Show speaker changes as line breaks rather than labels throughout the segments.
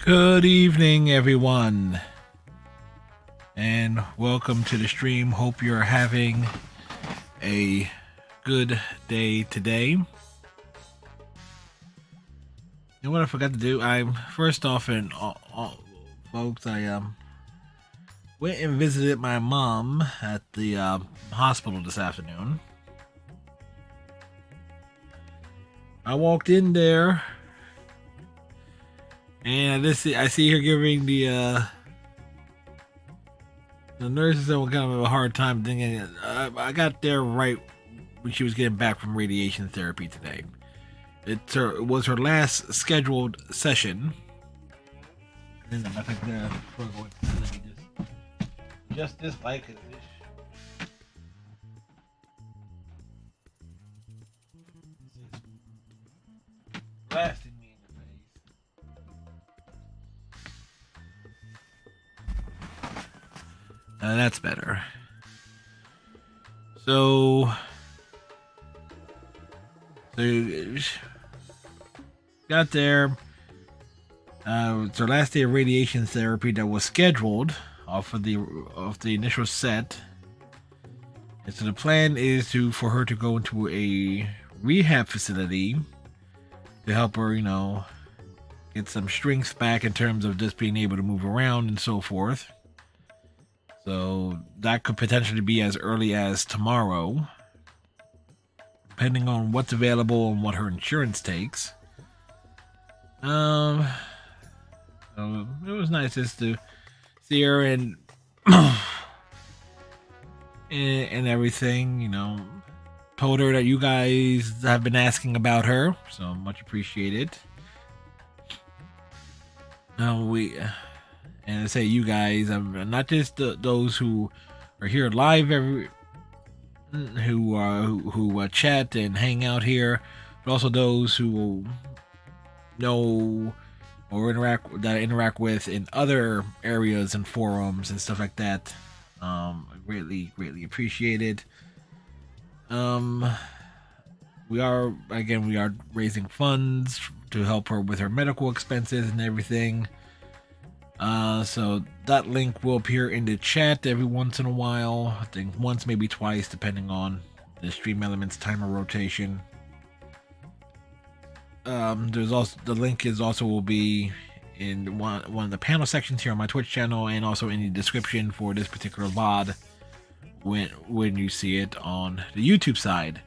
Good evening, everyone, and welcome to the stream. Hope you're having a good day today. And what I forgot to do, I first off, and folks, I went and visited my mom at the hospital this afternoon. I walked in there, and I see her giving the nurses that were kind of a hard time thinking. I got there right when she was getting back from radiation therapy today. It was her last scheduled session. And I think we're going to let me just this bike is blasting me in the face. That's better. So got there. It's her last day of radiation therapy that was scheduled off of the initial set. And so the plan is for her to go into a rehab facility to help her, get some strength back in terms of just being able to move around and so forth. So that could potentially be as early as tomorrow, depending on what's available and what her insurance takes. So it was nice just to see her and and everything, told her that you guys have been asking about her, so much appreciated. And I say you guys, not just those who are here live who chat and hang out here, but also those who know or interact with in other areas and forums and stuff like that. Greatly appreciated. We are raising funds to help her with her medical expenses and everything. So that link will appear in the chat every once in a while. I think once, maybe twice, depending on the Stream Elements timer rotation. There's also the link will be in one of the panel sections here on my Twitch channel, and also in the description for this particular VOD when you see it on the YouTube side.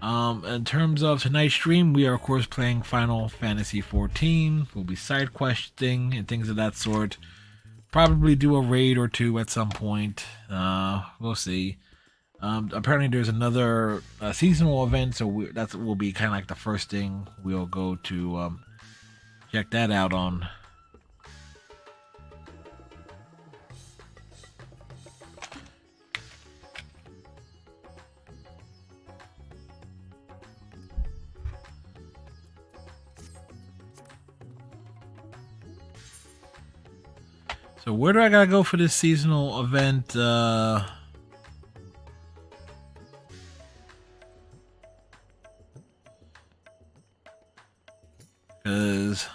In terms of tonight's stream, we are of course playing Final Fantasy XIV. We'll be side questing and things of that sort. Probably do a raid or two at some point. We'll see. Apparently there's another seasonal event, so that will be kind of like the first thing we'll go to check that out on. So where do I gotta go for this seasonal event? Because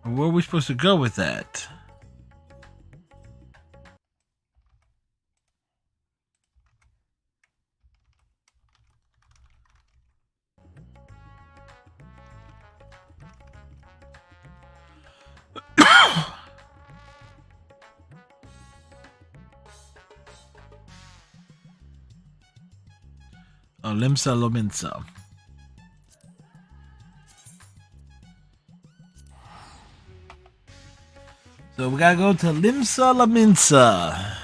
where are we supposed to go with that? Limsa Lominsa. So we gotta go to Limsa Lominsa.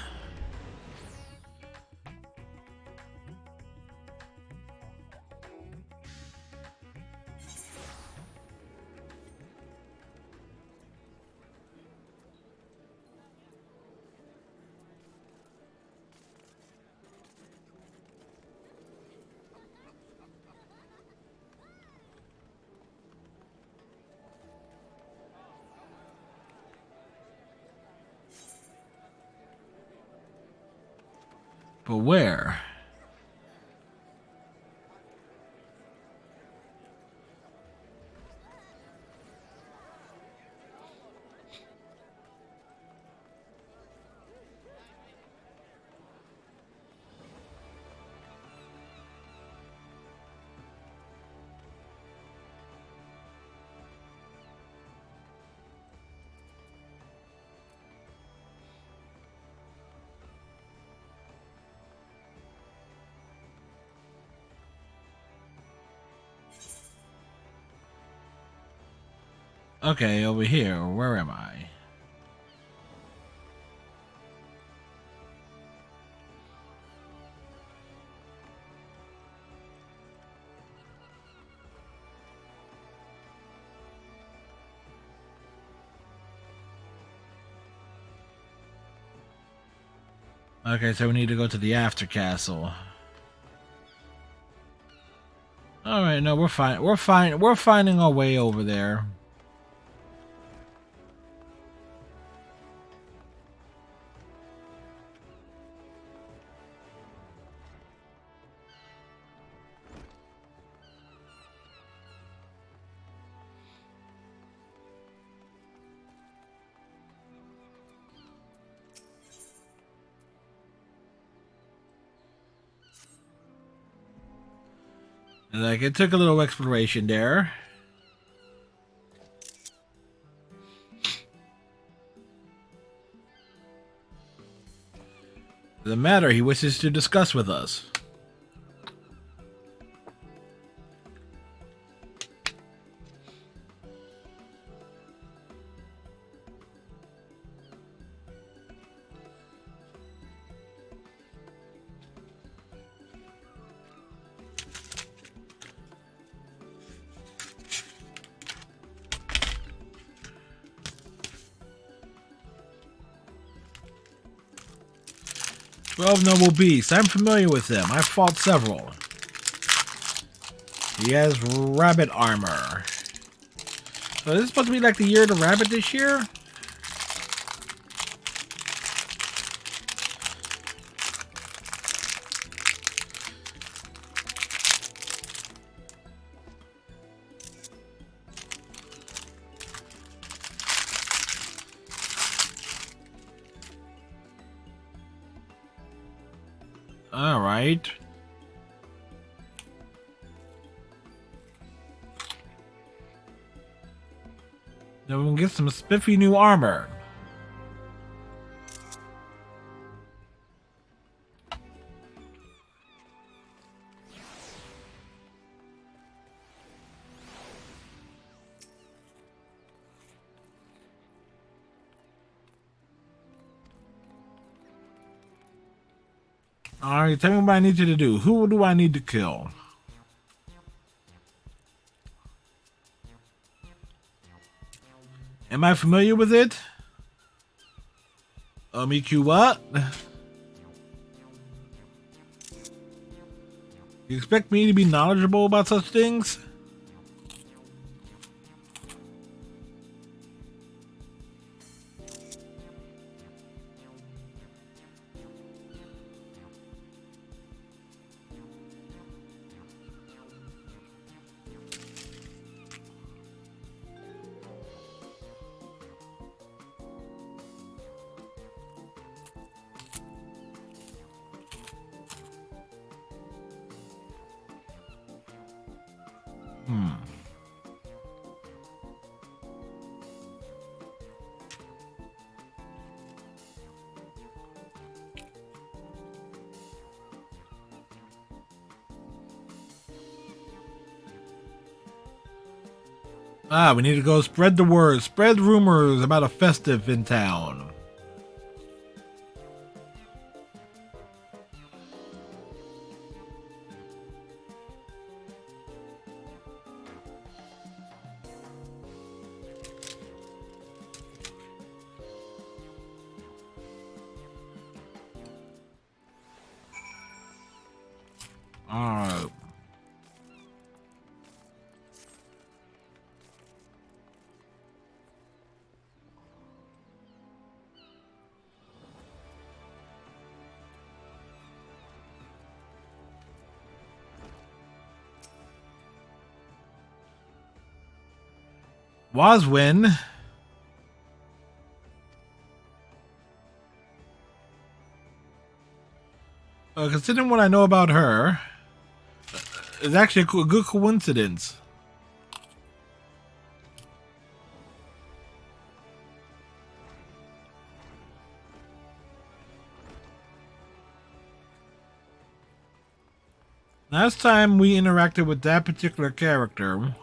But where? Okay, over here. Where am I? Okay, so we need to go to the after castle. All right, no, we're fine. We're fine. We're finding our way over there. Like, it took a little exploration there. The matter he wishes to discuss with us. "12 noble beasts. I'm familiar with them. I've fought several. He has rabbit armor. So this is supposed to be like the year of the rabbit this year? Alright. Then we'll get some spiffy new armor. Alright, tell me what I need you to do. Who do I need to kill? Am I familiar with it? EQ what? You expect me to be knowledgeable about such things? Ah, we need to go spread the word, spread rumors about a festive in town. Alright. Waswin. Considering what I know about her, it's actually a good coincidence. Last time we interacted with that particular character,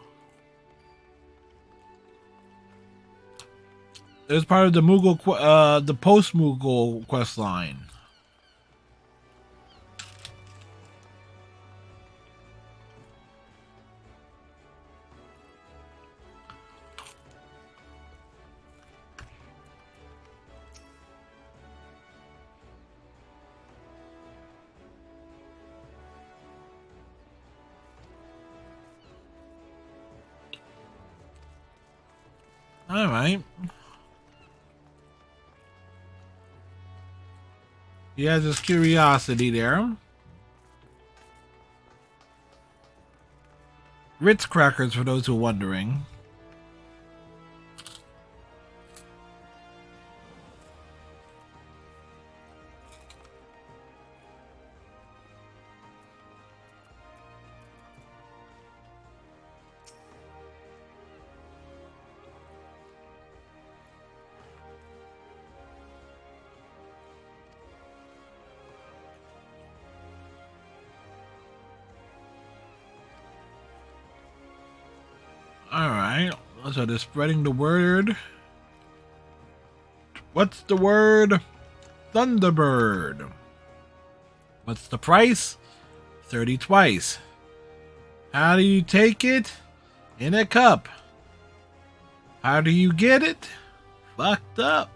it was part of the the post-Moogle quest line. All right. He has his curiosity there. Ritz crackers, for those who are wondering. Alright, so they're spreading the word. What's the word? Thunderbird. What's the price? 30 twice. How do you take it? In a cup. How do you get it? Fucked up.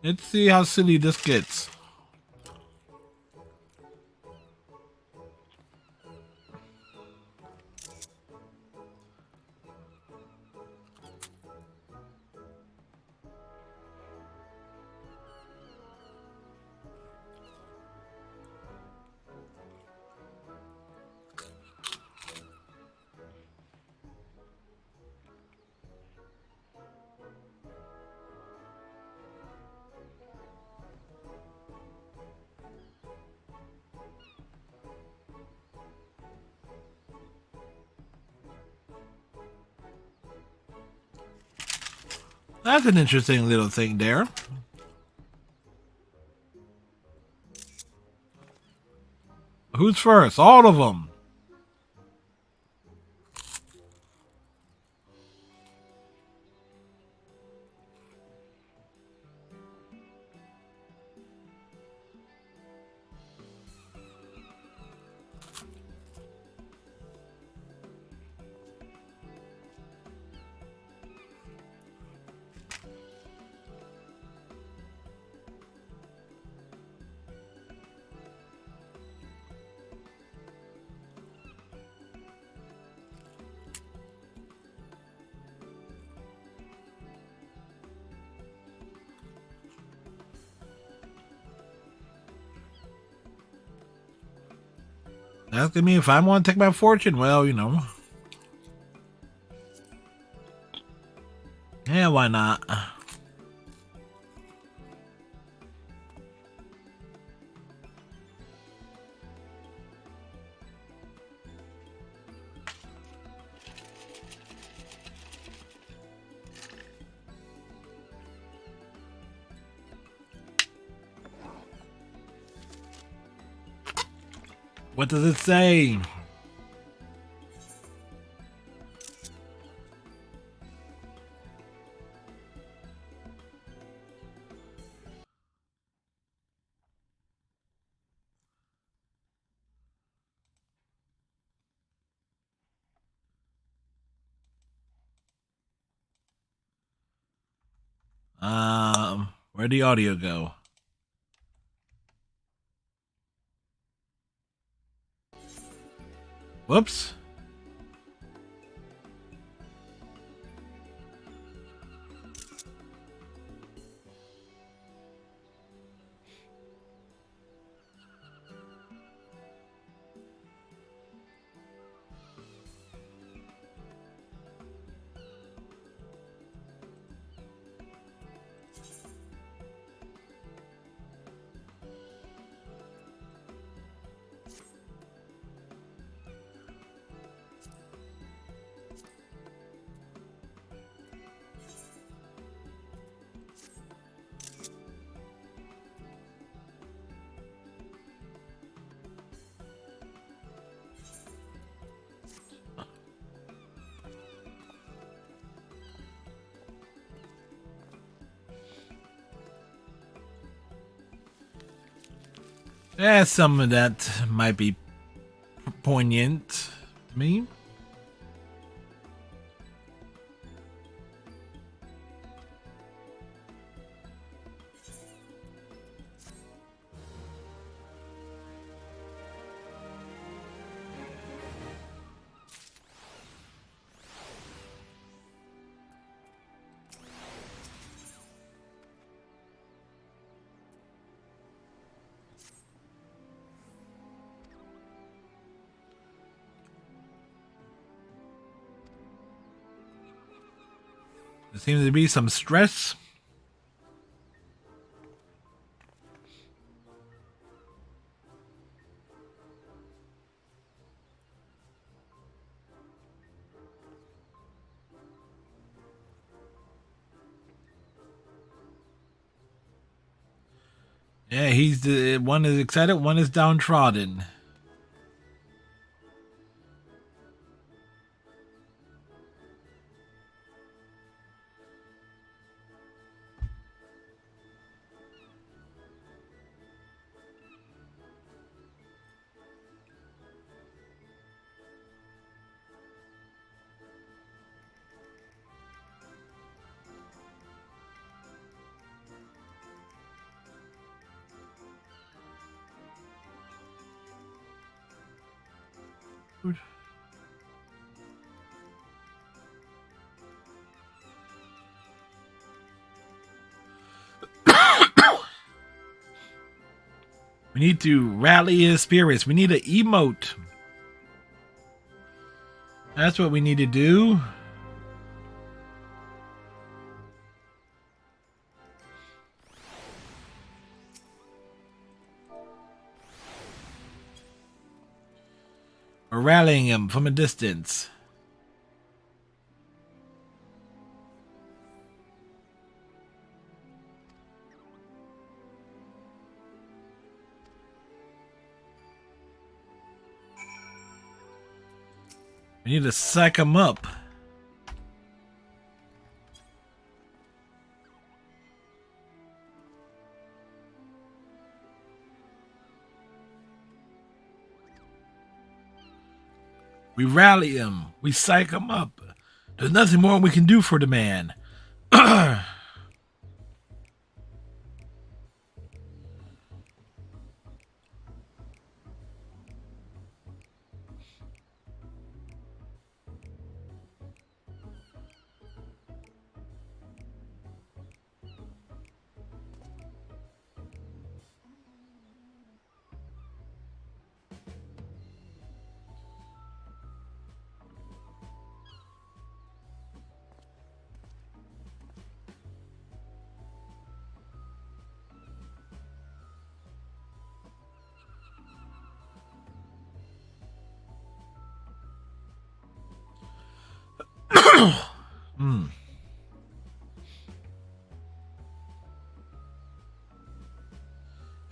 Let's see how silly this gets. That's an interesting little thing there. Who's first? All of them. Asking me if I want to take my fortune. Well, you know. Yeah, why not? What does it say? Where'd the audio go? Whoops. Yeah, some of that might be poignant to me. There seems to be some stress. Yeah, he's the one is excited, one is downtrodden. We need to rally his spirits. We need to emote. That's what we need to do. We're rallying him from a distance. We need to psych him up. We rally him. We psych him up. There's nothing more we can do for the man.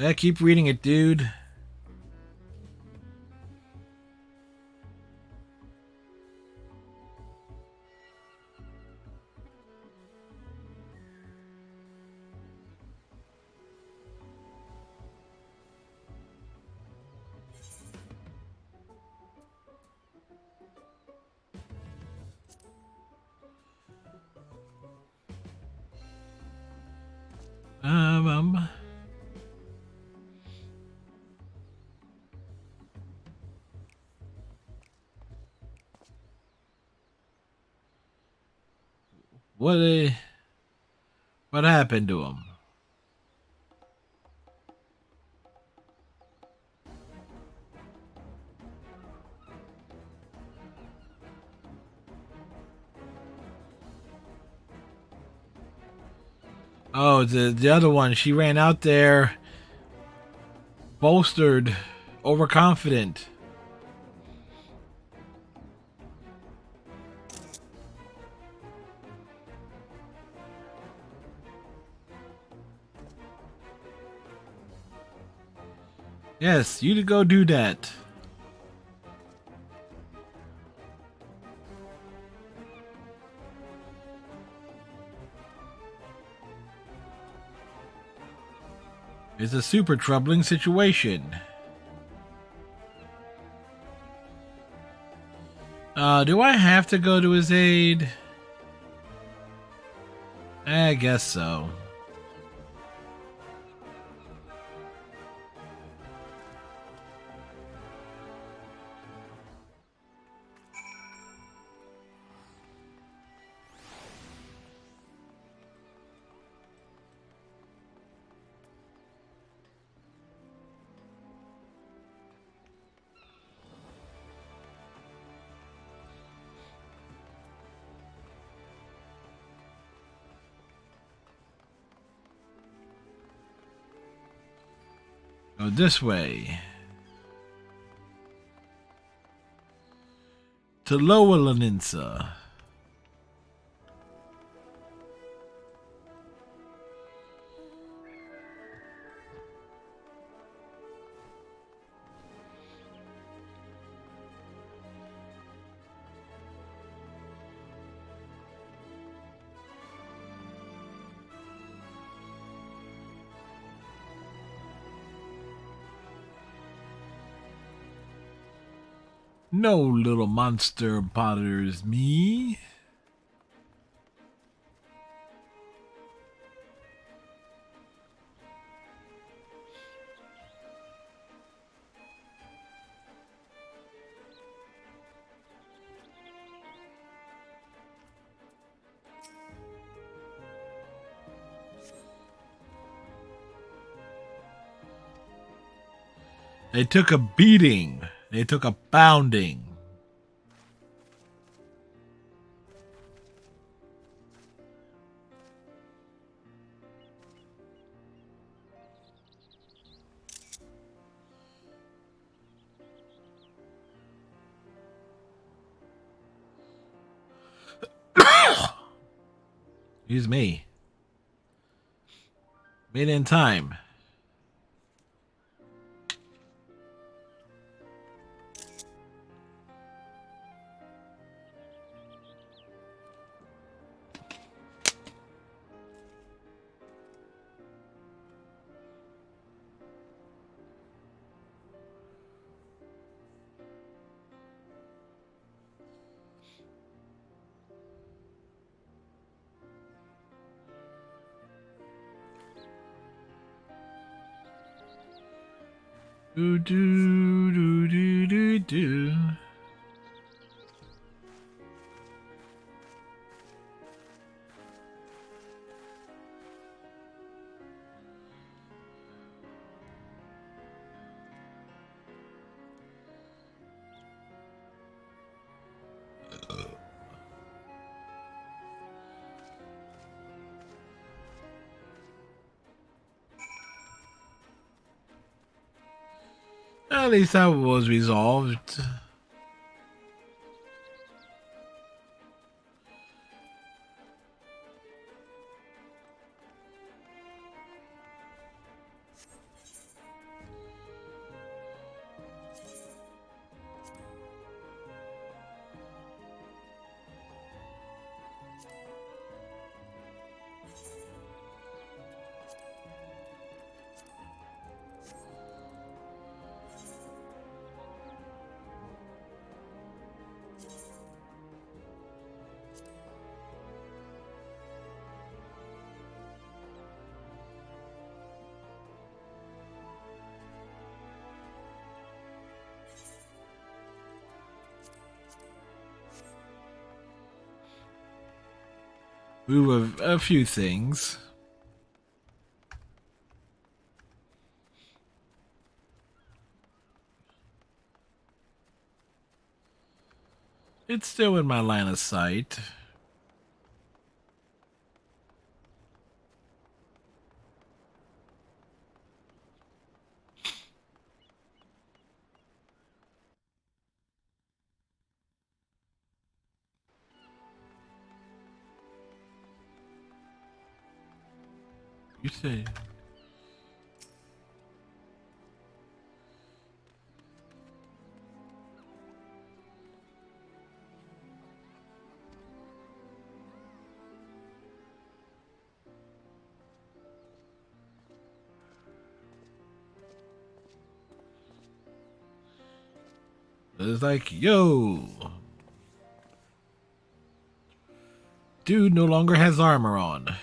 Yeah, keep reading it, dude. What what happened to him? Oh, the other one. She ran out there, bolstered, overconfident. Yes, you to go do that. It's a super troubling situation. Do I have to go to his aid? I guess so. Go this way. To Lower Laninsa. No little monster bothers me. They took a beating. They took a pounding. Excuse me. Made in time. Do do do do do do. At least that was resolved. move a few things. It's still in my line of sight. You say... It's like, yo, dude no longer has armor on.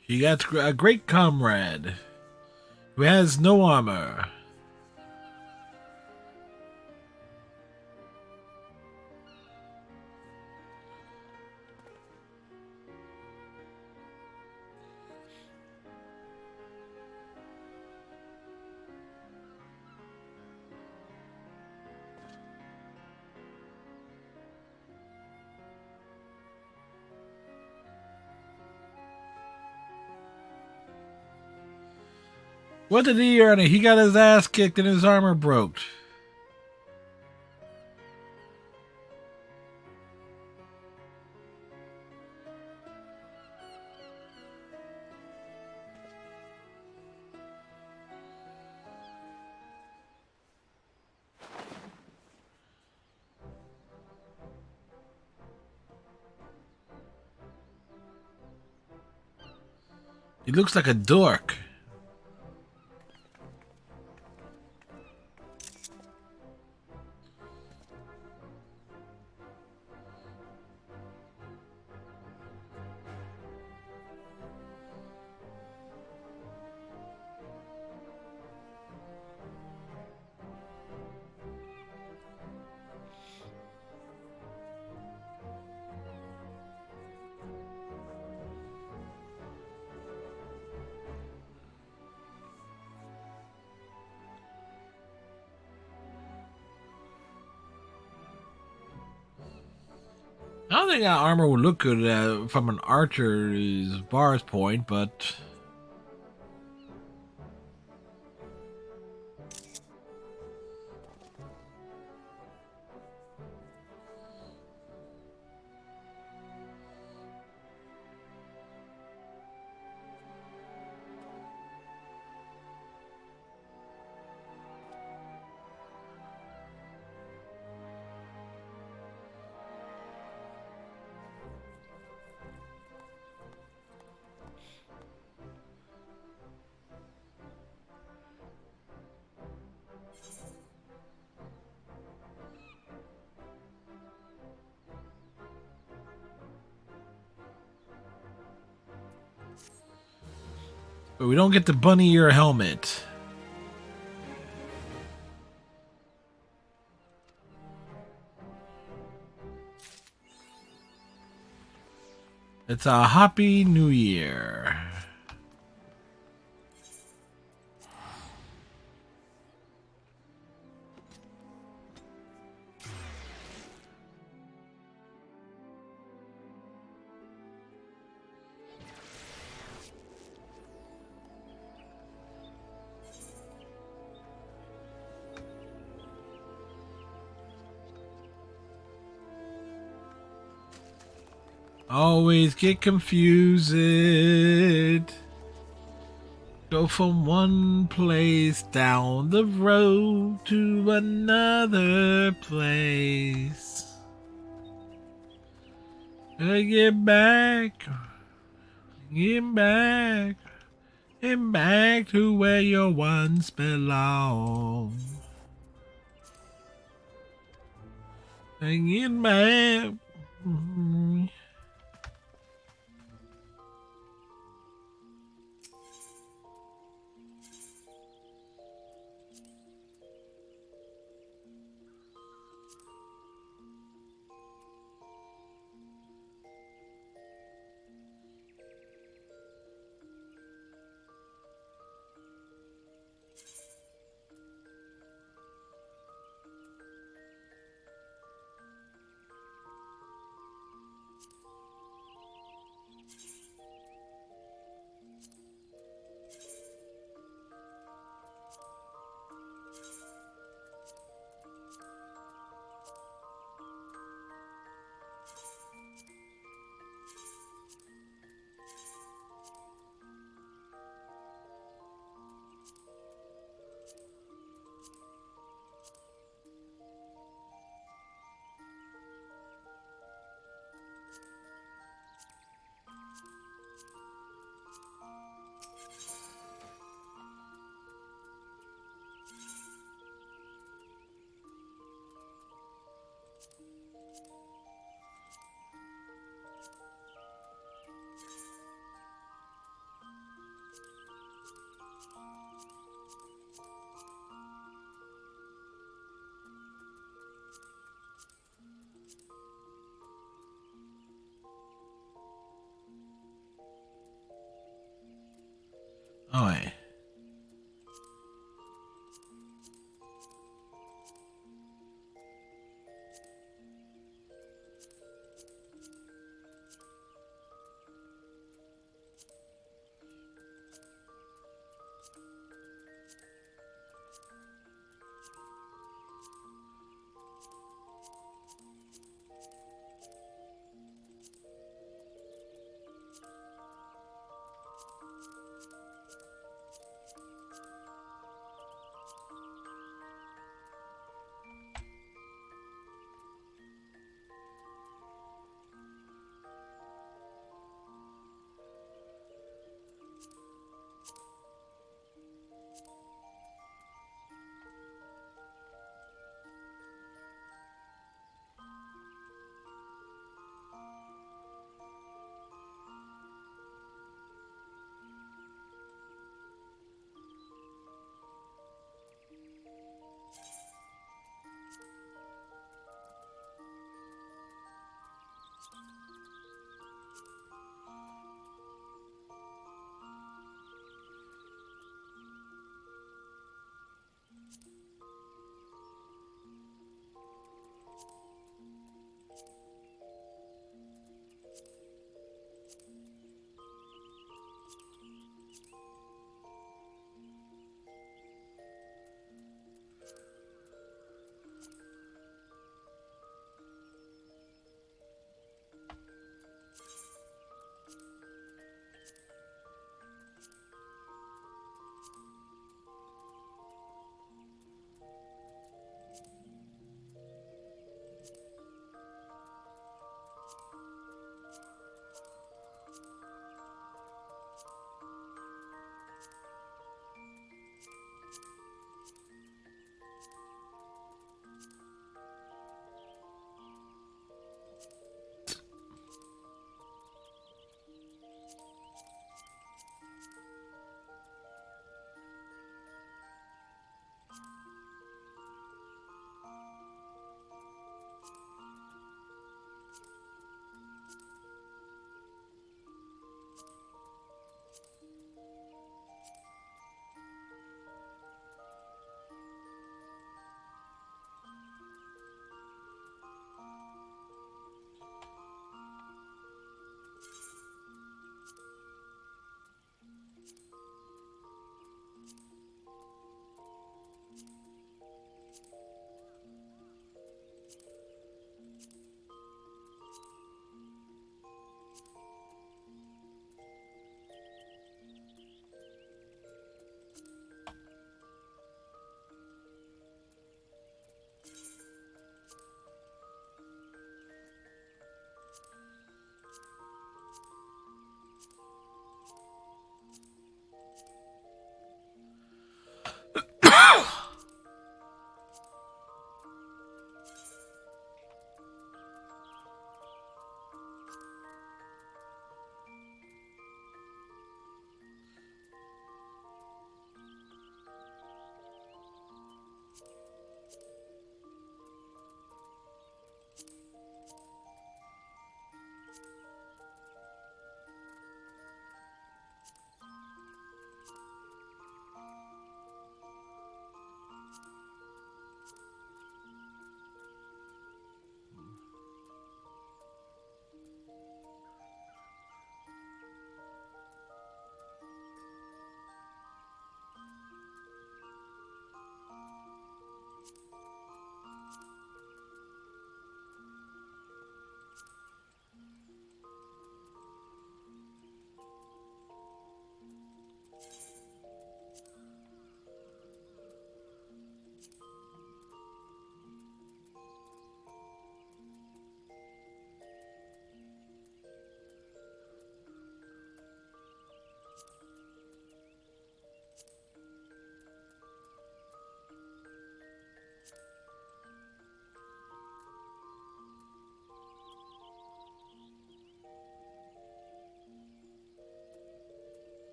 He got a great comrade who has no armor. What did he earn? He got his ass kicked and his armor broke. He looks like a dork. I don't think that armor would look good from an archer's bar's point, but... But we don't get the bunny ear helmet. It's a happy new year. Always get confused. Go from one place down the road to another place. Get back, get back, get back to where you once belonged. Get back. Alright.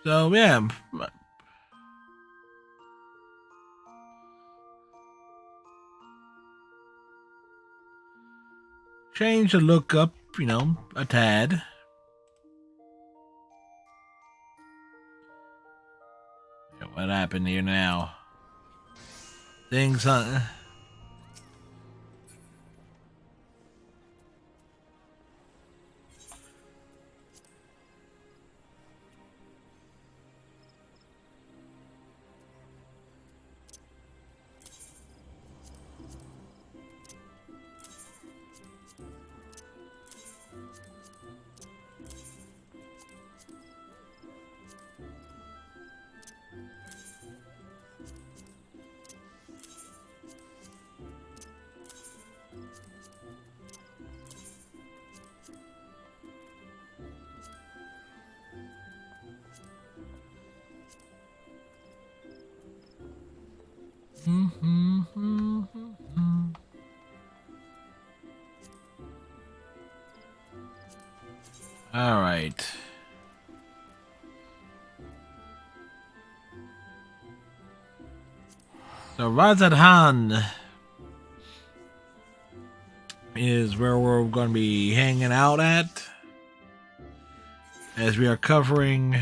So yeah, change the look up, a tad. What happened here now? Things, all right. So Razadhan is where we're going to be hanging out at as we are covering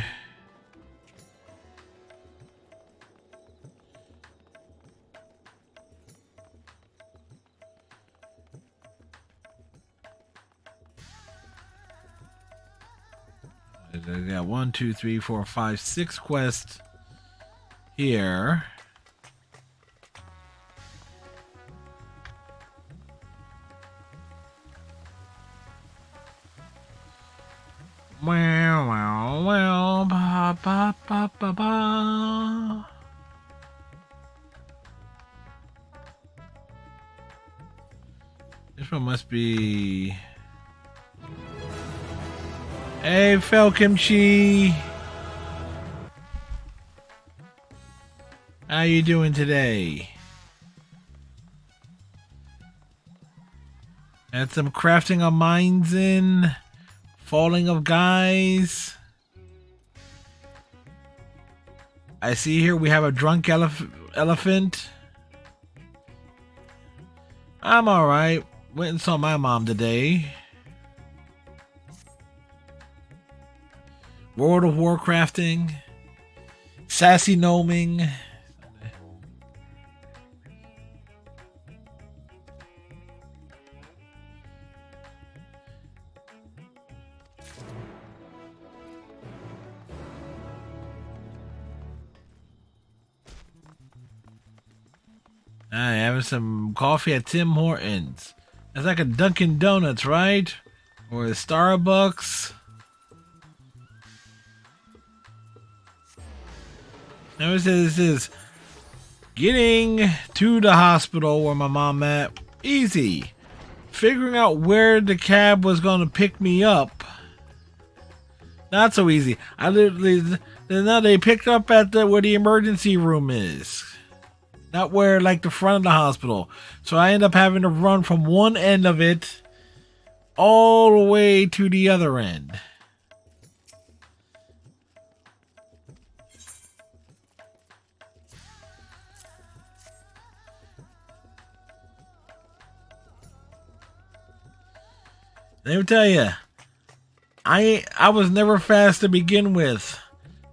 I got 1, 2, 3, 4, 5, 6 quests here. Well, ba ba ba ba ba. This one must be. Hey, Falcomchi. How you doing today? Had some crafting of mines in. Falling of guys. I see here we have a drunk elephant. I'm alright. Went and saw my mom today. World of Warcrafting. Sassy gnoming. I having some coffee at Tim Hortons. That's like a Dunkin' Donuts, right? Or a Starbucks. Now it says this is getting to the hospital where my mom at. Easy. Figuring out where the cab was gonna pick me up. Not so easy. I literally now they picked up at where the emergency room is. Not where, like, the front of the hospital. So I end up having to run from one end of it all the way to the other end. Let me tell you, I was never fast to begin with.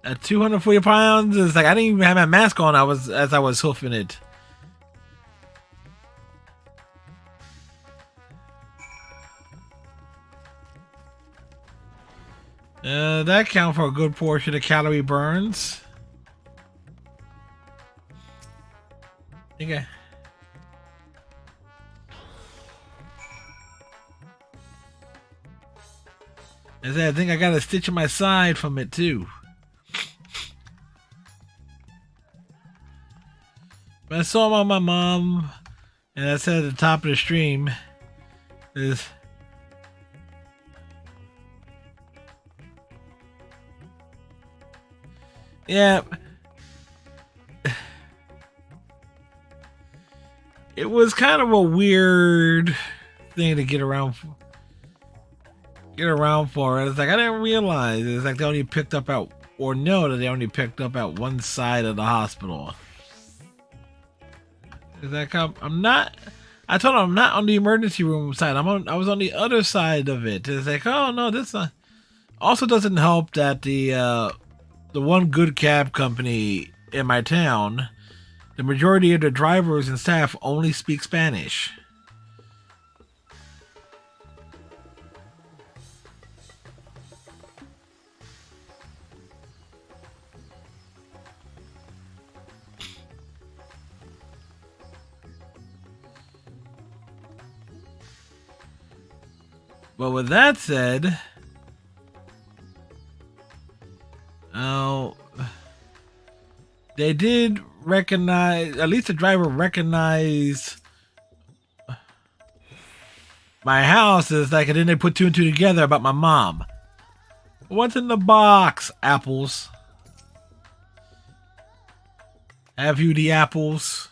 At 240 pounds, it's like I didn't even have my mask on. As I was hoofing it. That counts for a good portion of calorie burns. Okay. I think I got a stitch in my side from it too. But I saw my mom, and I said at the top of the stream is. Yeah. it was kind of a weird thing to get around for. It's like I didn't realize it's like they only picked up at, or know that they only picked up at one side of the hospital. It's like I'm not. I told him I'm not on the emergency room side. I was on the other side of it. It's like, oh no, this also doesn't help that the one good cab company in my town, the majority of the drivers and staff only speak Spanish. But with that said, they did recognize, at least the driver recognized my house. Is like, and then they put two and two together about my mom. What's in the box? Apples. Have you the apples?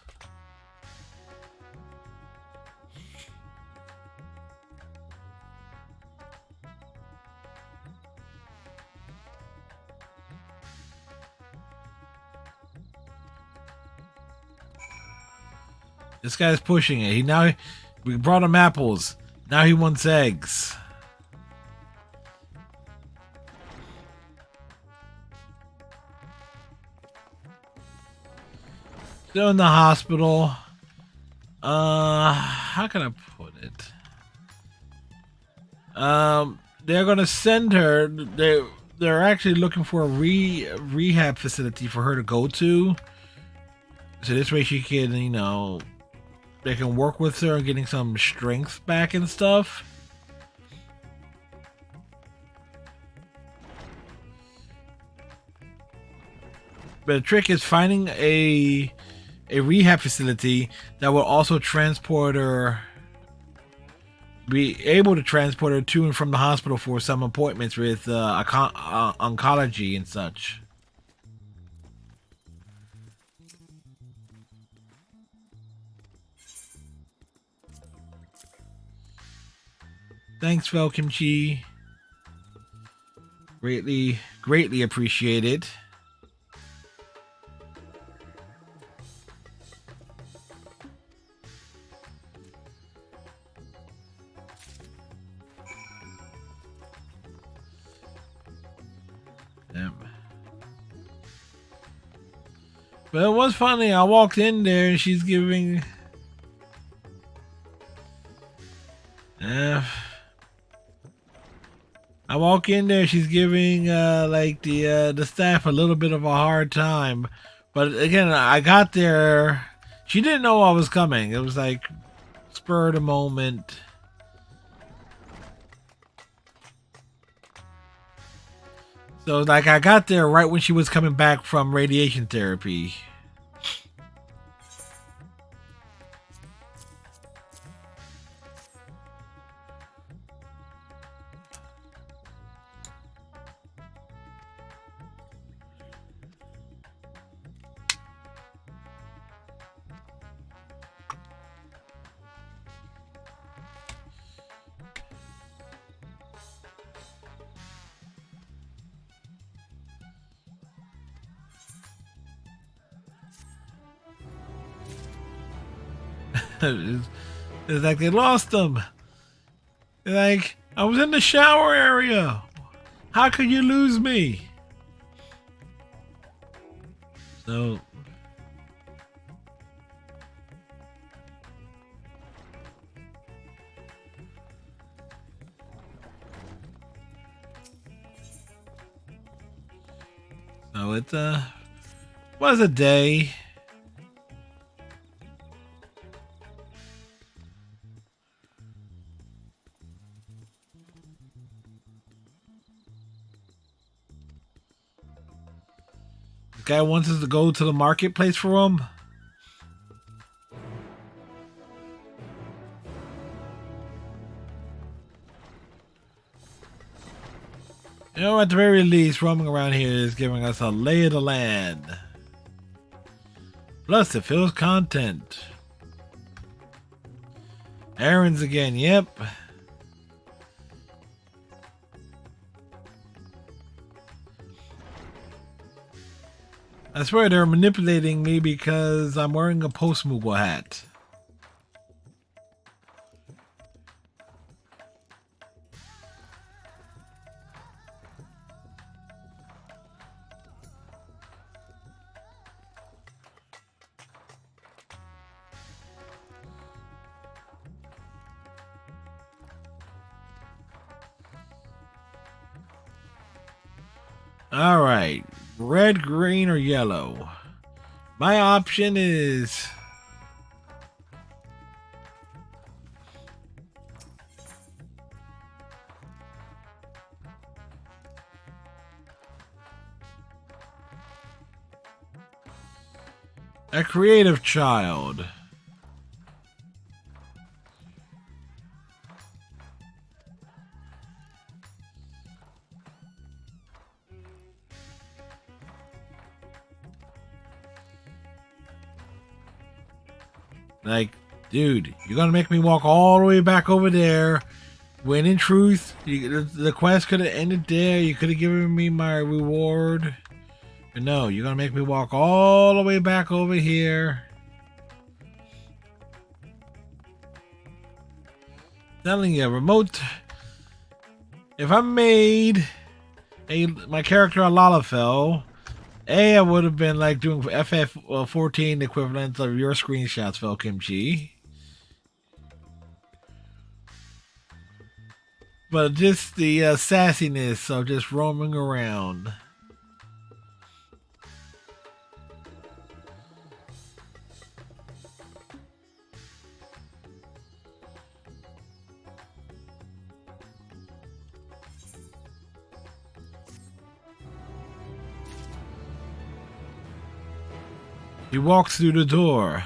This guy's pushing it. We brought him apples. Now he wants eggs. Still in the hospital. How can I put it? They're gonna send her. They're actually looking for a rehab facility for her to go to. So this way she can, they can work with her on getting some strength back and stuff. But the trick is finding a rehab facility that will also be able to transport her to and from the hospital for some appointments with oncology and such. Thanks, Fel Kimchi. Greatly appreciated. But it was funny. I walked in there and she's giving. I walk in there, she's giving like the staff a little bit of a hard time. But again, I got there. She didn't know I was coming. It was like spur of the moment. So like I got there right when she was coming back from radiation therapy. It's like they lost them. Like, I was in the shower area. How could you lose me? So it was a day. Guy wants us to go to the marketplace for him. At the very least, roaming around here is giving us a lay of the land. Plus, it fills content. Errands again, yep. I swear they're manipulating me because I'm wearing a post-Moogle hat. Alright, red, green, or yellow? My option is... a creative child. Like, dude, you're gonna make me walk all the way back over there when in truth, the quest could have ended there. You could have given me my reward. But no, you're gonna make me walk all the way back over here. Telling you, remote. If I made my character a Lalafell, I would have been like doing FF14 equivalent of your screenshots, Fel Kimchi. But just the sassiness of just roaming around. He walks through the door.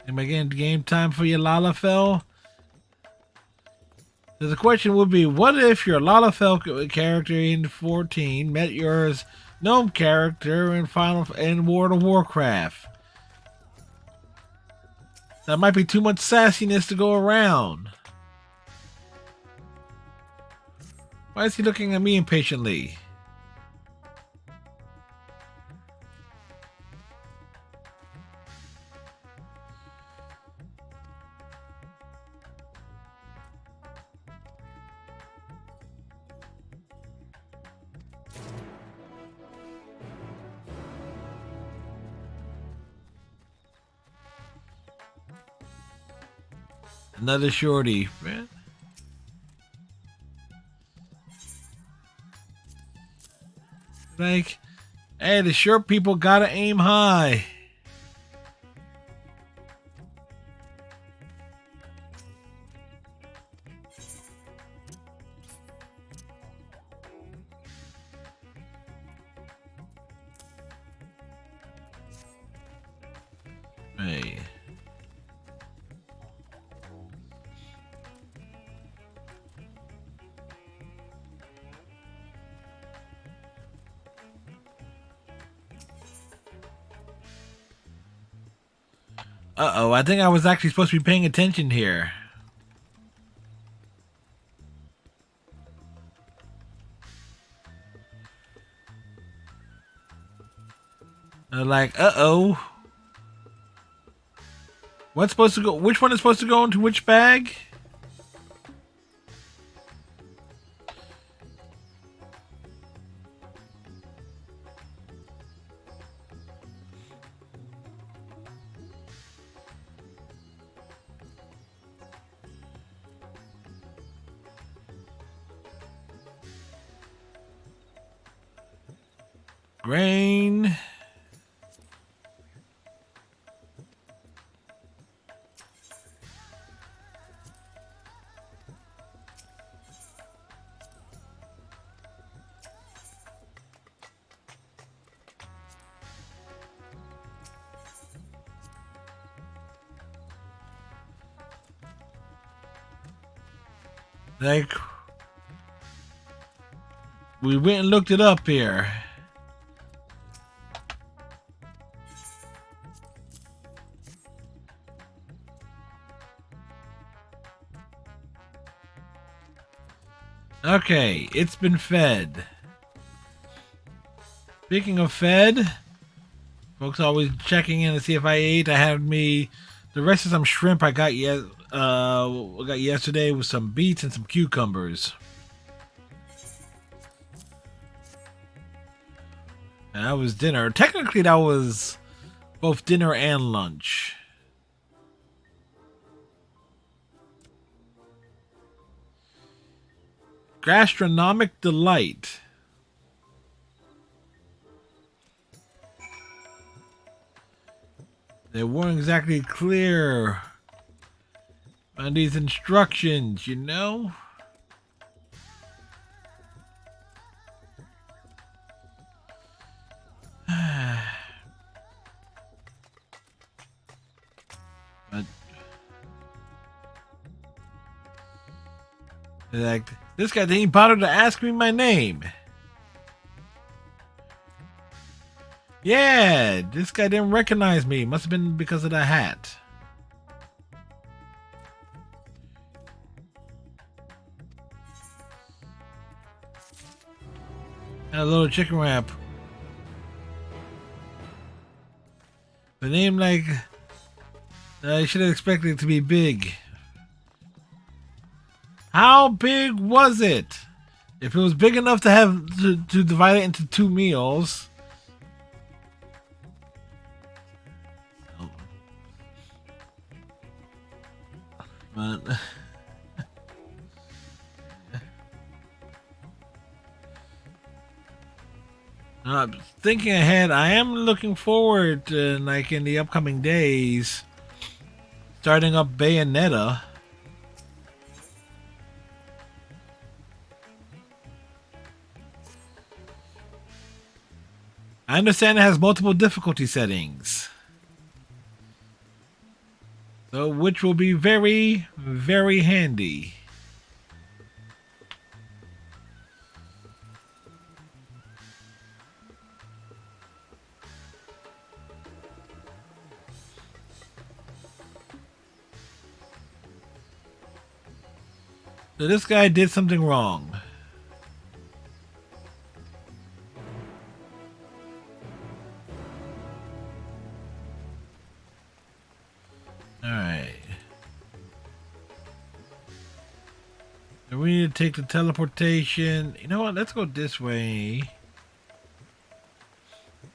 Am I getting game time for your Lalafell? So the question would be, what if your Lalafell character in 14 met your gnome character in World of Warcraft? That might be too much sassiness to go around. Why is he looking at me impatiently? Another shorty, man. Like, hey, the short people gotta aim high. Hey. Uh-oh, I think I was actually supposed to be paying attention here. Like, uh-oh. What's supposed to go? Which one is supposed to go into which bag? Grain. Like, we went and looked it up here. Okay, it's been fed. Speaking of fed, folks always checking in to see if I ate. I had me the rest of some shrimp I got got yesterday with some beets and some cucumbers. And that was dinner. Technically, that was both dinner and lunch. Gastronomic delight. They weren't exactly clear on these instructions, you know? But like, this guy didn't bother to ask me my name. Yeah, this guy didn't recognize me. Must have been because of the hat. And a little chicken wrap. The name, like, I should have expected it to be big. How big was it? If it was big enough to have to divide it into 2 meals. But thinking ahead, I am looking forward to, like, in the upcoming days, starting up Bayonetta. I understand it has multiple difficulty settings. So, which will be very, very handy. So this guy did something wrong. Alright. So we need to take the teleportation. You know what? Let's go this way.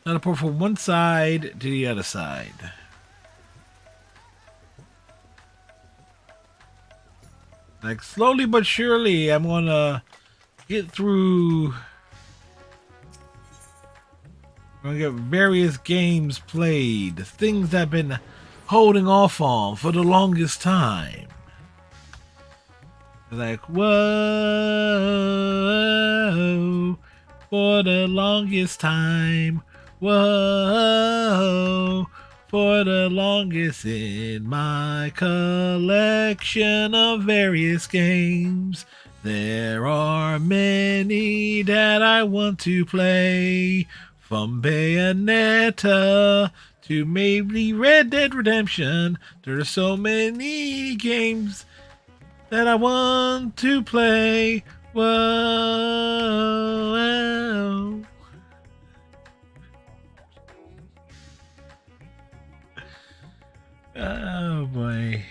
Teleport from one side to the other side. Like, slowly but surely, I'm gonna get through. I'm gonna get various games played. Things that I've been holding off on for the longest time. Like, whoa, for the longest time. Whoa, for the longest in my collection of various games. There are many that I want to play. From Bayonetta to maybe Red Dead Redemption. There are so many games that I want to play. Whoa. Oh boy.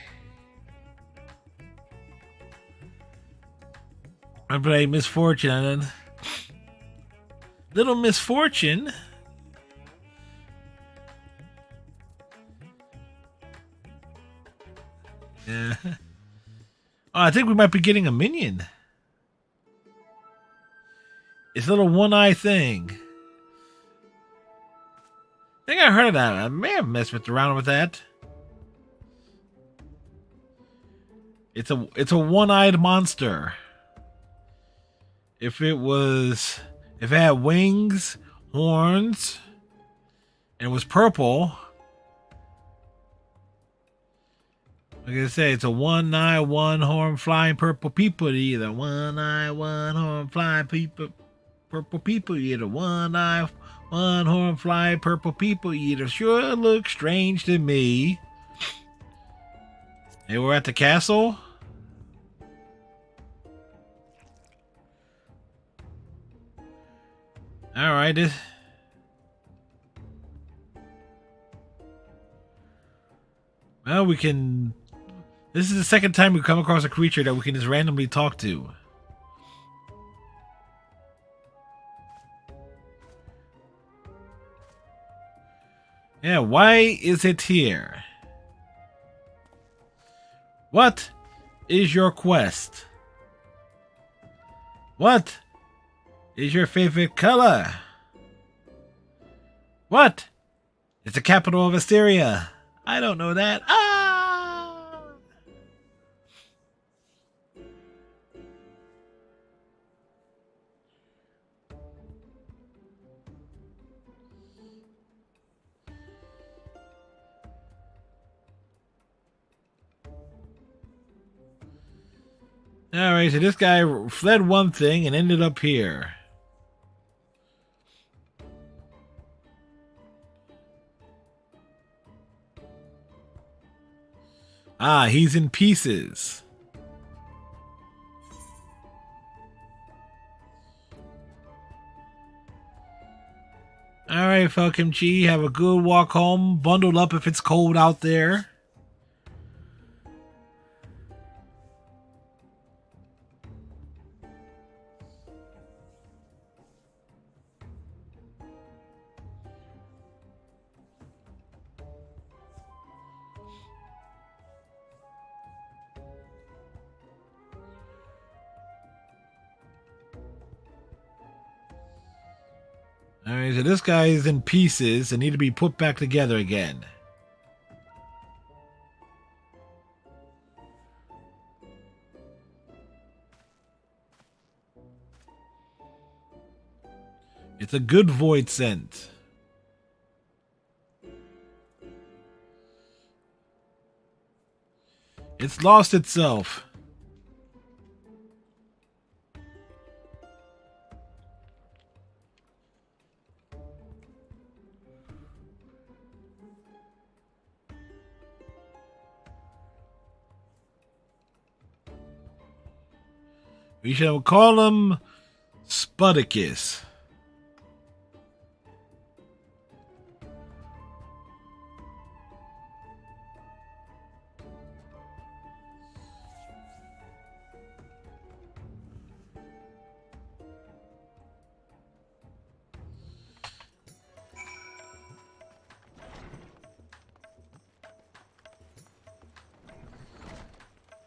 I play Misfortune. Little Misfortune. Yeah. Oh, I think we might be getting a minion. It's a little one-eye thing. I think I heard of that. I may have messed around with that. It's a one-eyed monster. If it had wings, horns, and it was purple, like I say, it's a one eye, one horn flying purple people eater. One eye, one horn flying purple people eater. One eye, one horn flying purple people eater. Sure looks strange to me. Hey, we're at the castle. All right. Well, we can. This is the second time we come across a creature that we can just randomly talk to. Yeah, why is it here? What is your quest? What is your favorite color? What is the capital of Asteria? I don't know that. Ah! Alright, so this guy fled one thing and ended up here. Ah, he's in pieces. Alright, Falcon Chi, have a good walk home. Bundle up if it's cold out there. Alright, so this guy is in pieces and need to be put back together again. It's a good void scent. It's lost itself. We shall call him Spudicus.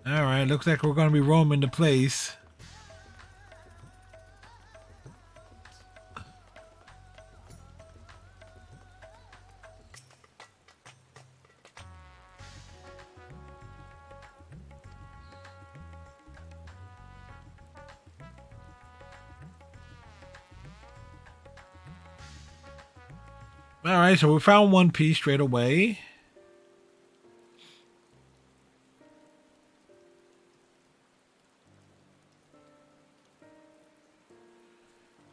Alright, looks like we're going to be roaming the place. Alright, so we found one piece straight away.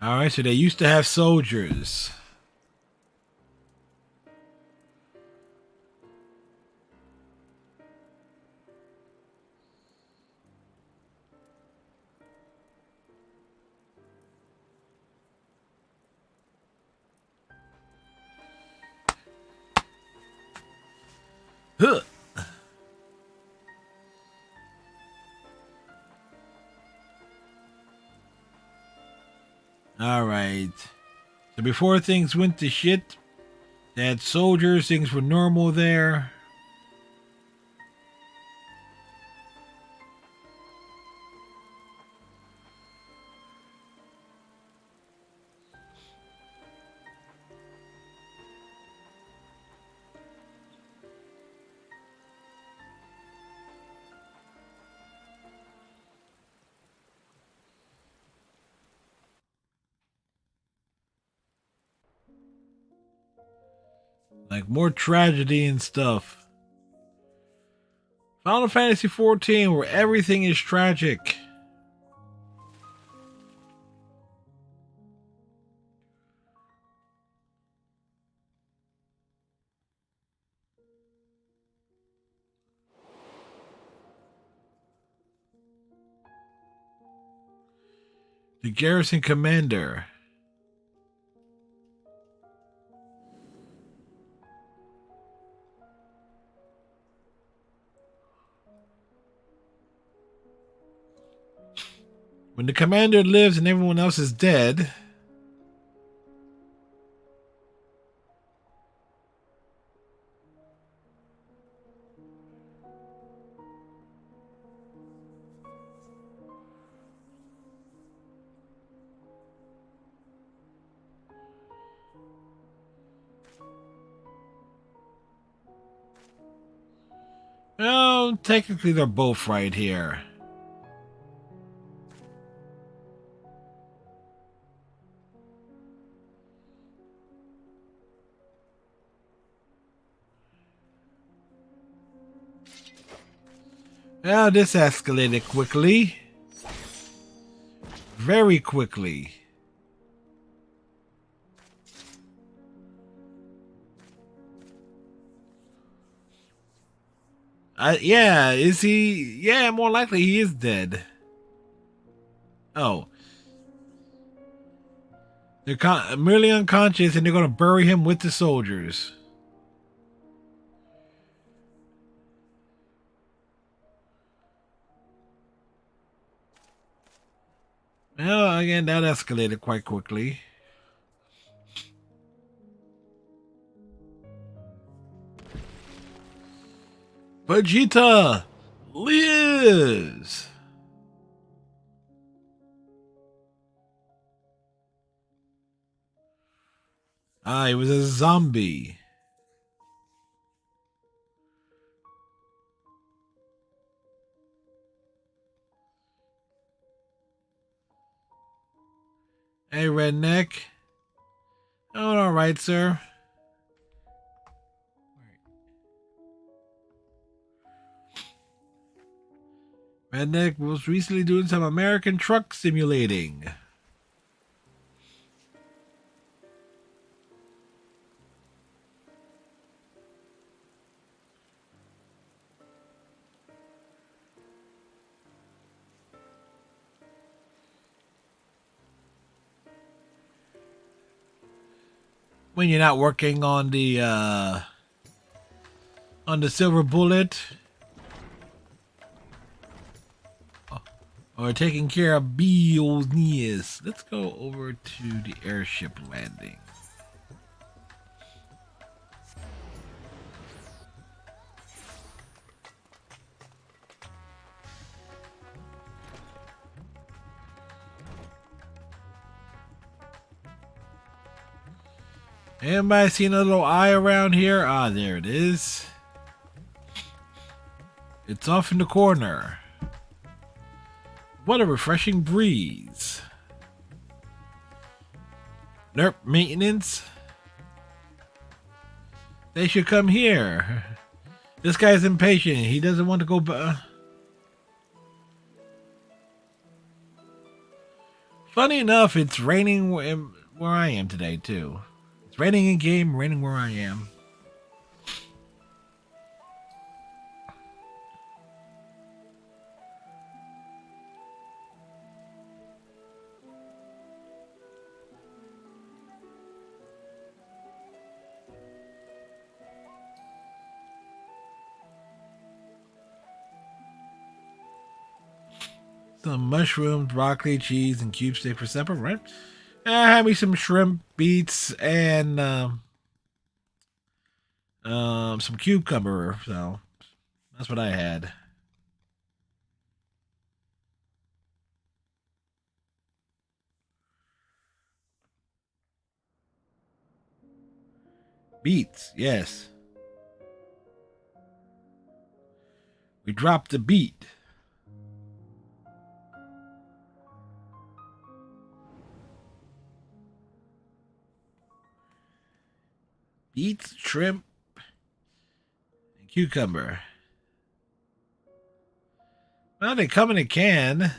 Alright, so they used to have soldiers. Huh. Alright. So before things went to shit, they had soldiers, things were normal there. Like more tragedy and stuff. Final Fantasy XIV, where everything is tragic. The garrison commander. When the commander lives and everyone else is dead. Well, technically they're both right here. Well, this escalated quickly. Very quickly. Yeah, is he? Yeah, more likely he is dead. Oh. They're merely unconscious and they're going to bury him with the soldiers. Well, again, that escalated quite quickly. Vegeta lives! Ah, he was a zombie. Hey, redneck. Oh, all right, sir. Redneck was recently doing some American truck simulating. When you're not working on the silver bullet or taking care of business. Let's go over to the airship landing. Anybody seen a little eye around here? Ah, there it is. It's off in the corner. What a refreshing breeze. Nerp maintenance? They should come here. This guy's impatient. He doesn't want to go back. Funny enough, it's raining where I am today, too. It's raining in game, raining where I am. Some mushrooms, broccoli, cheese, and cube steak for supper, right? Have me some shrimp, beets, and some cucumber. So that's what I had. Beets, yes. We dropped the beet. Beets, shrimp, and cucumber. Well, they come in a can.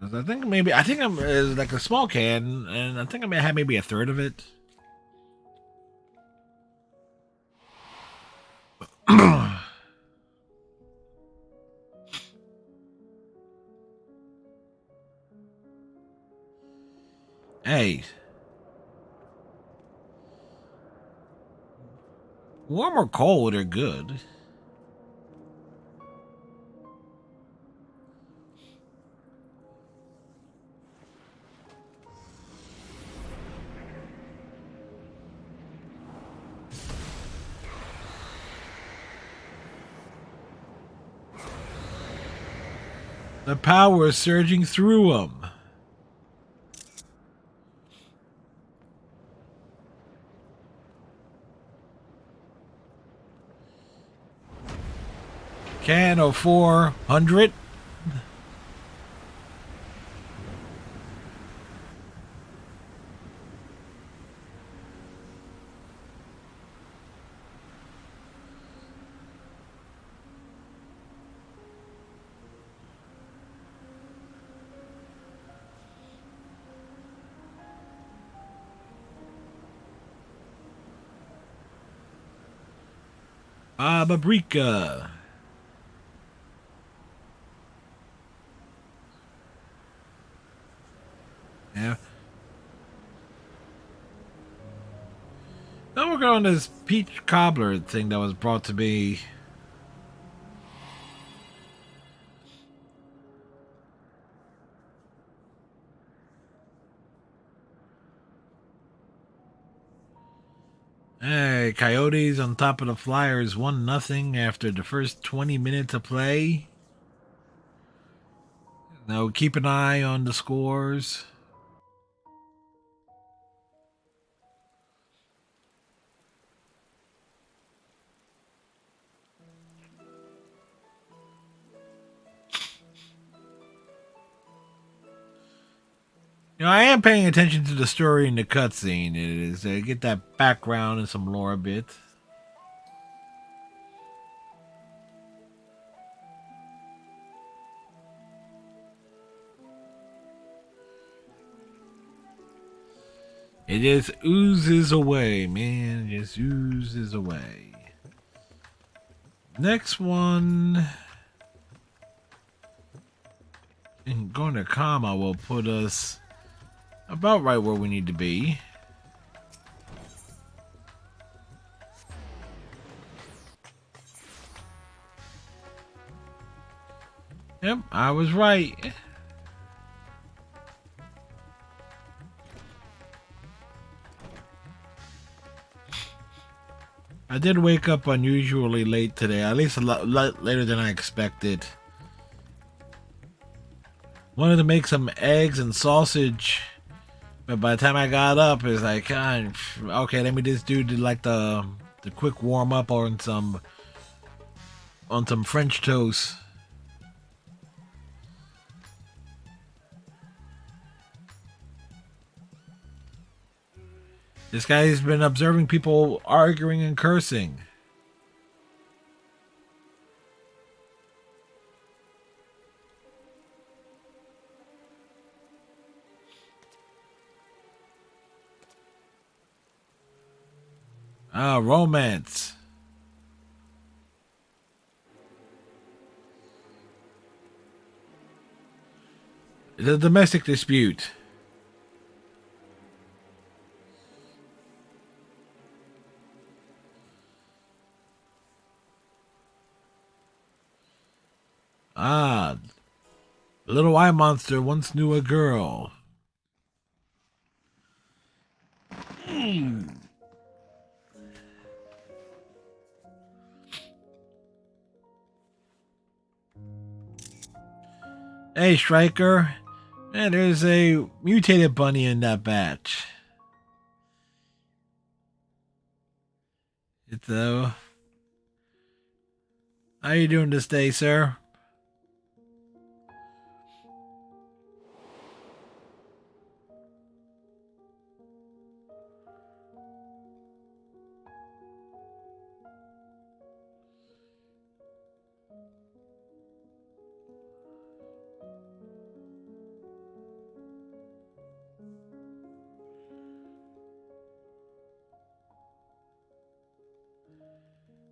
I think I'm like a small can, and I think I may have maybe a third of it. Hey, warm or cold are good. The power is surging through them. Can of 400. Babrika. Yeah. Now we're going on this peach cobbler thing that was brought to me. Hey, Coyotes on top of the Flyers 1-0 after the first 20 minutes of play. Now keep an eye on the scores. You know, I am paying attention to the story in the cutscene. It is get that background and some lore a bit. It just oozes away, man. It just oozes away. Next one. Going to comma will put us about right where we need to be. Yep, I was right. I did wake up unusually late today, at least a lot later than I expected. Wanted to make some eggs and sausage, but by the time I got up, it's like, okay, let me just do like the quick warm up on some French toast. This guy's been observing people arguing and cursing. Romance. It's a domestic dispute. The little eye monster once knew a girl. Hey, Striker. Man, there's a mutated bunny in that batch. It's how you doing this day, sir?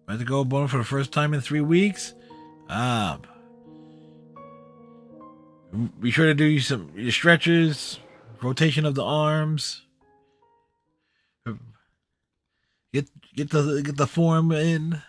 About to go bone for the first time in 3 weeks? Be sure to do your stretches, rotation of the arms. Get the form in.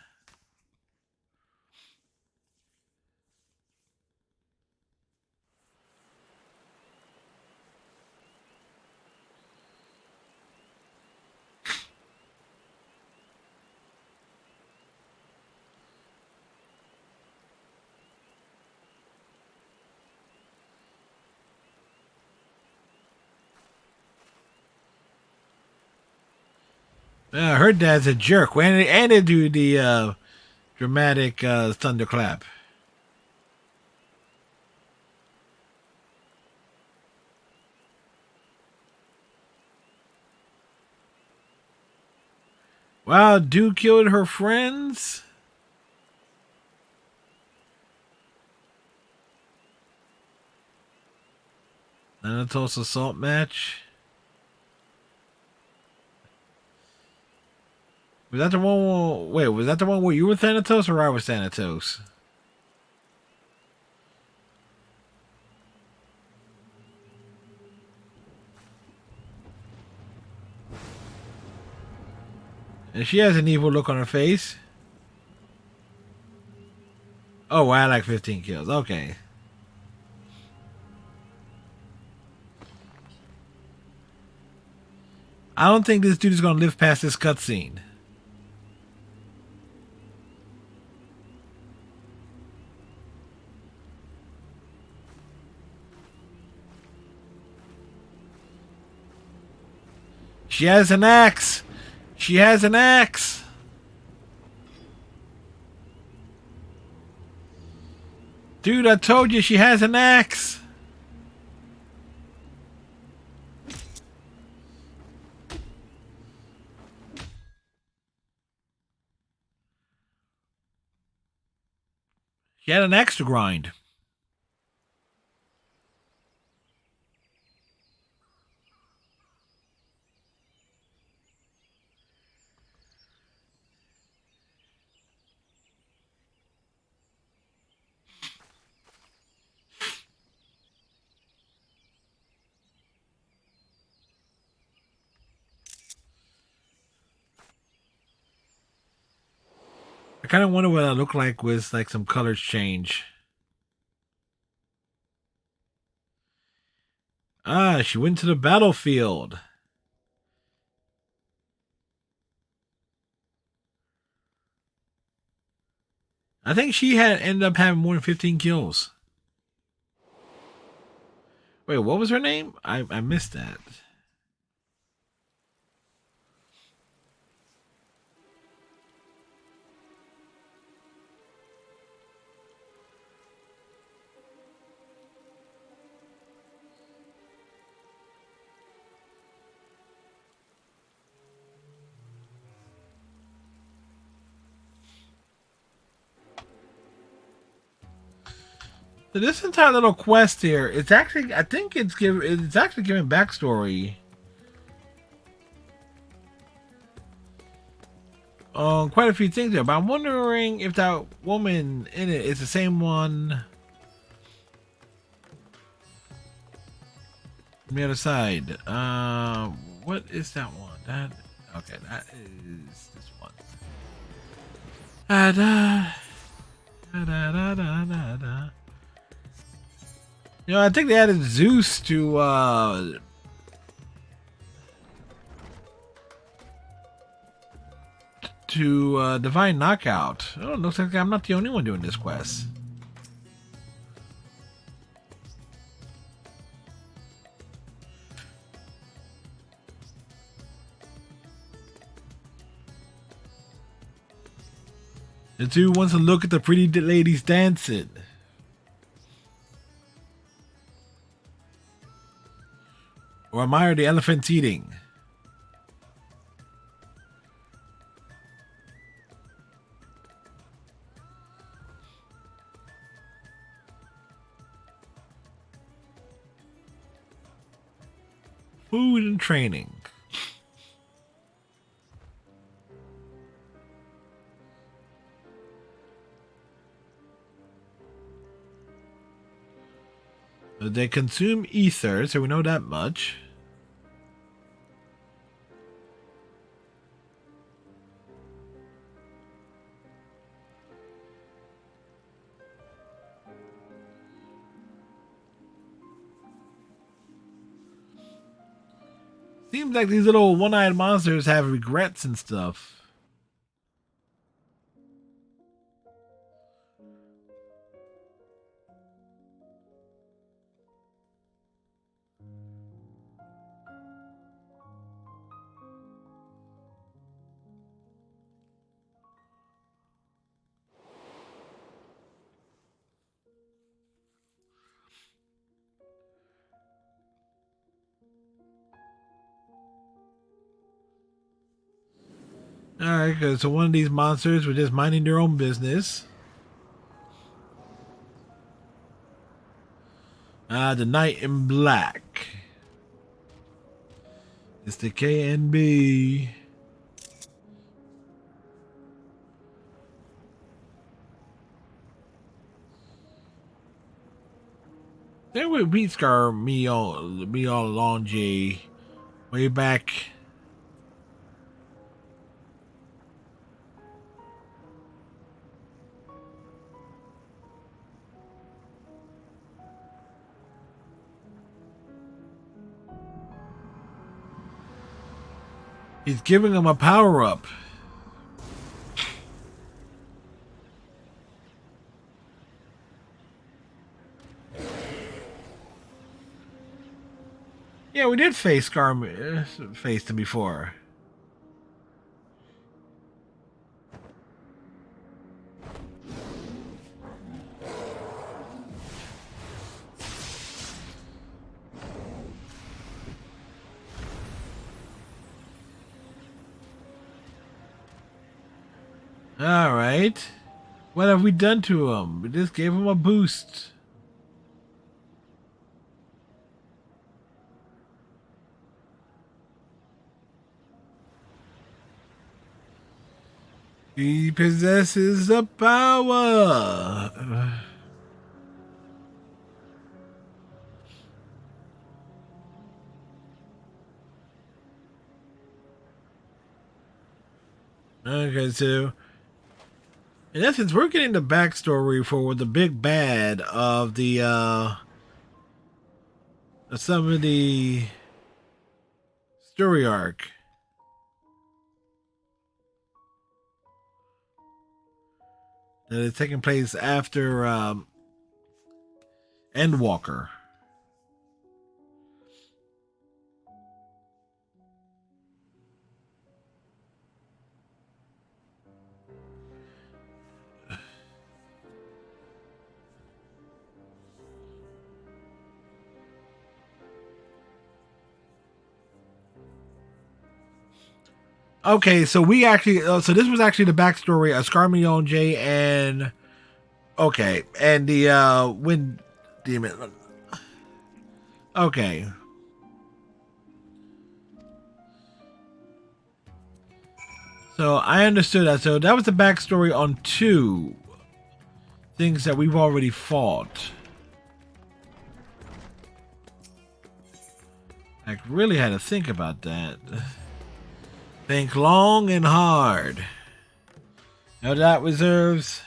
Her dad's a jerk. And they do the dramatic thunderclap. Wow, Duke killed her friends? Thanatos assault match. Was that the one? Wait, was that the one where you were Thanatos or I was Thanatos? And she has an evil look on her face. Oh, I like 15 kills. Okay. I don't think this dude is going to live past this cutscene. She has an axe. She has an axe. Dude, I told you she has an axe. She had an axe to grind. I kind of wonder what it looked like with like some colors change. Ah, she went to the battlefield. I think she had ended up having more than 15 kills. Wait, what was her name? I missed that. So this entire little quest here, it's actually, I think it's actually giving backstory on quite a few things there. But I'm wondering if that woman in it is the same one on the other side. What is that one? That okay? That is this one. Da, da, da, da, da, da, da. You know, I think they added Zeus to Divine Knockout. Oh, it looks like I'm not the only one doing this quest. The two wants to look at the pretty ladies dancing. Or admire the elephants eating. Food and training. They consume ether, so we know that much. Seems like these little one-eyed monsters have regrets and stuff. Alright, so one of these monsters were just minding their own business. The Knight in Black. It's the KNB. They would beat Scar me all along, Jay. Way back. He's giving him a power up. Yeah, we did face him before. All right. What have we done to him? We just gave him a boost. He possesses the power. Okay, so in essence, we're getting the backstory for the big bad of the some of the story arc. That is taking place after Endwalker. Okay, so we actually, so this was actually the backstory of Scarmion J and okay, and the Wind Demon. Okay. So I understood that. So that was the backstory on 2 things that we've already fought. I really had to think about that. Think long and hard. Now that reserves.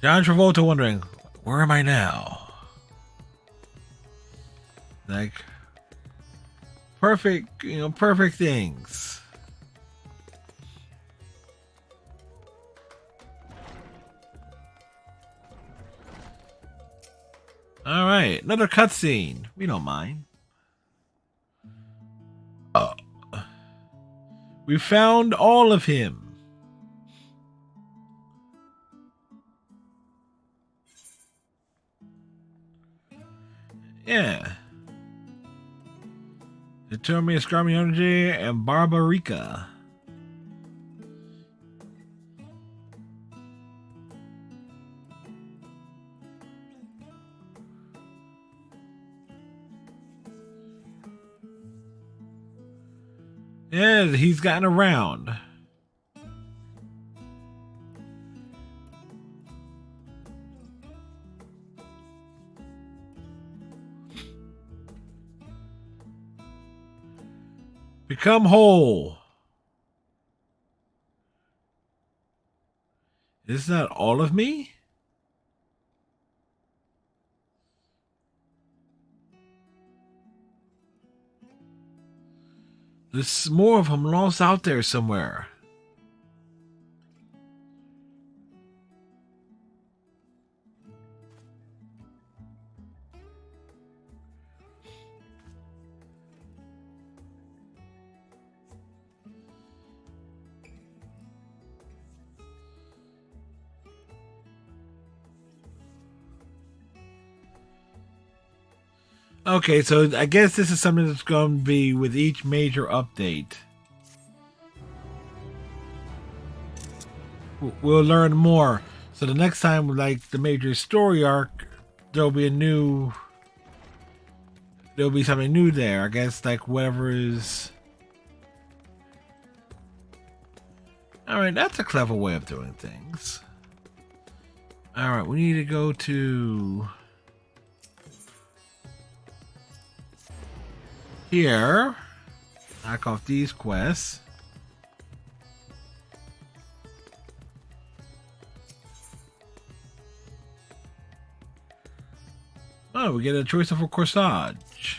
John Travolta wondering, where am I now? Like, perfect, perfect things. All right, another cutscene. We don't mind. We found all of him. Yeah. Determine Scarmionergy and Barbarica. Yeah, he's gotten around. Become whole. Is that all of me? There's more of him lost out there somewhere. Okay, so I guess this is something that's going to be with each major update. We'll learn more. So the next time, like the major story arc, there'll be something new there. I guess like whatever is. All right, that's a clever way of doing things. All right, we need to go to here. Knock off these quests. Oh, we get a choice of a corsage.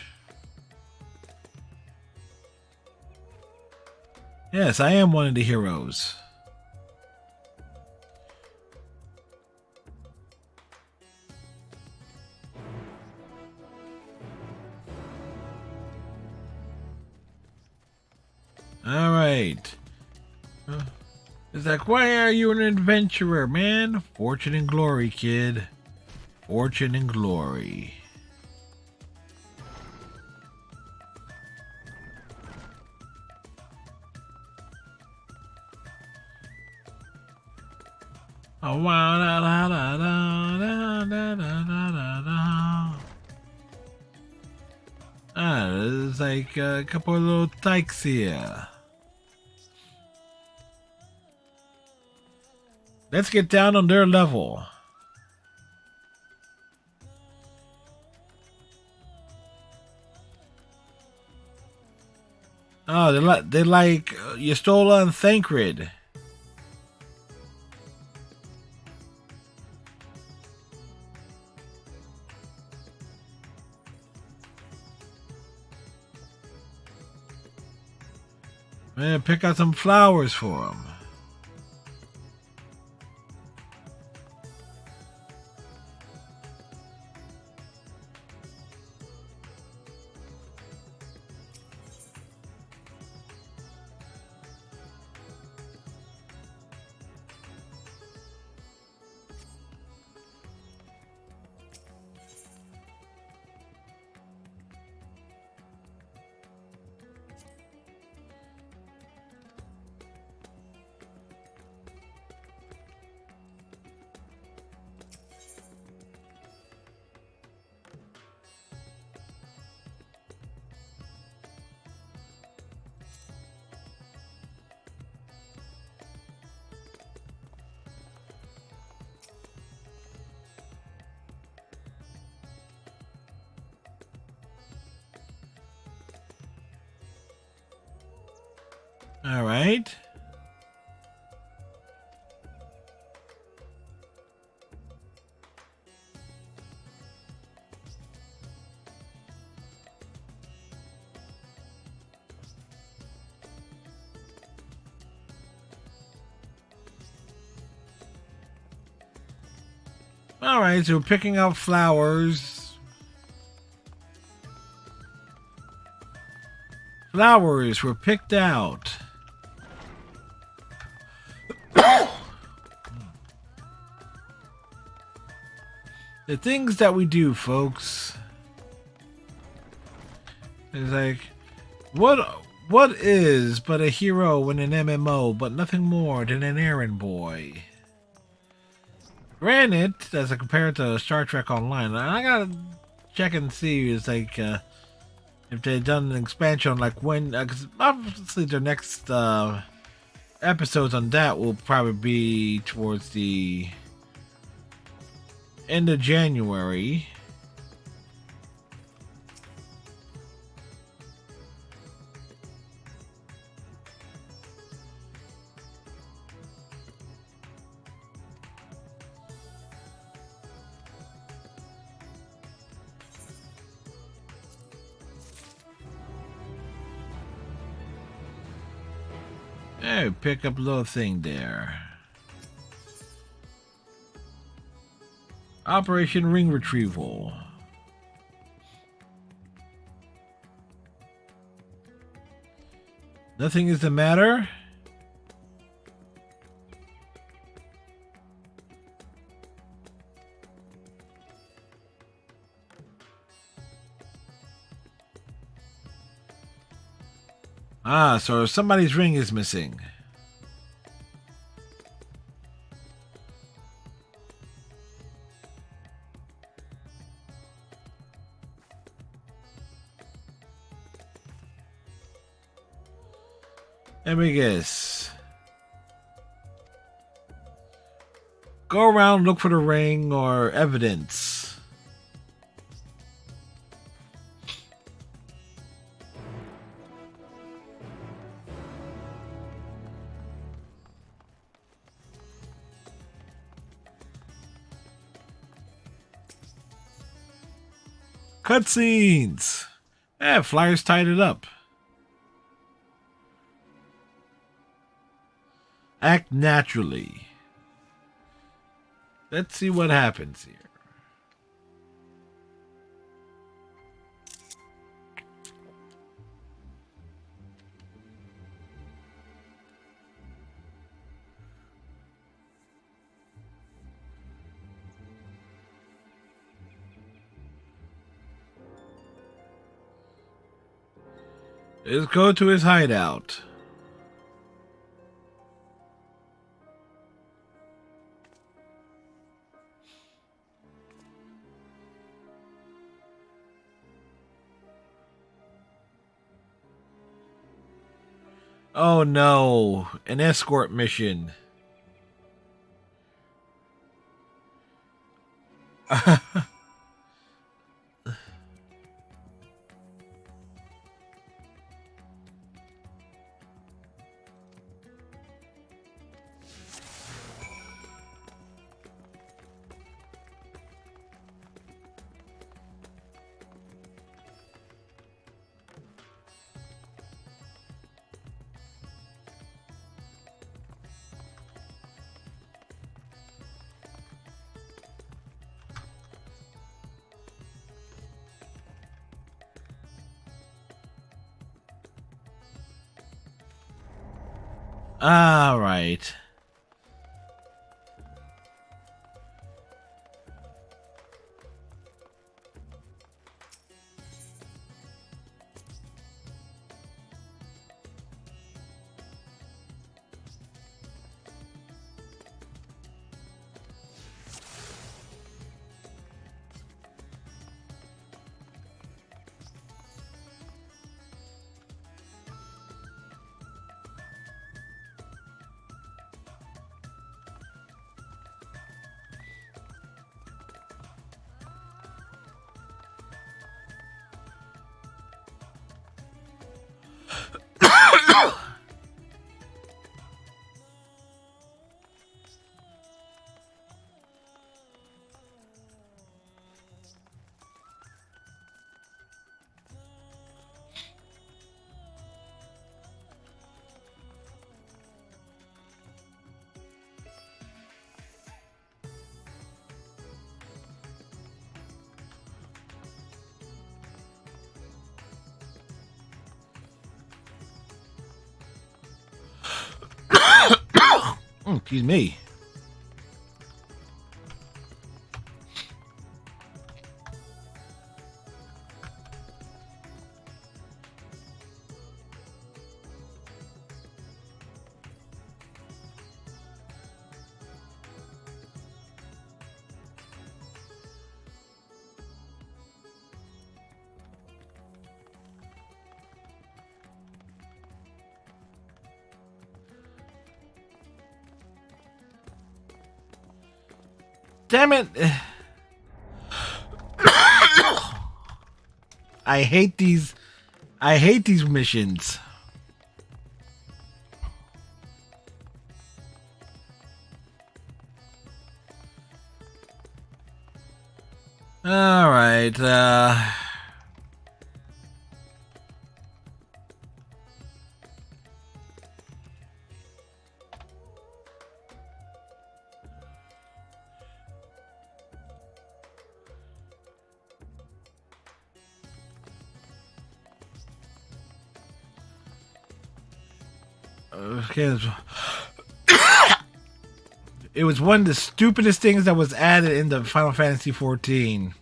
Yes, I am one of the heroes. Alright. It's like, why are you an adventurer, man? Fortune and glory, kid. Fortune and glory. Oh, wow, da, da, da, da, da, da, da, da. Ah, there's like a couple of little dykes here. Let's get down on their level. Oh, they're like Yastola and Thancred. Man, pick out some flowers for them. All right. All right, so we're picking out flowers. Flowers were picked out. The things that we do, folks. It's like, what is but a hero in an MMO, but nothing more than an errand boy? Granted, as compared to Star Trek Online, I gotta check and see. It's like if they've done an expansion, like when, because obviously their next episodes on that will probably be towards the end of January. Hey, pick up a little thing there. Operation Ring Retrieval. Nothing is the matter? Ah, so somebody's ring is missing. Let me guess. Go around, look for the ring or evidence. Cutscenes. Yeah, Flyers tied it up. Act naturally. Let's see what happens here. Let's go to his hideout. Oh no, an escort mission. All right. Excuse me. Damn it. I hate these missions. All right. Okay. It was one of the stupidest things that was added in the Final Fantasy XIV.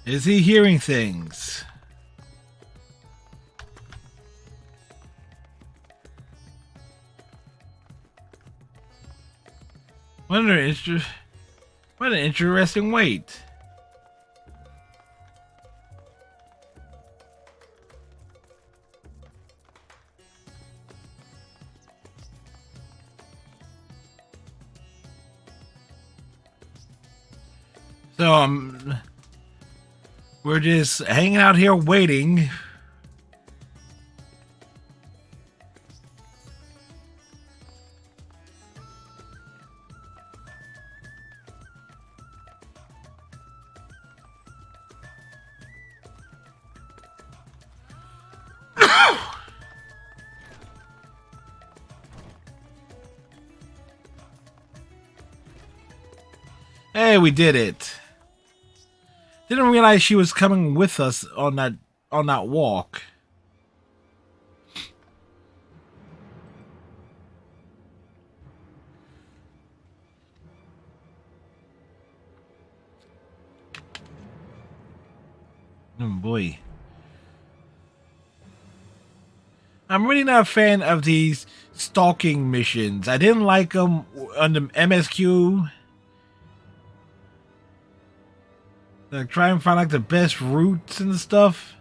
Is he hearing things? What an interesting wait. So we're just hanging out here waiting. Hey, we did it. Didn't realize she was coming with us on that walk. Oh boy. I'm really not a fan of these stalking missions. I didn't like them on the MSQ. Like, try and find like the best routes and stuff.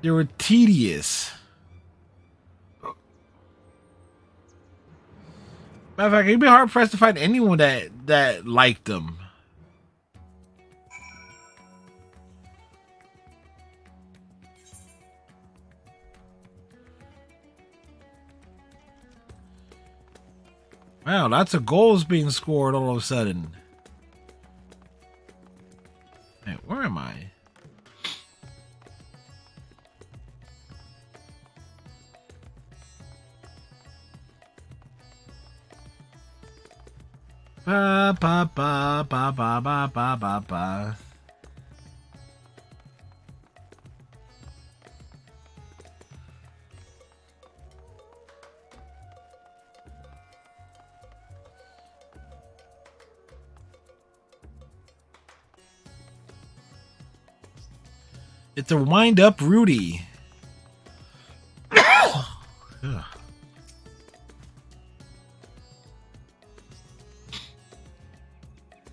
They were tedious. Matter of fact, it'd be hard pressed to find anyone that liked them. Wow, lots of goals being scored all of a sudden. Hey, where am I? Ba ba ba ba ba ba ba ba ba. It's a wind up Rudy.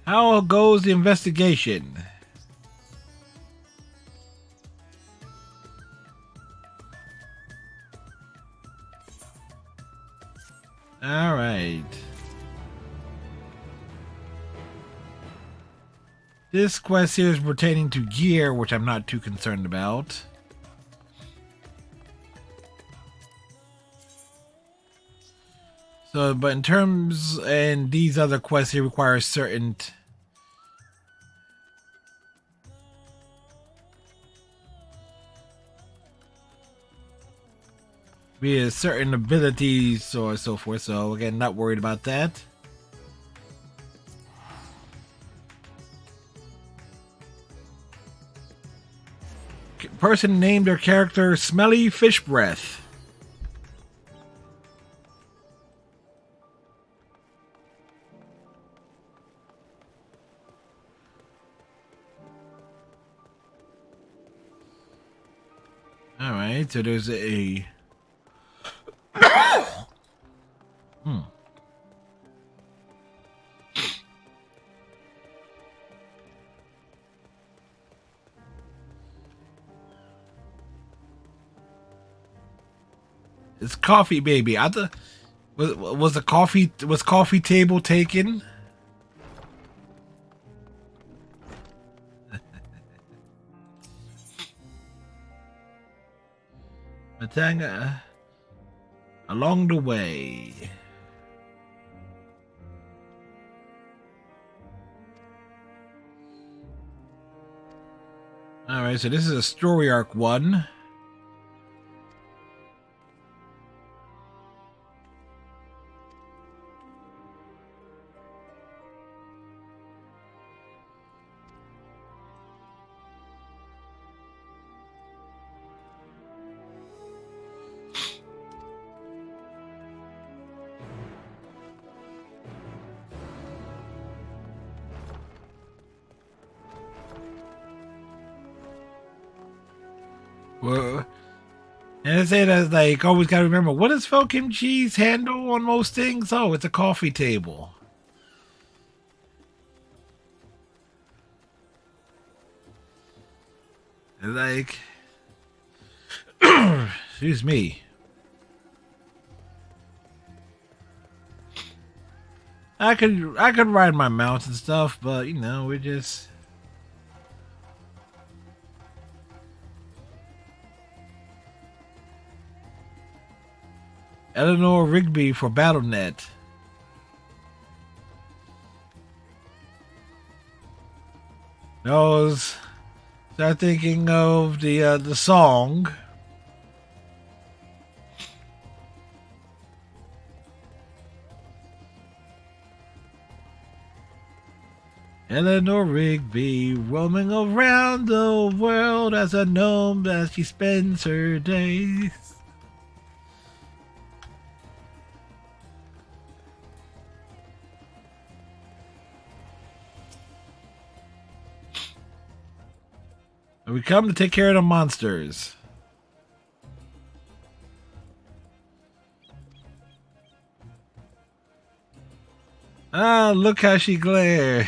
How goes the investigation? All right. This quest here is pertaining to gear, which I'm not too concerned about. So, but in terms, and these other quests here require certain be certain abilities or so forth. So again, not worried about that. Person named their character Smelly Fish Breath. Alright, so there's a... It's coffee, baby. I thought was coffee table taken? Matanga along the way. All right, so this is a story arc one. Well, and I say that like always gotta remember, what does faux kimchi's handle on most things? Oh, it's a coffee table. Like, excuse me. I could ride my mounts and stuff, but you know, we're just Eleanor Rigby for BattleNet. No, start thinking of the song. Eleanor Rigby roaming around the world as a gnome as she spends her days. We come to take care of the monsters. Ah, look how she glares.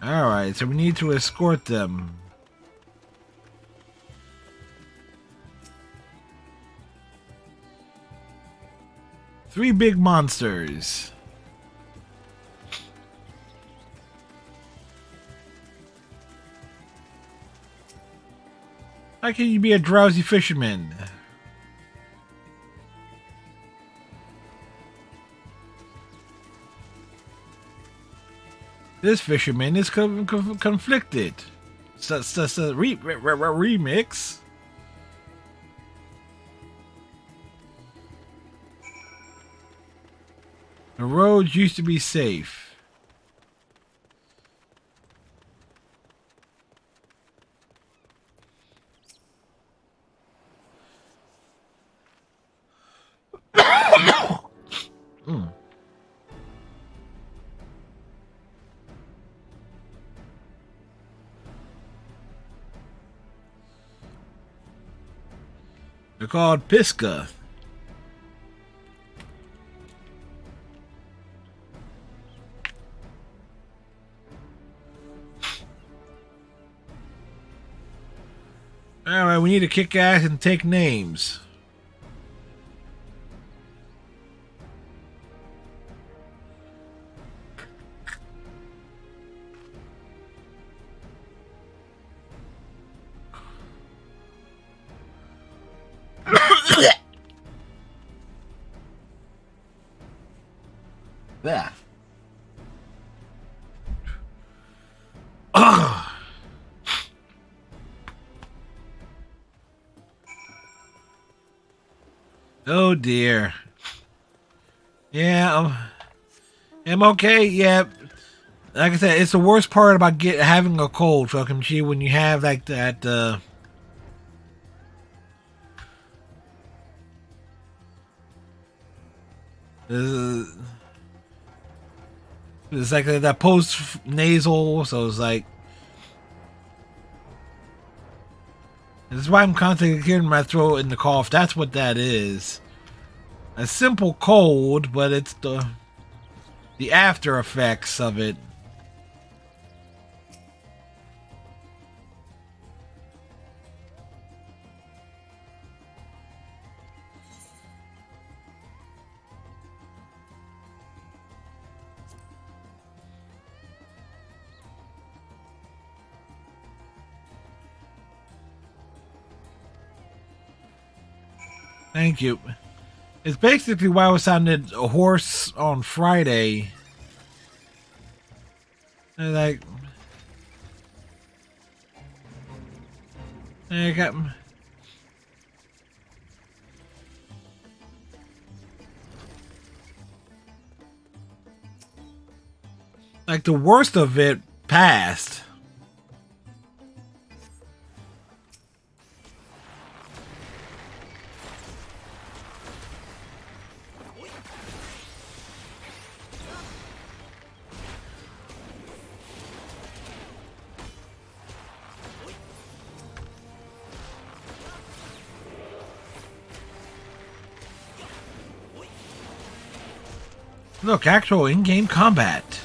Alright, so we need to escort them. Three big monsters. How can you be a drowsy fisherman? This fisherman is conflicted. Remix. The roads used to be safe. They're called Pisca. Alright, we need to kick ass and take names. There. Oh dear. Yeah, I'm okay. Yeah, like I said, it's the worst part about having a cold, fucking Chi, when you have like that. It's like that post nasal, so it's like. This is why I'm constantly clearing my throat and the cough. That's what that is. A simple cold, but it's the after effects of it. Thank you. It's basically why I sounded hoarse on Friday. And like, I got. Like the worst of it passed. Look, actual in-game combat.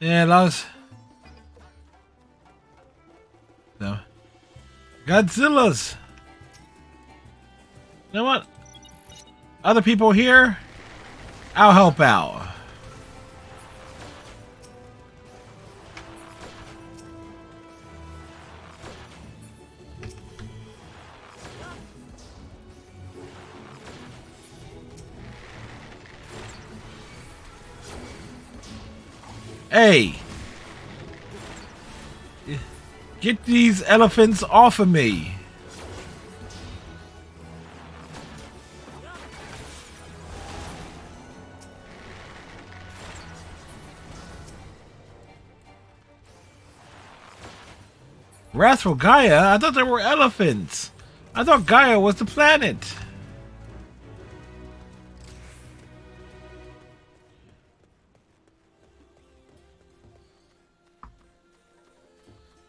Yeah, those. No. Godzillas. You know what? Other people here, I'll help out. Hey! Get these elephants off of me! Wrathful Gaia? I thought there were elephants! I thought Gaia was the planet!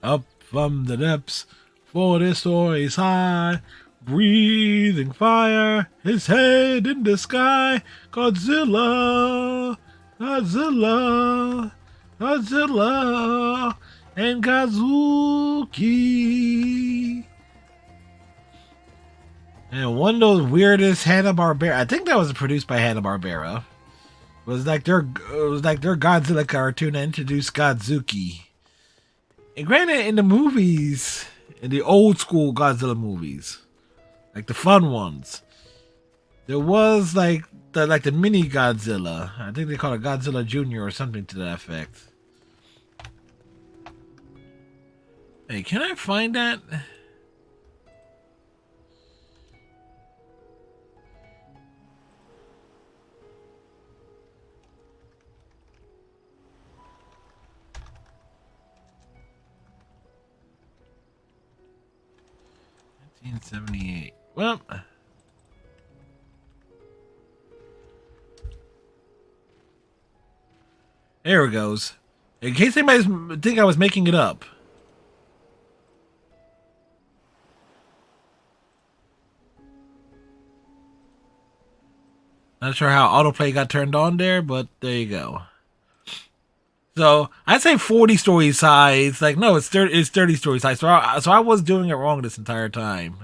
Up from the depths, for this story's high, breathing fire, his head in the sky. Godzilla, Godzilla, Godzilla, and Kazuki. And one of those weirdest Hanna-Barbera. I think that was produced by Hanna-Barbera. It was like their Godzilla cartoon that introduced Godzuki. And granted, in the movies, in the old school Godzilla movies, like the fun ones, there was like the mini Godzilla. I think they call it Godzilla Jr. or something to that effect. Hey, can I find that? $1978. Well, there it goes. In case anybody think I was making it up. Not sure how autoplay got turned on there, but there you go. So I'd say 40 story size. Like no, it's 30 story size. So I was doing it wrong this entire time.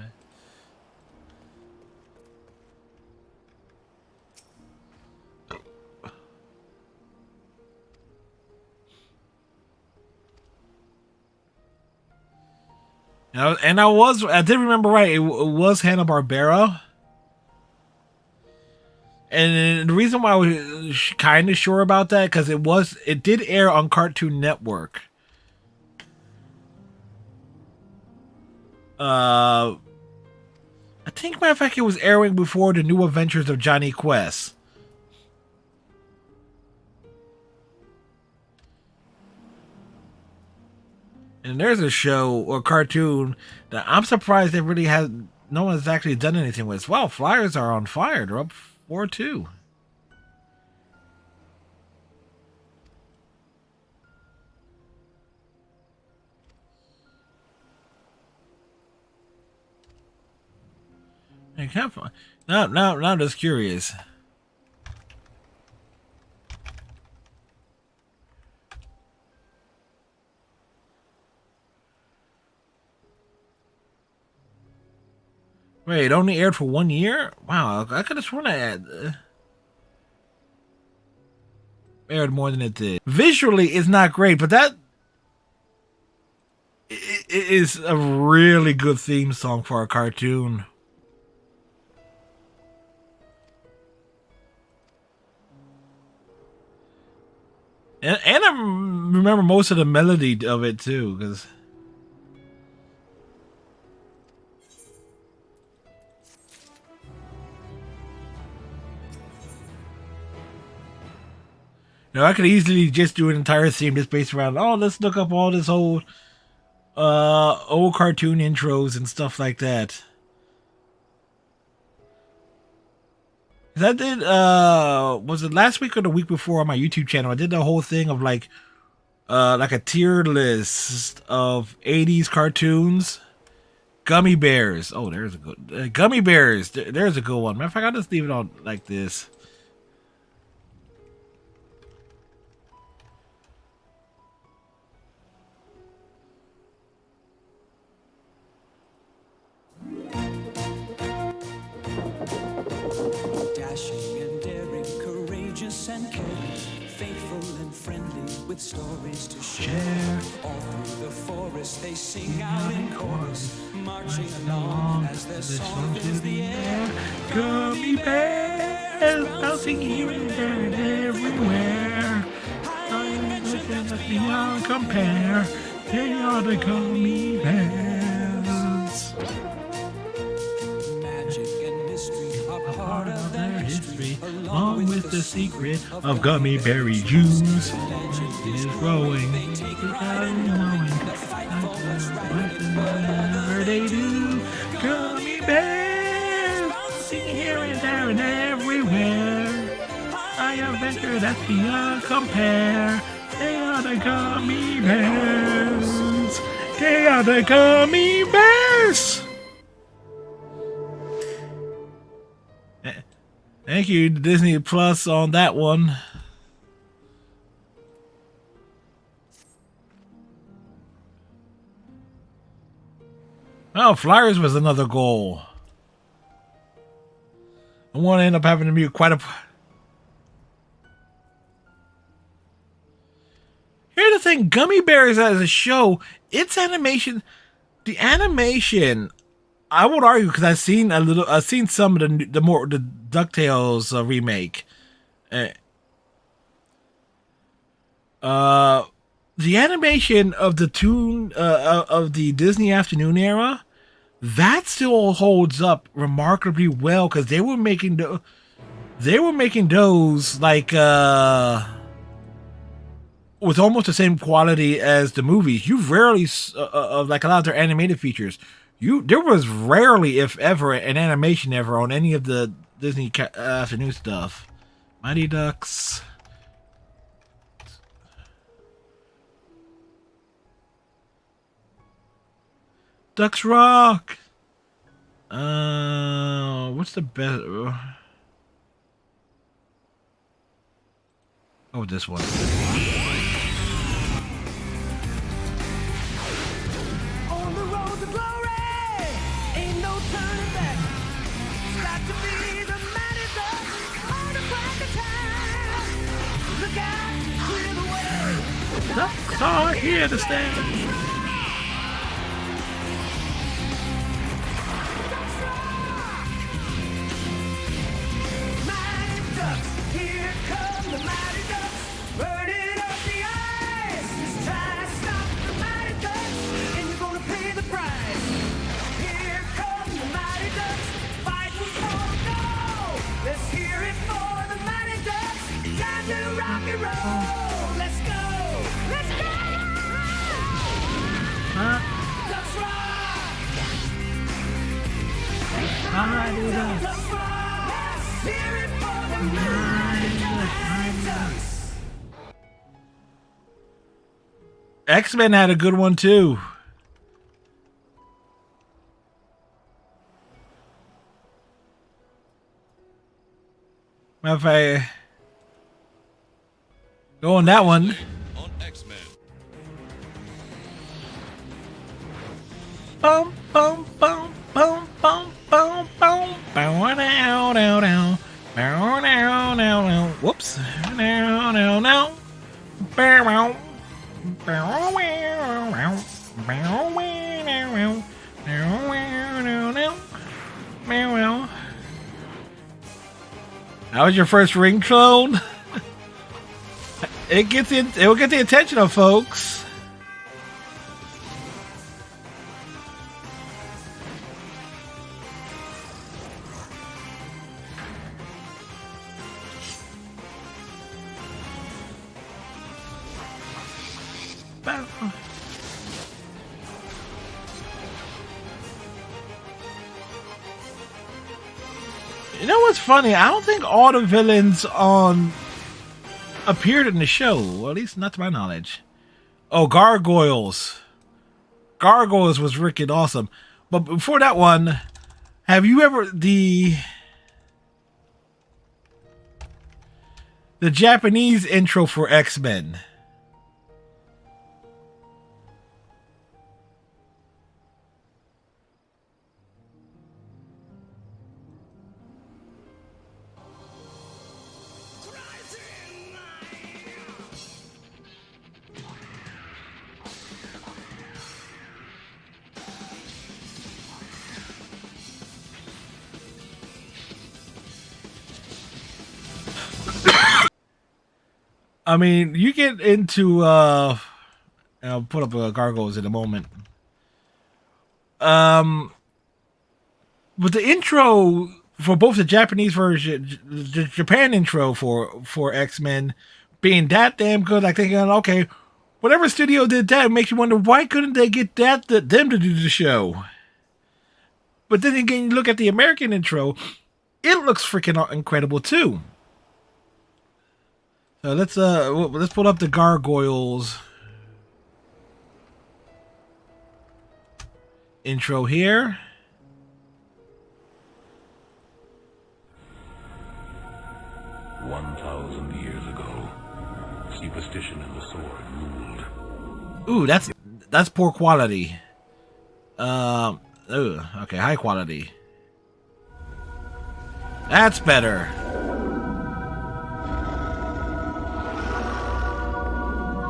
And I did remember right. It was Hanna-Barbera. And the reason why I was kind of sure about that, because it did air on Cartoon Network. I think, matter of fact, it was airing before The New Adventures of Johnny Quest. And there's a show or cartoon that I'm surprised they really no one's actually done anything with. Wow, Flyers are on fire. They're up 4-2. I can't find. Now I'm just curious. Wait, it only aired for 1 year? Wow, I could have sworn I had aired more than it did. Visually, it's not great, but that it is a really good theme song for a cartoon. And I remember most of the melody of it too, because. You know, I could easily just do an entire theme just based around, oh, let's look up all this old cartoon intros and stuff like that. 'Cause I did was it last week or the week before on my YouTube channel, I did the whole thing of like like a tier list of 80s cartoons. Gummy bears. Oh, there's a good gummy bears. There's a good one. Matter of fact, I'll just leave it on like this.
Dashing and daring, courageous and caring, faithful and friendly, with stories to share. All through the forest they sing out in chorus, marching along as their song fills the air.
Gummy bears bouncing here and there and everywhere. Beyond compare, they are the gummy bears.
Magic and mystery are part of their history,
along with the secret of gummy berry juice. It is growing, whatever they do. Gummy bears bouncing here and there and everywhere. I adventure that's beyond compare. They are the gummy bears. They are the gummy bears. Thank you, Disney Plus, on that one. Oh, Flyers was another goal. I want to end up having to mute quite a... Here's the thing, Gummy Bears as a show, its animation, the animation, I would argue, because I've seen some of the DuckTales remake. The animation of the Disney Afternoon era, that still holds up remarkably well, because they were making those like with almost the same quality as the movies. You rarely like a lot of their animated features. There was rarely, if ever, an animation ever on any of the Disney Afternoon stuff. Mighty Ducks. Ducks Rock. What's the best? Oh, this one.
On the road to glory, ain't no turning back. Got to be the mighty ducks on the crack of time. Look out, clear the way.
Ducks are here to stay. X-Men had a good one too. If I go on that one.
On X-Men.
Bum bum bum bum bum bum bum bow down down down bow down down down. Whoops. Down down down. Bow wow. Bow wow wow. Bow wow wow. Bow wow. That was your first ringtone? It will get the attention of folks. You know what's funny? I don't think all the villains appeared in the show. Well, at least not to my knowledge. Oh, Gargoyles. Gargoyles was freaking awesome. But before that one, have you ever the Japanese intro for X-Men? I mean, you get into I'll put up Gargoyles in a moment. But the intro for both the Japanese version, the Japan intro for X-Men being that damn good, like thinking, okay, whatever studio did that makes you wonder why couldn't they get them to do the show? But then again, you look at the American intro, it looks freaking incredible too. So let's pull up the Gargoyles intro here.
1,000 years ago, superstition and the sword ruled.
Ooh, that's poor quality. Okay, high quality. That's better.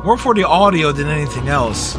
More for the audio than anything else.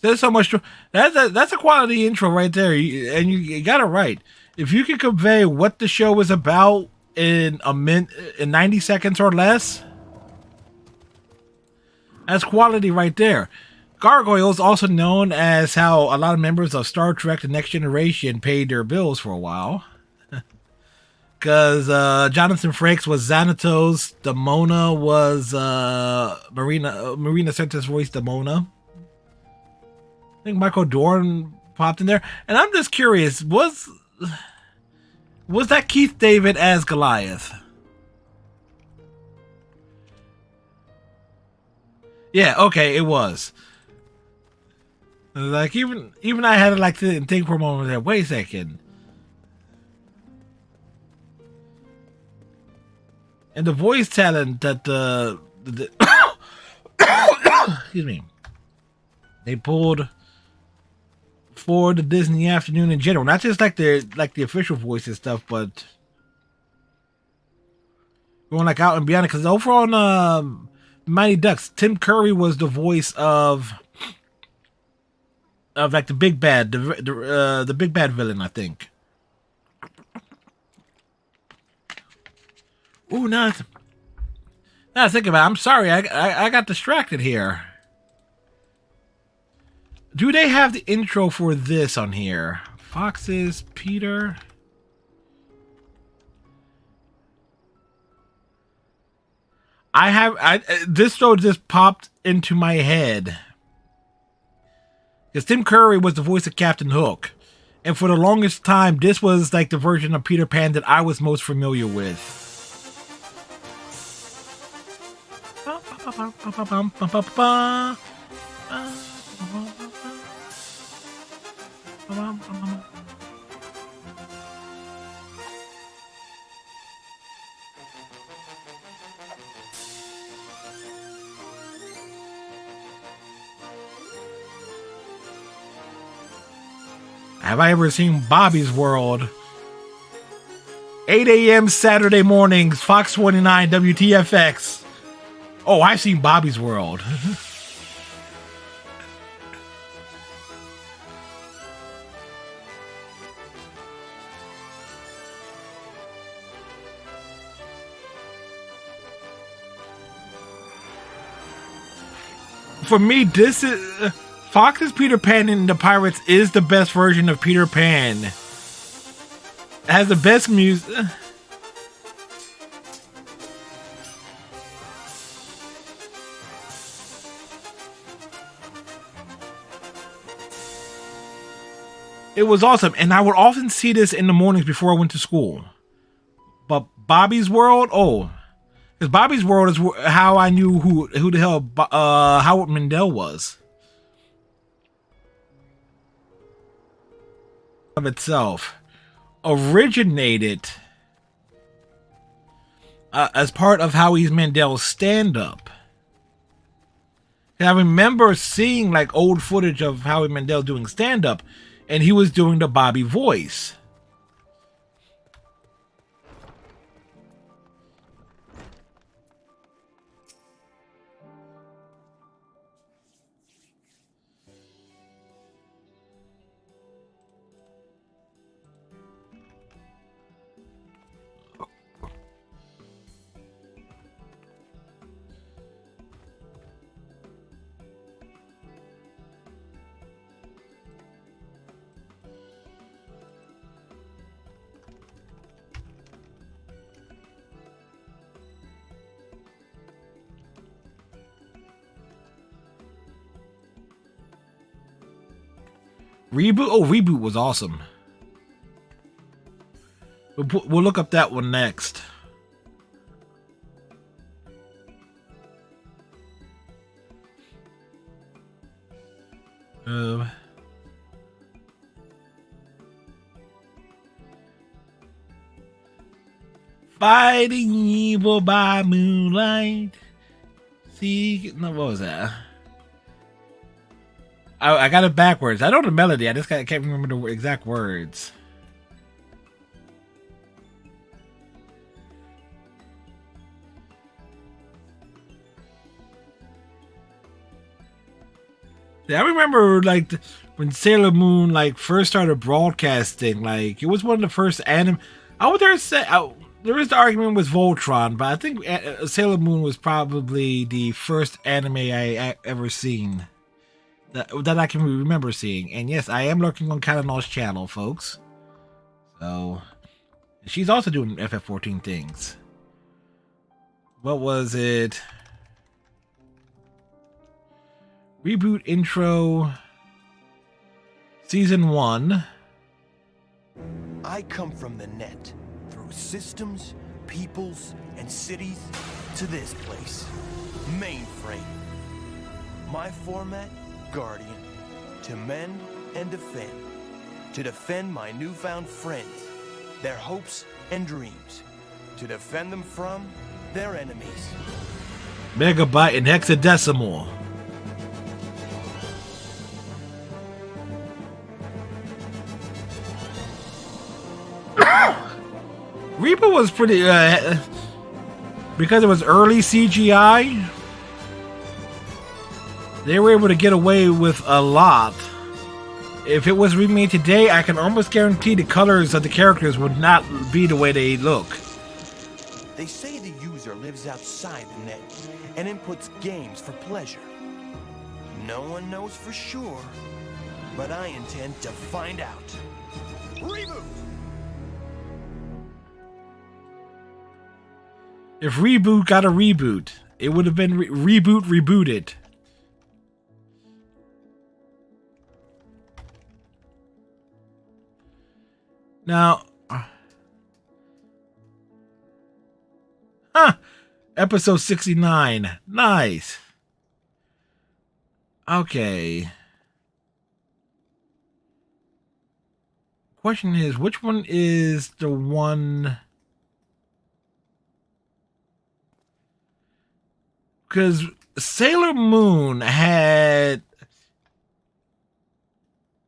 There's so much. That's a quality intro right there, and you got it right. If you can convey what the show is about in in 90 seconds or less, that's quality right there. Gargoyles, also known as how a lot of members of Star Trek: The Next Generation paid their bills for a while, because Jonathan Frakes was Xanatos, Demona was Marina Sirtis voiced Demona. I think Michael Dorn popped in there, and I'm just curious: was that Keith David as Goliath? Yeah, okay, it was. Like even I had to like think for a moment there. Wait a second. And the voice talent that the excuse me, they pulled for the Disney afternoon in general, not just like the official voice and stuff, but going like out and beyond it. Because over on Mighty Ducks, Tim Curry was the voice of like the big bad, the big bad villain, I think. Ooh, now I think about it, I'm sorry, I got distracted here. Do they have the intro for this on here? Foxes, Peter. This show just popped into my head. Because Tim Curry was the voice of Captain Hook. And for the longest time, this was like the version of Peter Pan that I was most familiar with. Have I ever seen Bobby's World? 8 a.m. Saturday mornings, Fox 29, WTFX. Oh, I've seen Bobby's World. For me, this is Fox's Peter Pan and the Pirates is the best version of Peter Pan. It has the best music. It was awesome, and I would often see this in the mornings before I went to school. But Bobby's World, oh, because Bobby's World is how I knew who the hell Howard Mandel was. Of itself, originated as part of Howie Mandel's stand-up. I remember seeing like old footage of Howie Mandel doing stand-up, and he was doing the Bobby voice. Reboot? Oh, Reboot was awesome. We'll look up that one next. Fighting evil by moonlight. See, no, what was that? I got it backwards. I know the melody. I just can't remember the exact words. Yeah, I remember like when Sailor Moon like first started broadcasting. Like it was one of the first anime. I would dare say there is the argument with Voltron, but I think Sailor Moon was probably the first anime I ever seen. That I can remember seeing. And yes, I am lurking on Kalanol's channel, folks. So, she's also doing FF14 things. What was it? Reboot intro. Season 1.
I come from the net. Through systems, peoples, and cities to this place. Mainframe. My format? Guardian, to mend and defend, to defend my newfound friends, their hopes and dreams, to defend them from their enemies.
Megabyte and hexadecimal. Reaper was pretty, because it was early CGI. They were able to get away with a lot. If it was remade today, I can almost guarantee the colors of the characters would not be the way they look.
They say the user lives outside the net and inputs games for pleasure. No one knows for sure, but I intend to find out. Reboot!
If Reboot got a reboot, it would have been Reboot rebooted. Now, episode 69. Nice. Okay. Question is, which one is the one? Because Sailor Moon had...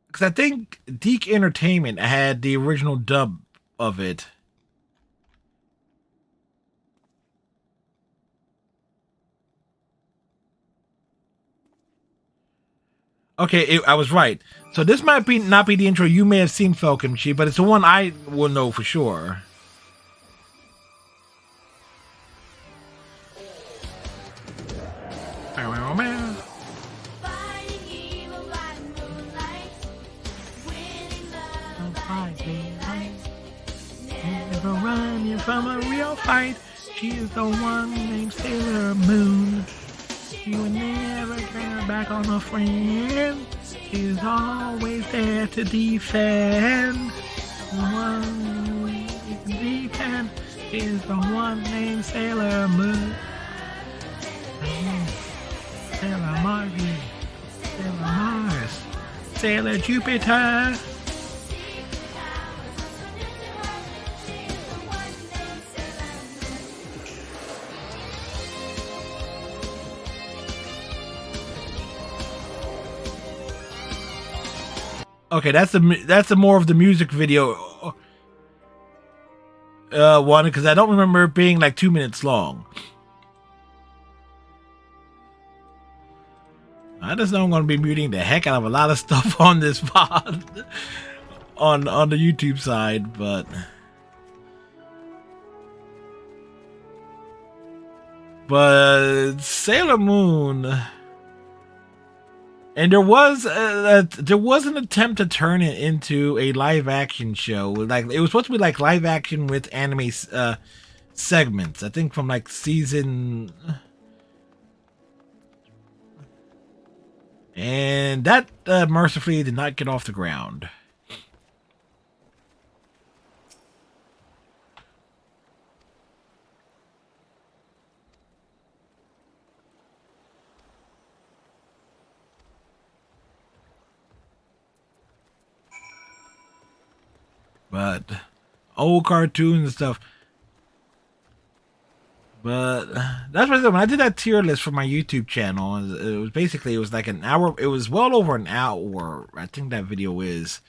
Because I think Deke Entertainment had the original dub of it. Okay, I was right. So this might be not be the intro you may have seen, Falcon Chi, but it's the one I will know for sure. Never running from a real fight. She is the one named Sailor Moon. She would never turn back on a friend. She's always there to defend. The one you can depend is the one named Sailor Moon. Sailor Margie, Sailor Mars, Sailor Jupiter. Okay, that's the more of the music video one, because I don't remember it being like 2 minutes long. I just know I'm going to be muting the heck out of a lot of stuff on this pod on the YouTube side, but Sailor Moon. And there was an attempt to turn it into a live action show. Like it was supposed to be like live action with anime segments. I think from like season, and that mercifully did not get off the ground. But old cartoons and stuff. But that's what when I did that tier list for my YouTube channel. It was basically, it was like an hour. It was well over an hour. I think that video is,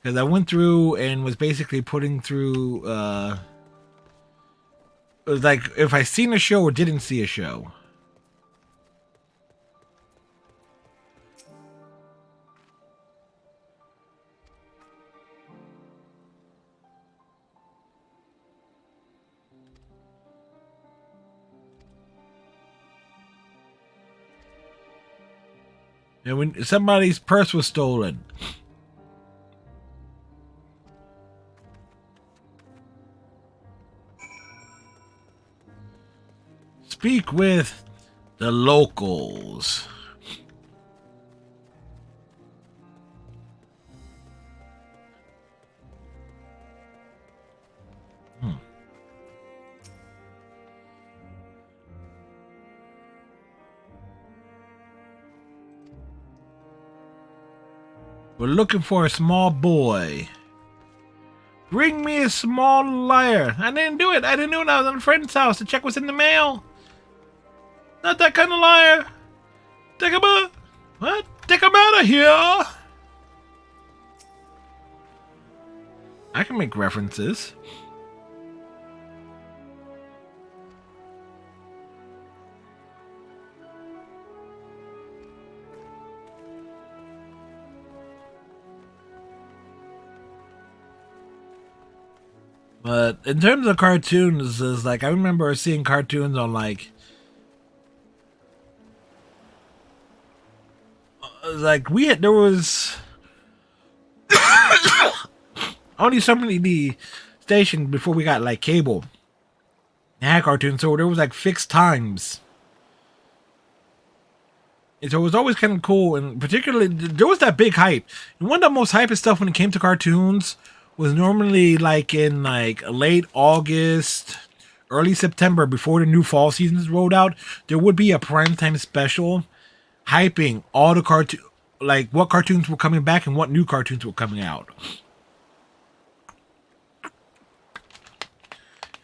because I went through and was basically putting through. It was like if I seen a show or didn't see a show. And when somebody's purse was stolen. Speak with the locals. We're looking for a small boy. Bring me a small liar. I didn't do it. I didn't do it. I was at a friend's house to check what's in the mail. Not that kind of liar. Take him out. What? Take him out of here. I can make references. But in terms of cartoons, is like I remember seeing cartoons on like there was only so many the station before we got like cable. They had cartoons, so there was like fixed times. And so it was always kind of cool, and particularly there was that big hype. And one of the most hypest stuff when it came to cartoons was normally like in like late August, early September, before the new fall seasons rolled out. There would be a primetime special hyping all the cartoon, like what cartoons were coming back and what new cartoons were coming out.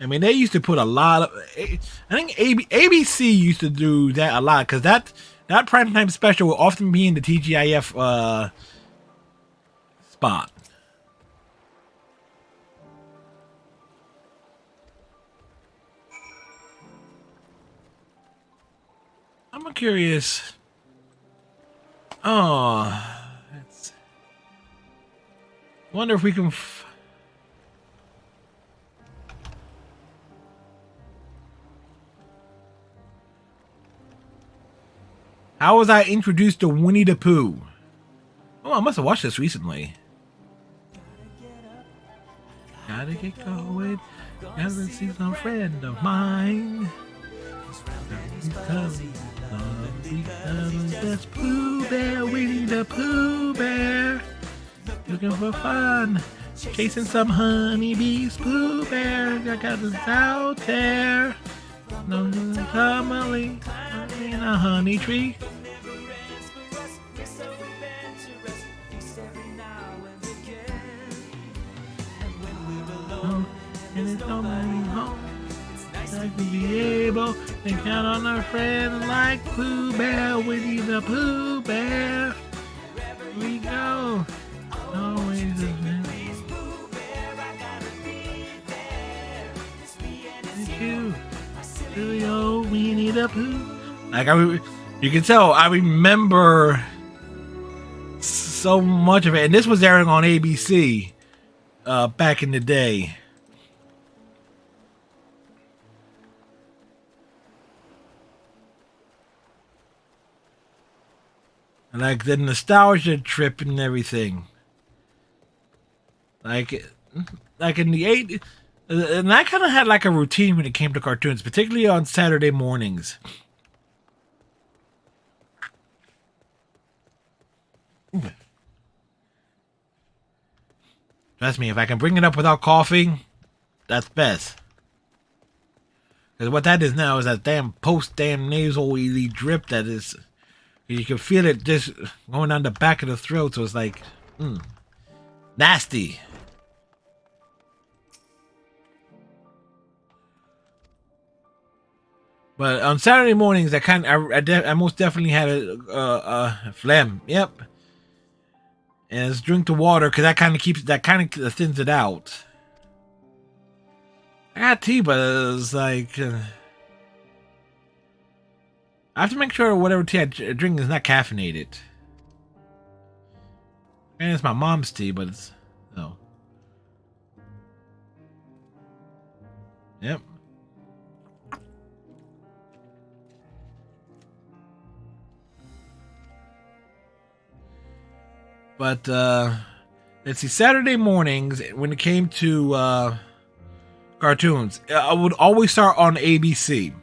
I mean, they used to put a lot of. I think ABC used to do that a lot, because that primetime special will often be in the TGIF spot. I'm curious. Oh, let's wonder if we can. How was I introduced to Winnie the Pooh? Oh, I must have watched this recently. Gotta get going. Gotta see some friend of mine. That's Pooh Bear, Winnie the Pooh Bear. Looking for fun. Chasing some honeybees, Pooh Bear. I got us out there. No, commonly in a honey tree. And it's nobody home. I can be able to count on a friend like Pooh Bear, Winnie the Pooh Bear. Here we go. Always a friend. It's you, silly old Winnie the Pooh. Like you can tell, I remember so much of it, and this was airing on ABC back in the day. Like the nostalgia trip and everything. Like in the 80s, and I kind of had like a routine when it came to cartoons, particularly on Saturday mornings. Trust me, if I can bring it up without coughing, that's best. Because what that is now is that damn nasal drip that is. You can feel it just going down the back of the throat, so it's like, nasty. But on Saturday mornings, I most definitely had a phlegm. Yep, and it's drink the water because that kind of thins it out. I got tea, but it's like. I have to make sure whatever tea I drink is not caffeinated. And it's my mom's tea, but it's no. Yep. But let's see. Saturday mornings, when it came to cartoons, I would always start on ABC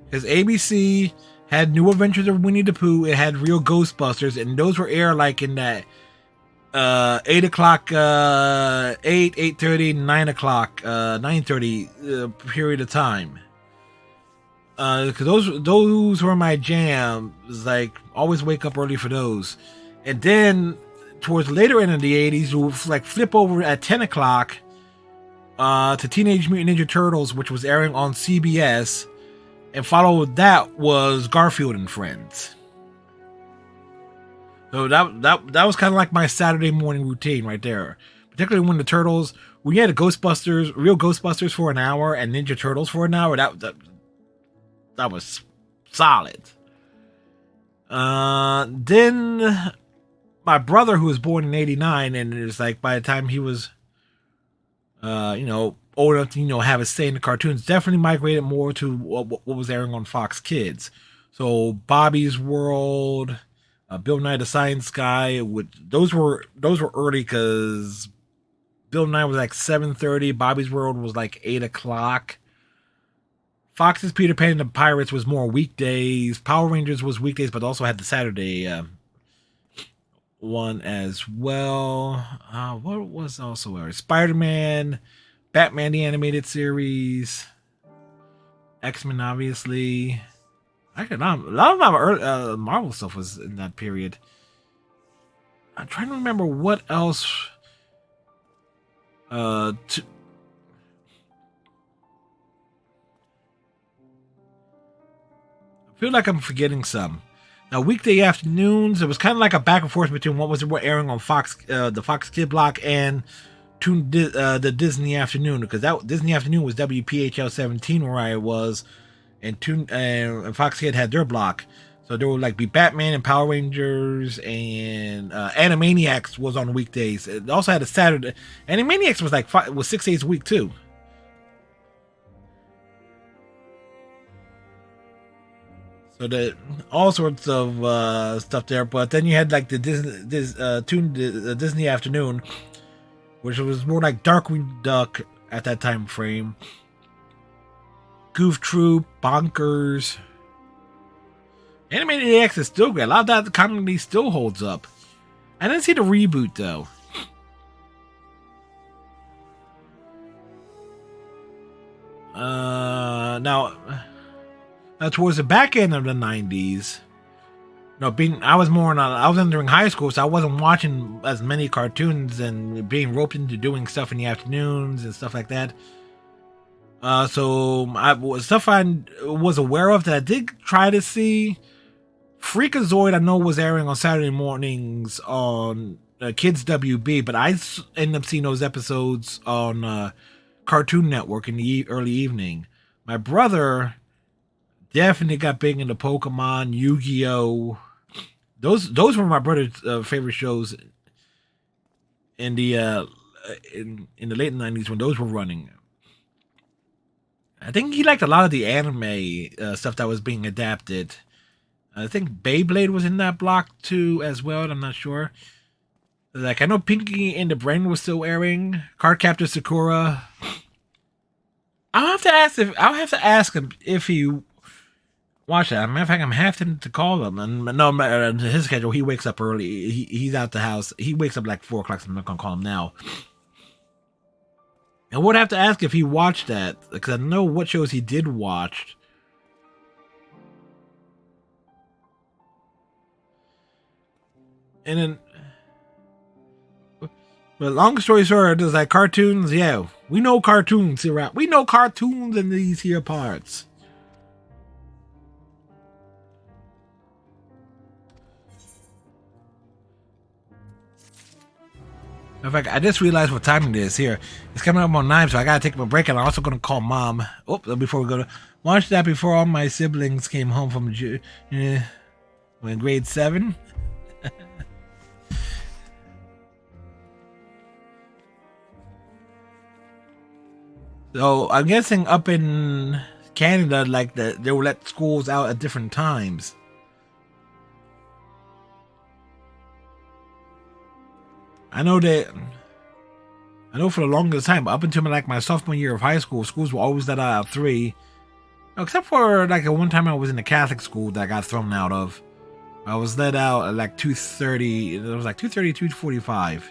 because ABC had New Adventures of Winnie the Pooh. It had Real Ghostbusters, and those were aired like in that 8 o'clock, 8:30, 9 o'clock, 9:30 period of time. Because those were my jams. Like always wake up early for those, and then towards the later end of the 80s, we'll like flip over at 10 o'clock to Teenage Mutant Ninja Turtles, which was airing on CBS. And followed that was Garfield and Friends. So that was kind of like my Saturday morning routine right there. Particularly when the Turtles, when you had Ghostbusters, Real Ghostbusters for an hour and Ninja Turtles for an hour, that was solid. Then my brother, who was born in '89, and it was like by the time he was, old enough to have a say in the cartoons, definitely migrated more to what was airing on Fox Kids. So Bobby's World, Bill Nye the Science Guy, those were early because Bill Nye was like 7:30, Bobby's World was like 8 o'clock. Fox's Peter Pan and the Pirates was more weekdays. Power Rangers was weekdays, but also had the Saturday one as well. What was also aired? Spider-Man, Batman the Animated Series, X-Men, obviously. Actually, a lot of my Marvel stuff was in that period. I'm trying to remember what else. I feel like I'm forgetting some. Now, weekday afternoons, it was kind of like a back and forth between what was airing on Fox, the Fox Kid Block, and the Disney Afternoon, because that Disney Afternoon was WPHL 17 where I was, and Fox Kid had their block. So there would like be Batman and Power Rangers, and Animaniacs was on weekdays. It also had a Saturday. Animaniacs was like was 6 days a week too. So the all sorts of stuff there. But then you had like the Disney Afternoon, which was more like Darkwing Duck at that time frame. Goof Troop, Bonkers. Animaniacs is still great. A lot of that comedy still holds up. I didn't see the reboot though. Now towards the back end of the 90s, I was entering high school, so I wasn't watching as many cartoons and being roped into doing stuff in the afternoons and stuff like that. So I was aware of that I did try to see. Freakazoid I know was airing on Saturday mornings on Kids WB, but I ended up seeing those episodes on Cartoon Network in the early evening. My brother definitely got big into Pokemon, Yu-Gi-Oh. Those were my brother's favorite shows in the late 90s when those were running. I think he liked a lot of the anime stuff that was being adapted. I think Beyblade was in that block too as well. I'm not sure. Like I know Pinky and the Brain was still airing. Cardcaptor Sakura. I'll have to ask him if he watched that. Matter of fact, I'm having to call him. And no, his schedule. He wakes up early. He's out the house. He wakes up like 4 o'clock. So I'm not gonna call him now. I would have to ask if he watched that because I know what shows he did watch. And then, but long story short, there's like cartoons. Yeah, we know cartoons here. We know cartoons in these here parts. In fact, I just realized what time it is here. It's coming up on 9, so I gotta take my break, and I'm also gonna call Mom. Oh, before we go to watch that before all my siblings came home from when grade 7. So I'm guessing up in Canada, like they will let schools out at different times. I know for the longest time, up until like my sophomore year of high school, schools were always let out at 3. Except for like one time I was in a Catholic school that I got thrown out of. I was let out at like 2:30. It was like 2:30, 2:45.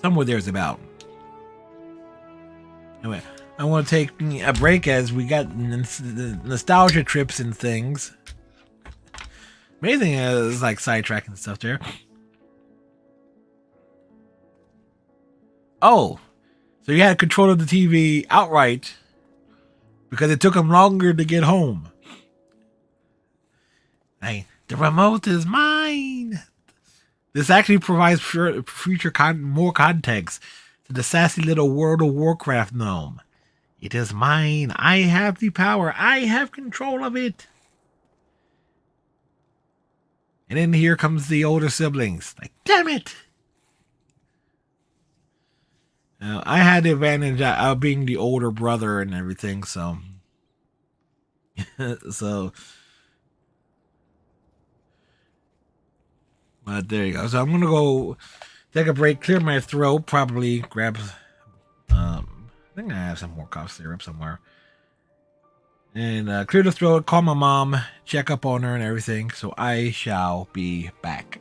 Somewhere there's about. Anyway, I want to take a break as we got nostalgia trips and things. Amazing is like sidetracking stuff there. Oh, so you had control of the TV outright because it took them longer to get home. Hey, the remote is mine. This actually provides more context to the sassy little World of Warcraft gnome. It is mine. I have the power. I have control of it. And then here comes the older siblings. Like, damn it. Now, I had the advantage of being the older brother and everything, so. But there you go. So I'm going to go take a break, clear my throat, probably grab. I think I have some more cough syrup somewhere. And clear the throat, call my mom, check up on her and everything. So I shall be back.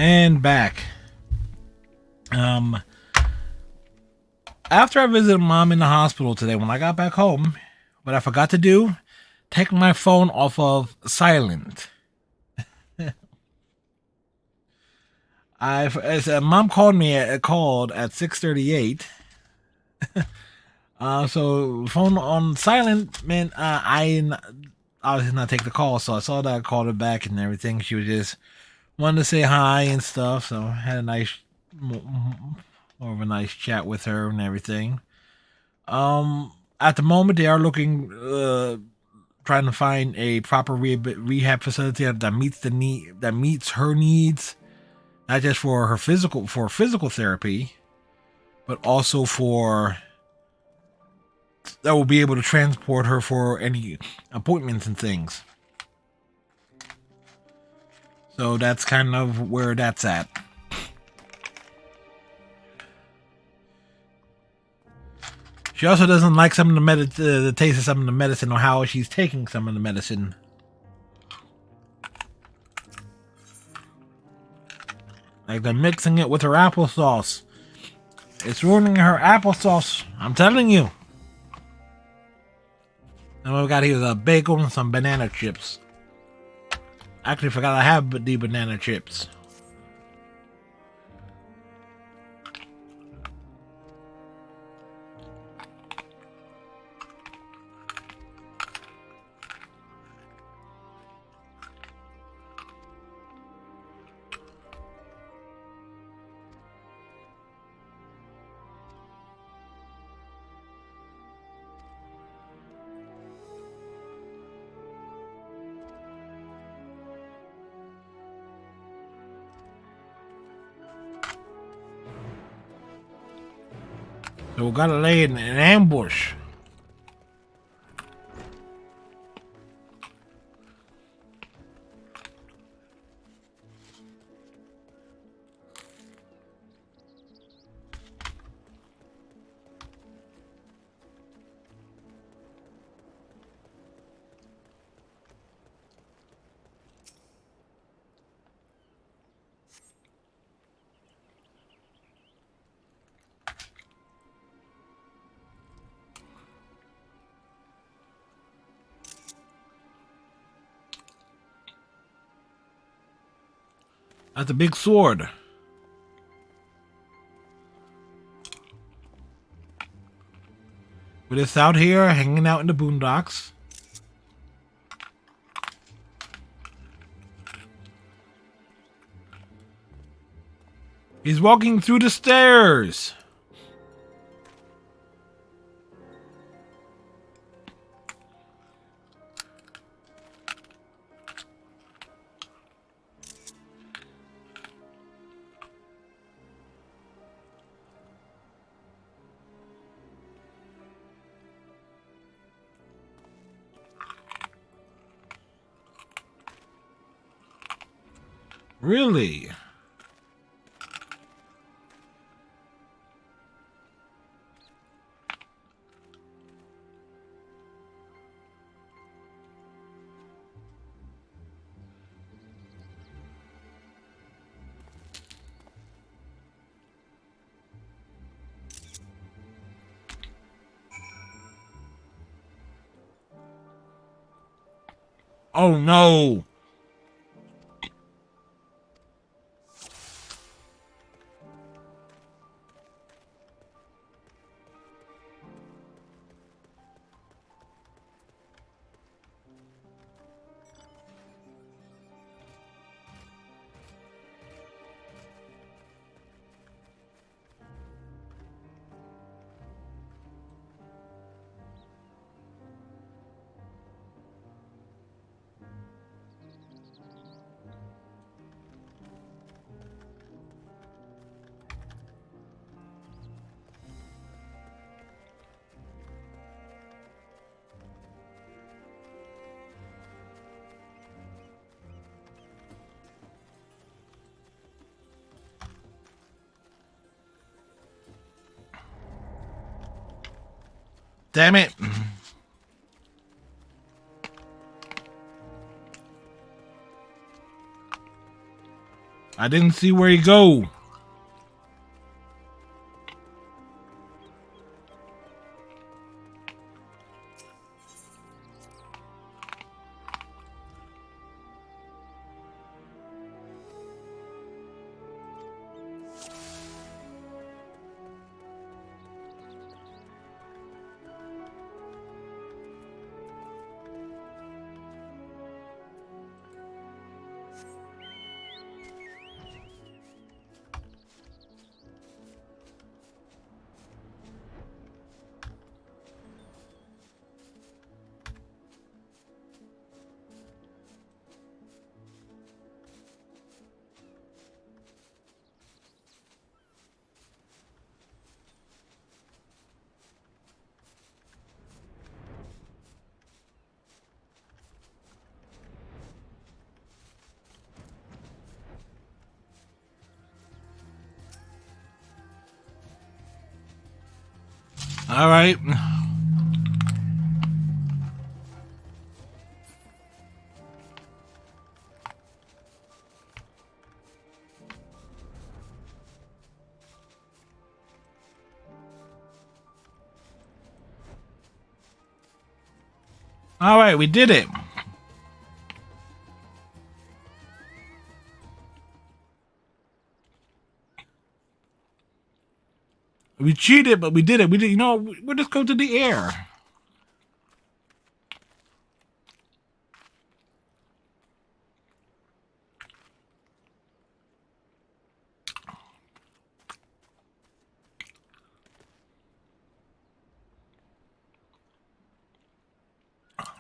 And back. After I visited mom in the hospital today, when I got back home, what I forgot to do, take my phone off of silent. Mom called me called at 6:38. So phone on silent meant I obviously not take the call. So I saw that I called her back and everything. She was just wanted to say hi and stuff. So I had a nice, more of a nice chat with her and everything. At the moment, they are looking, trying to find a proper rehab facility that meets that meets her needs, not just for physical therapy, but also for that will be able to transport her for any appointments and things. So that's kind of where that's at. She also doesn't like some of the taste of some of the medicine or how she's taking some of the medicine. Like they're mixing it with her applesauce. It's ruining her applesauce. I'm telling you. And what we got here is a bagel and some banana chips. I actually forgot I have the banana chips. So we gotta lay in an ambush. That's a big sword. But it's out here hanging out in the boondocks. He's walking through the stairs. Really? Oh no! Damn it! I didn't see where he go. All right. All right, we did it. We cheated, but we did it. We did. You know, we'll just go to the air.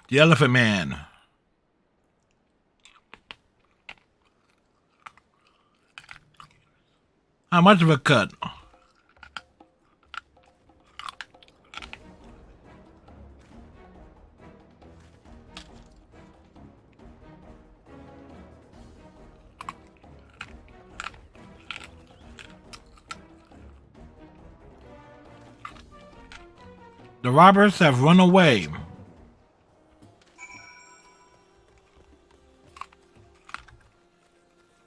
The Elephant Man. How much of a cut? The robbers have run away.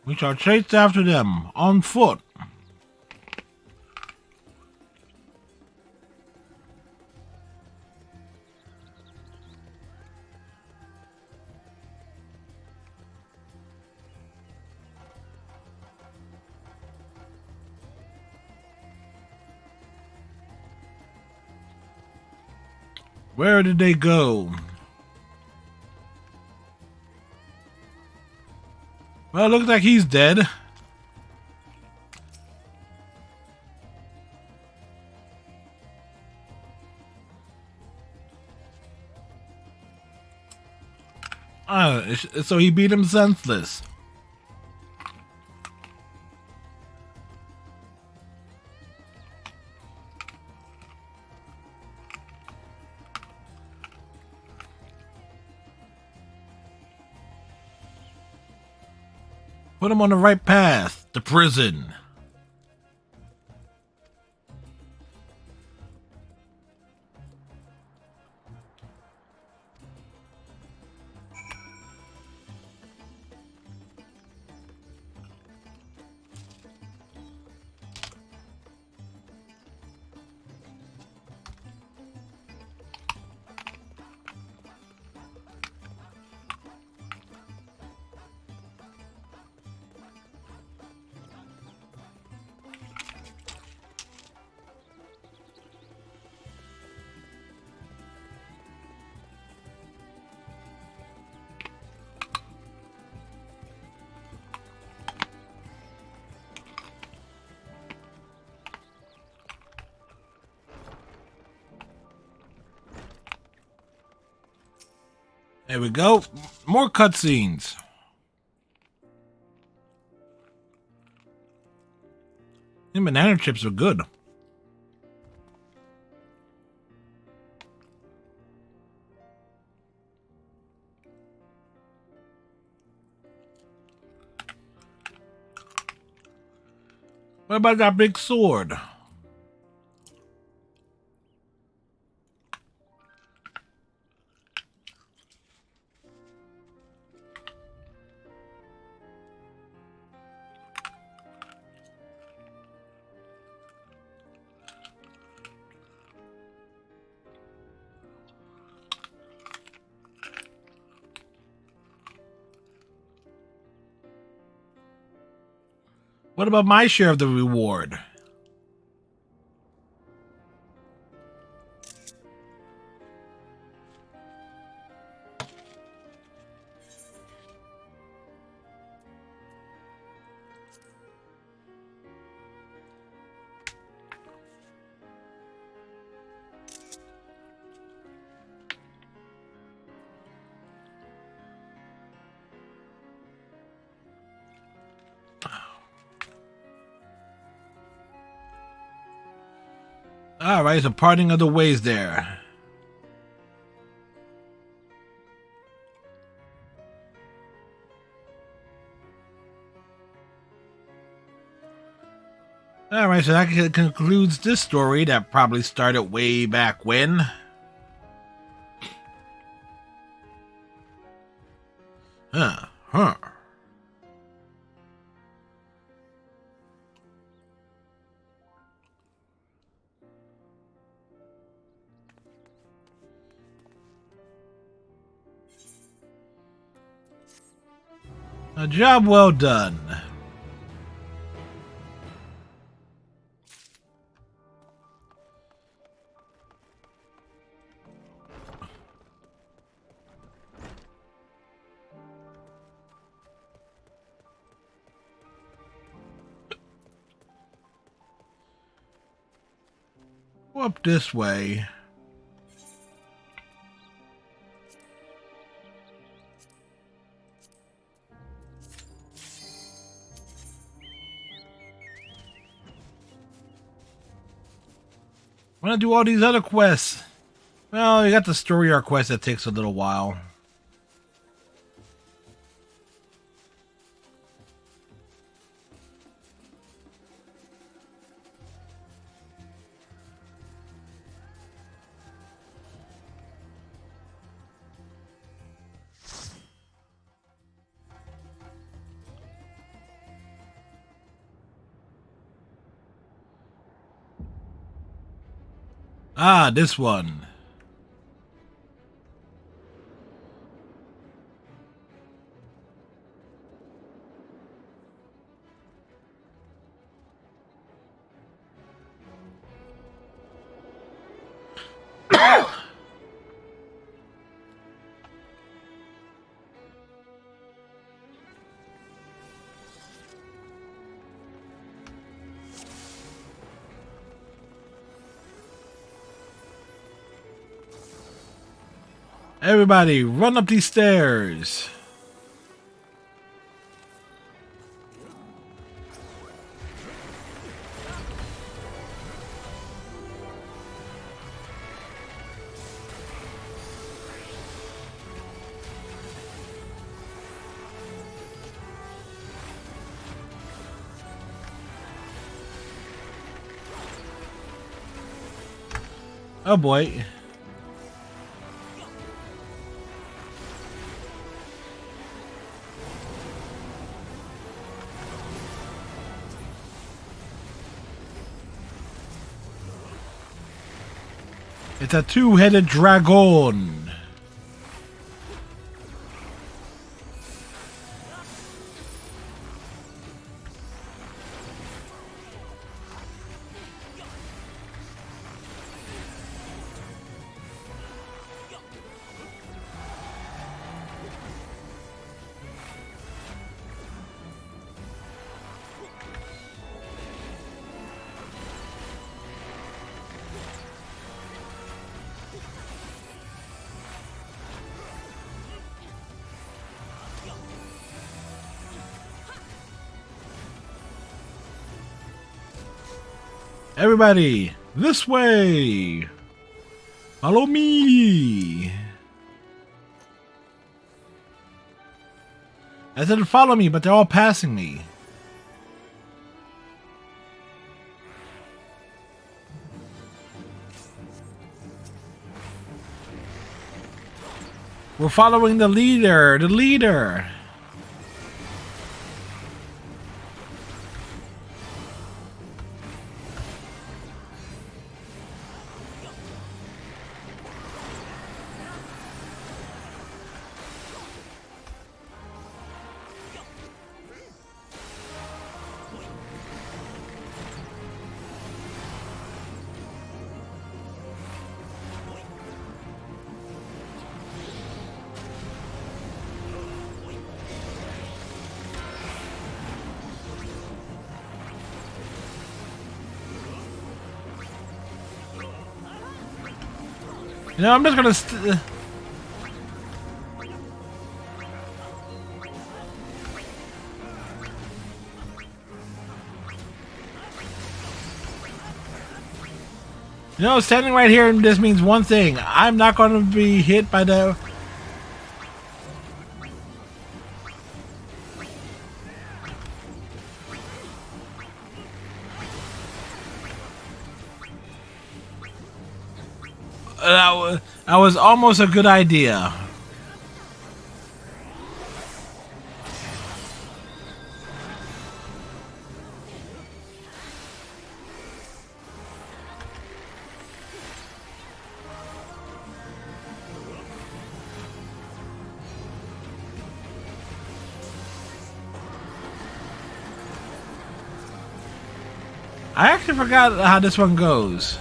We shall chase after them on foot. Where did they go? Well, it looks like he's dead. So he beat him senseless. Put him on the right path to prison. There we go. More cutscenes. The banana chips are good. What about that big sword? What about my share of the reward? Alright, so parting of the ways there. Alright, so that concludes this story that probably started way back when. Huh. A job well done. Up this way. I want to do all these other quests. Well, you got the story arc quest that takes a little while. Ah, this one. Everybody, run up these stairs. Oh boy. It's a two-headed dragon. Everybody, this way! Follow me! I said follow me, but they're all passing me. We're following the leader, You know, I'm just gonna. You know, standing right here just means one thing. I'm not going to be hit by the... That was almost a good idea. I actually forgot how this one goes.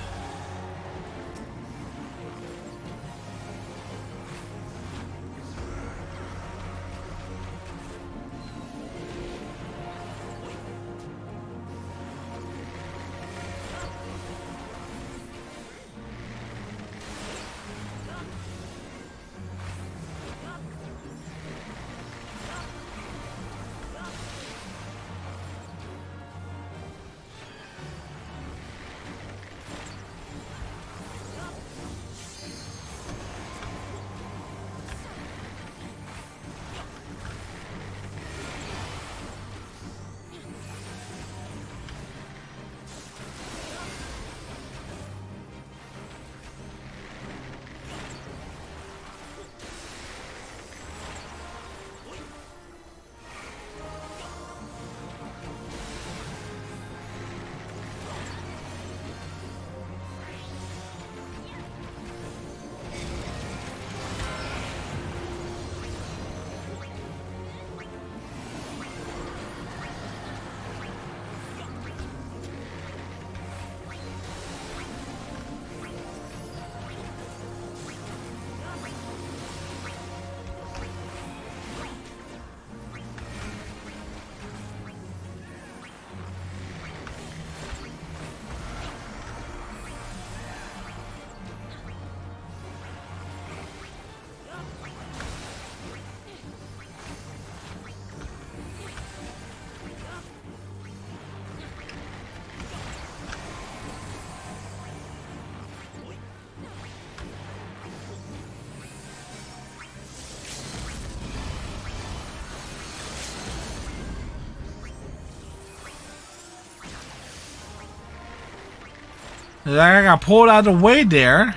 I got pulled out of the way there.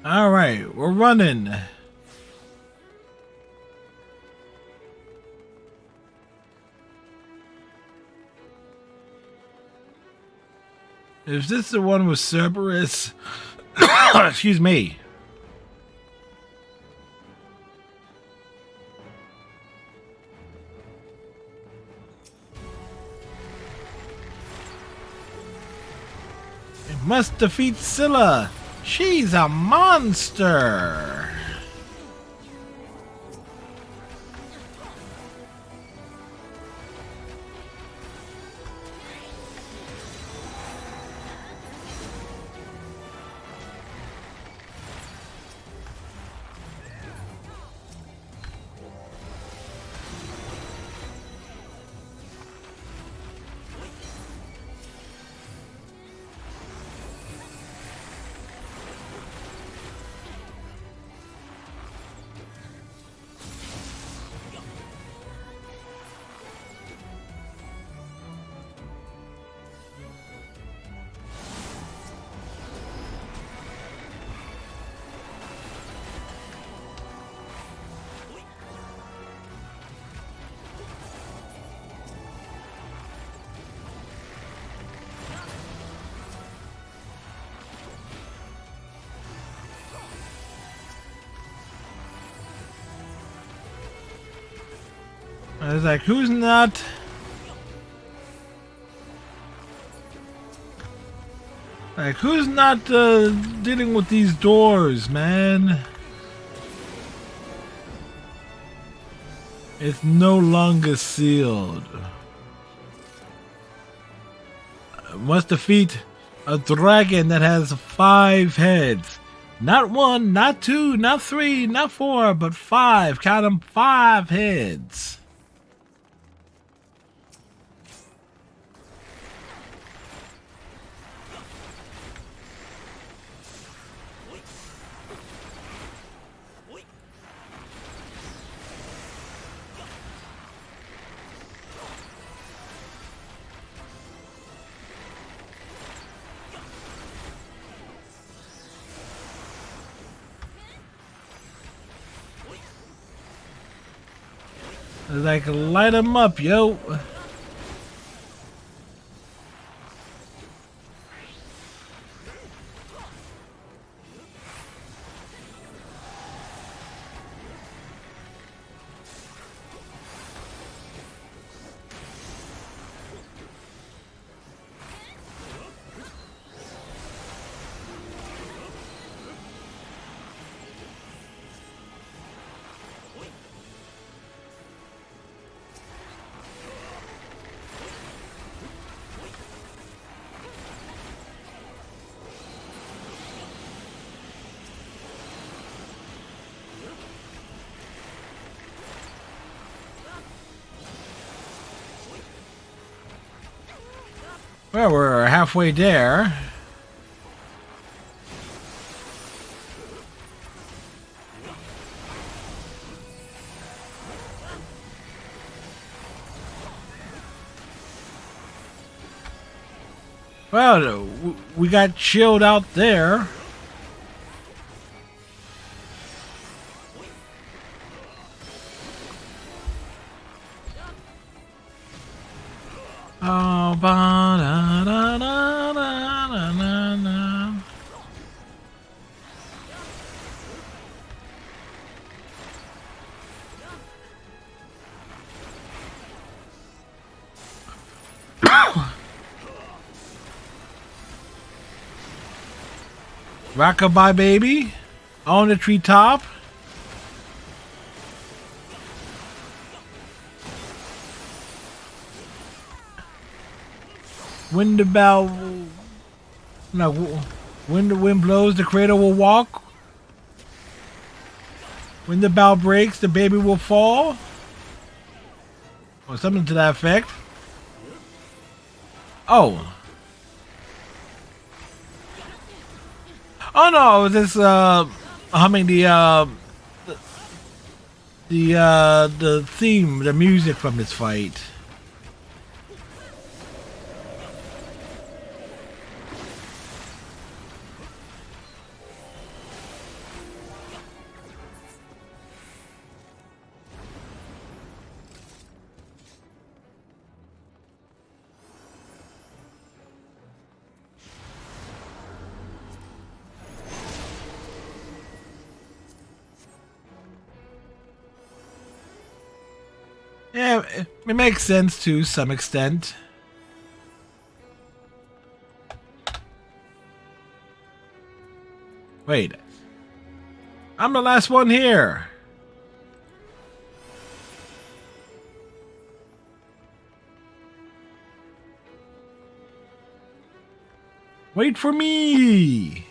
All right, we're running. Is this the one with Cerberus? Excuse me. It must defeat Scylla. She's a monster. I was like, who's not? Like, who's not dealing with these doors, man? It's no longer sealed. Must defeat a dragon that has 5 heads. Not 1, not 2, not 3, not 4, but 5. Count them, 5 heads. Like, light them up, yo. Well, we're halfway there. Well, we got chilled out there. Oh, ba da da da da da da. Rockabye baby on the treetop. When the bell, no, when the wind blows, the cradle will walk. When the bow breaks, the baby will fall. Or something to that effect. Oh. Oh no, I was just humming the theme, the music from this fight. Yeah, it makes sense to some extent. Wait. I'm the last one here. Wait for me.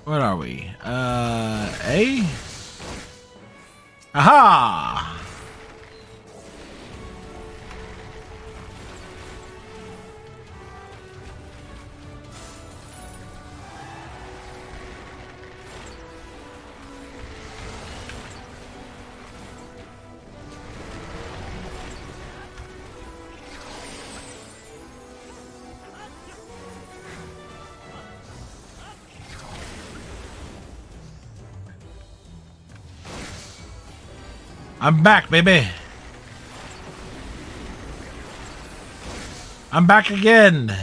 What are we? A? Aha! I'm back, baby. I'm back again.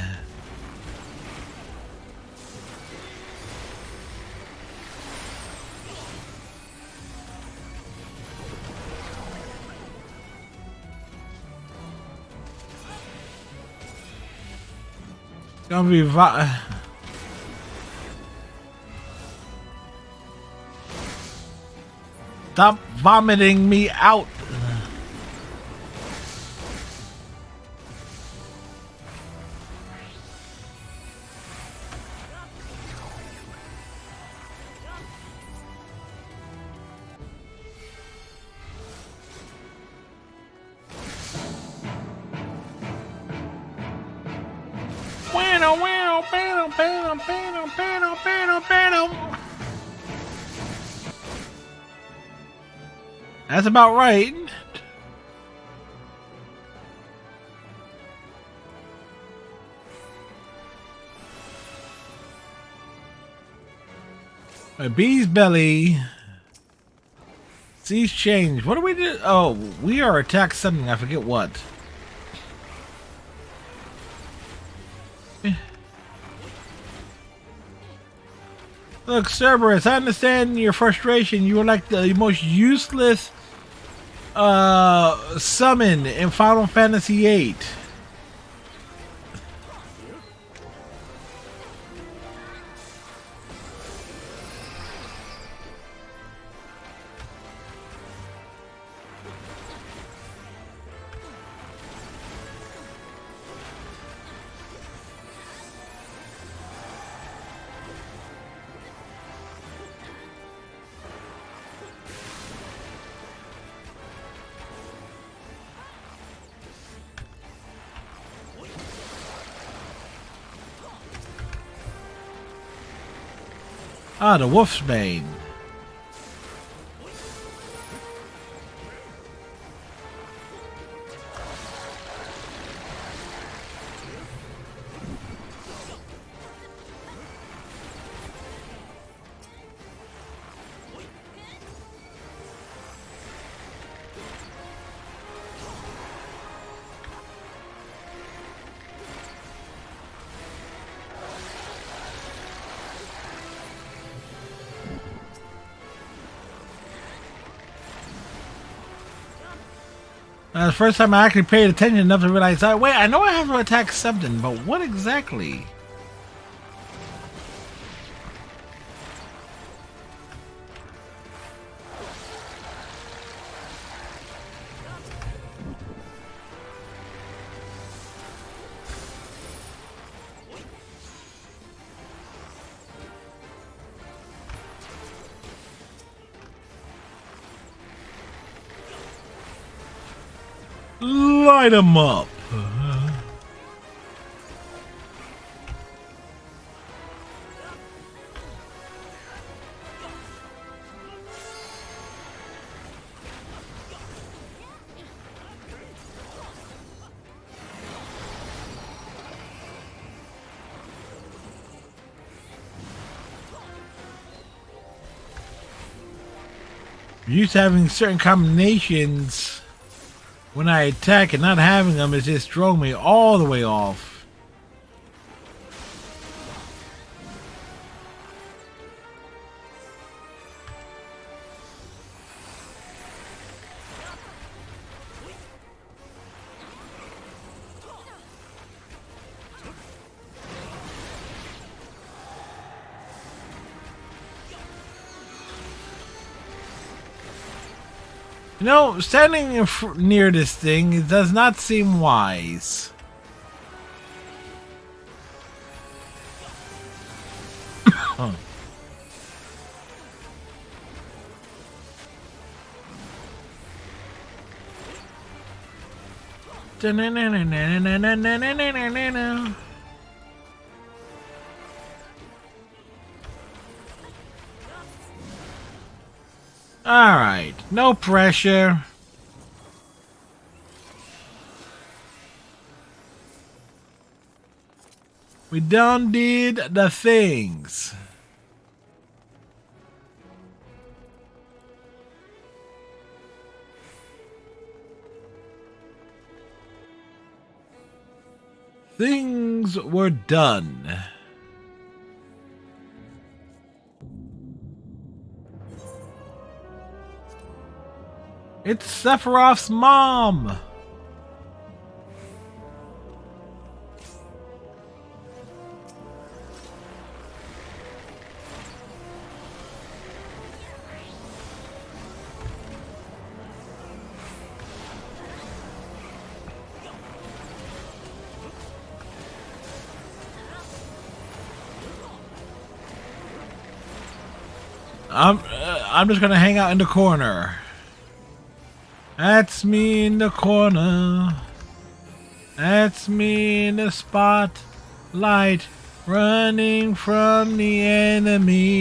Gonna be stop vomiting me out. That's about right. A bee's belly. Seas change. What do we do? Oh, we are attacked something. I forget what. Look, Cerberus, I understand your frustration. You are like the most useless summon in Final Fantasy VIII. Ah, the Wolf's Bane. The first time I actually paid attention enough to realize, wait, I know I have to attack something, but what exactly? Light 'em up. Used to having certain combinations when I attack, and not having them is just throwing me all the way off. You know, standing near this thing, it does not seem wise. Huh. Alright, no pressure. We done did the things. Things were done. It's Sephiroth's mom! I'm just gonna hang out in the corner. That's me in the corner. That's me in the spotlight, running from the enemy.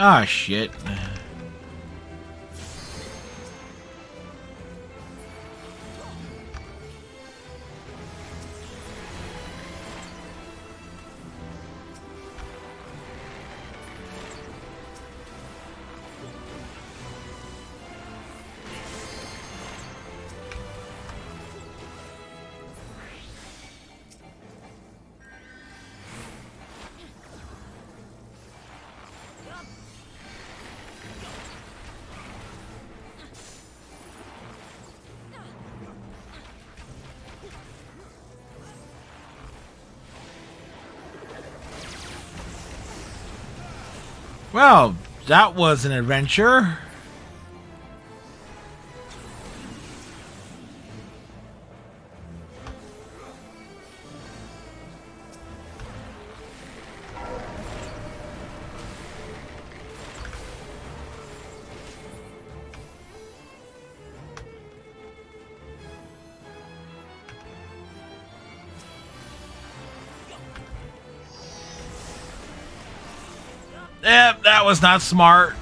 Ah, shit. Well, that was an adventure. Yep, that was not smart.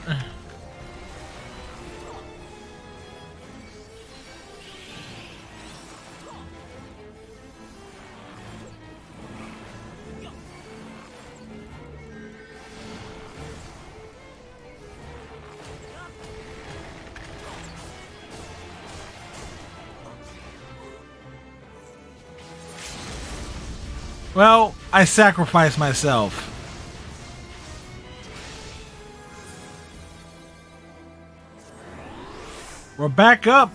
Well, I sacrificed myself. We're back up.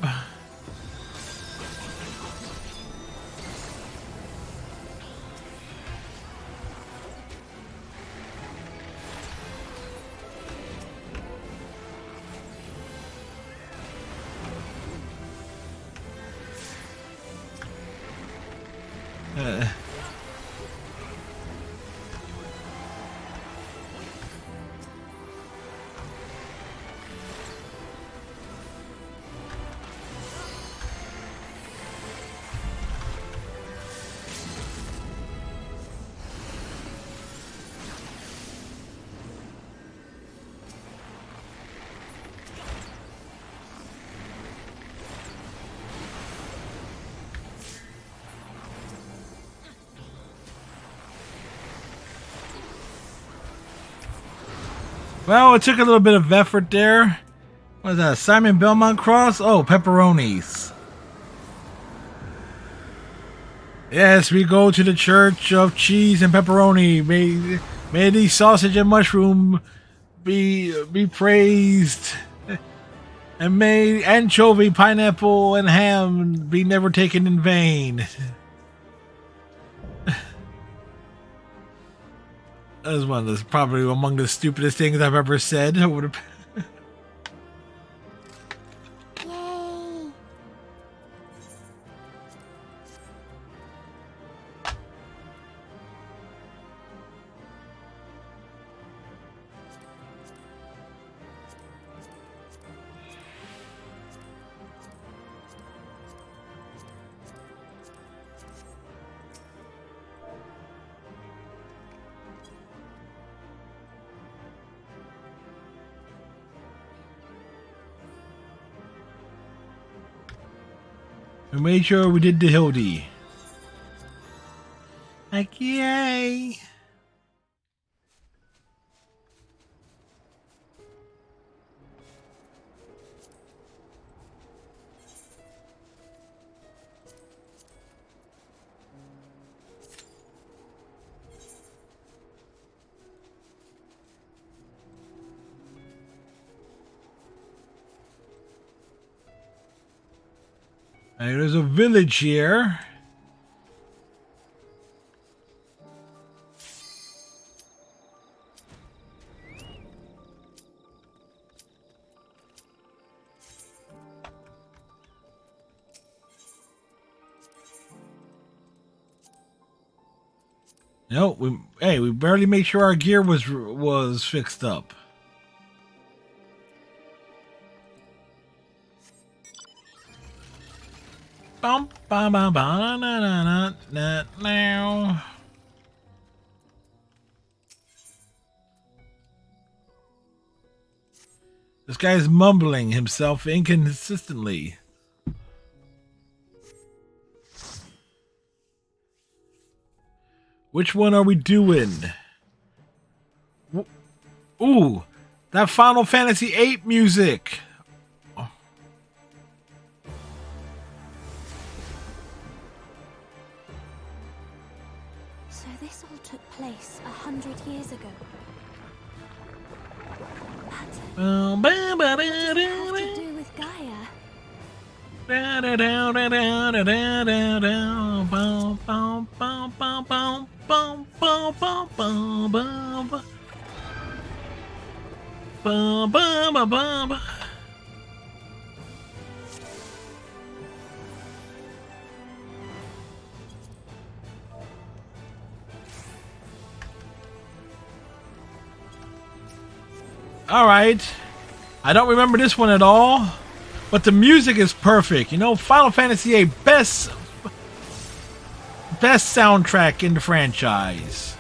Well, it took a little bit of effort there. What is that? Simon Belmont Cross? Oh, pepperonis. Yes, we go to the Church of Cheese and Pepperoni. May the sausage and mushroom be praised. And may anchovy, pineapple, and ham be never taken in vain. That was one of those, probably among the stupidest things I've ever said.
Yay!
We made sure we did the Hildy. Like, yay! Hey, there's a village here. No, we barely made sure our gear was fixed up. Bum ba ba ba na na na na now. This guy's mumbling himself inconsistently. Which one are we doing? Ooh, that Final Fantasy VIII music. Oh.
So this all took place 100 years ago. That have to do with Gaia.
All right. I don't remember this one at all, but the music is perfect. You know, Final Fantasy VIII, best soundtrack in the franchise.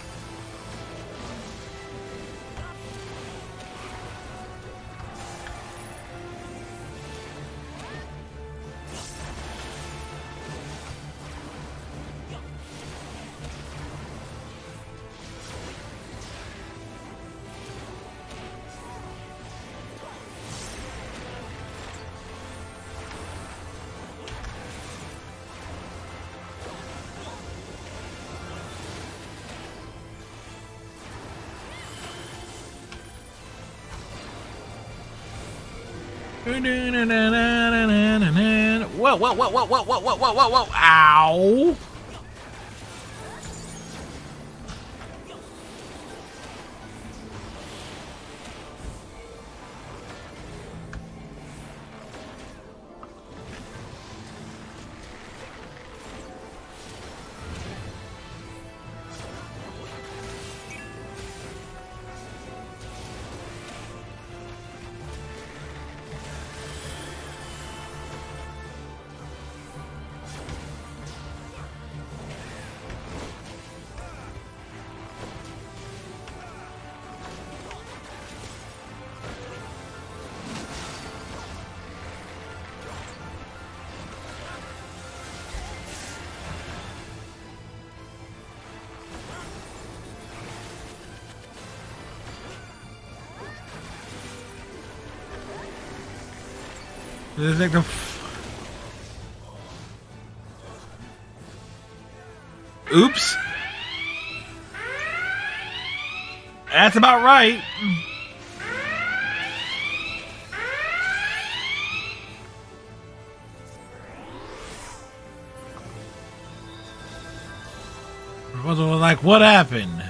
Whoa, ow. This is like the oops. That's about right. I was like, what happened?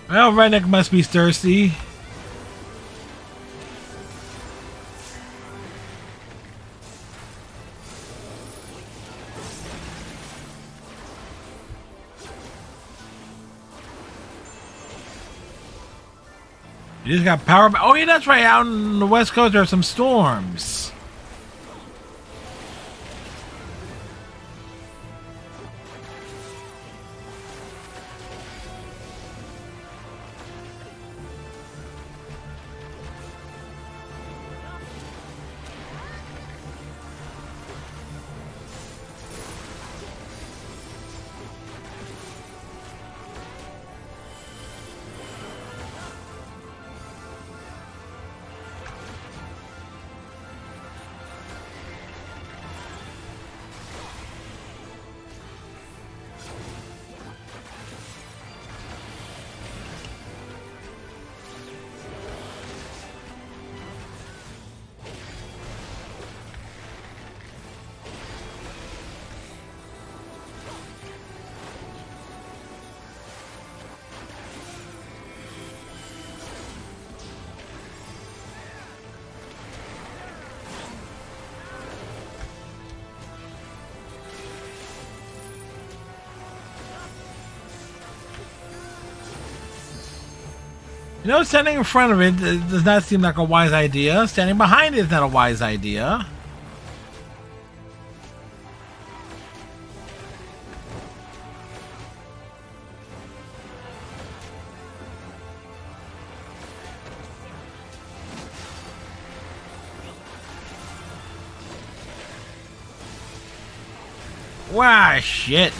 Well, Redneck must be thirsty. You just got power. Oh yeah, that's right. Out on the west coast, there are some storms. You know, standing in front of it does not seem like a wise idea. Standing behind it is not a wise idea. Wow, shit.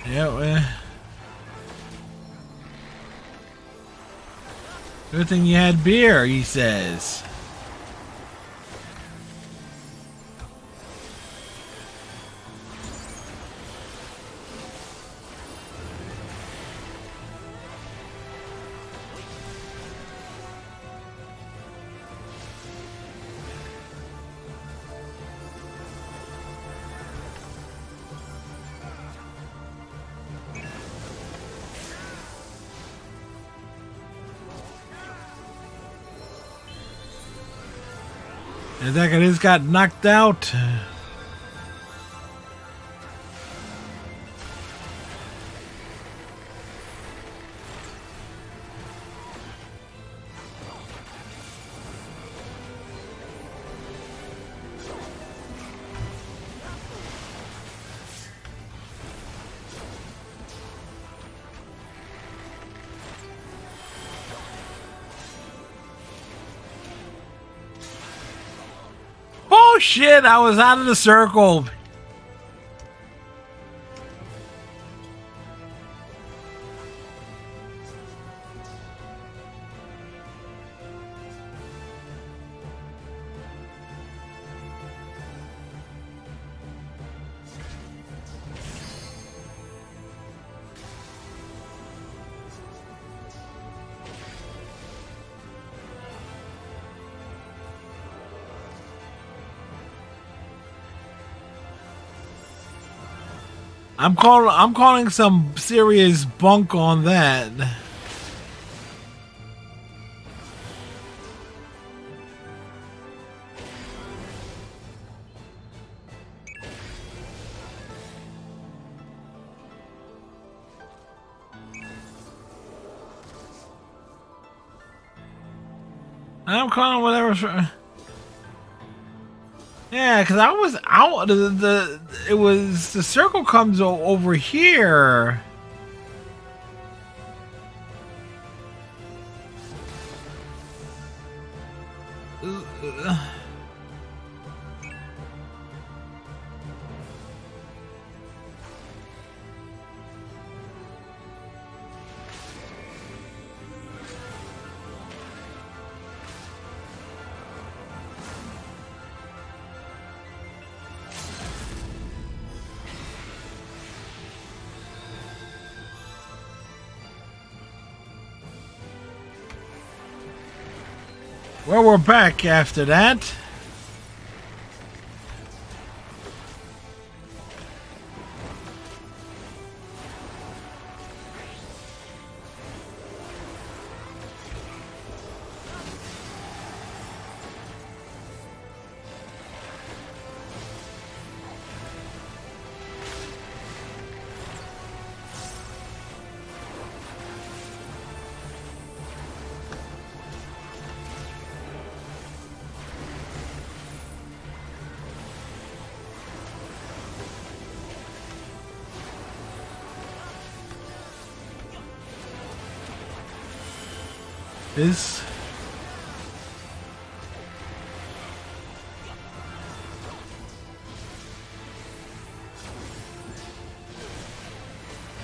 Yeah, good thing you had beer, he says. And that guy just got knocked out. Oh shit, I was out of the circle. I'm calling some serious bunk on that. I'm calling whatever. Yeah, because I was out. It was the circle comes over here. Well, we're back after that. This.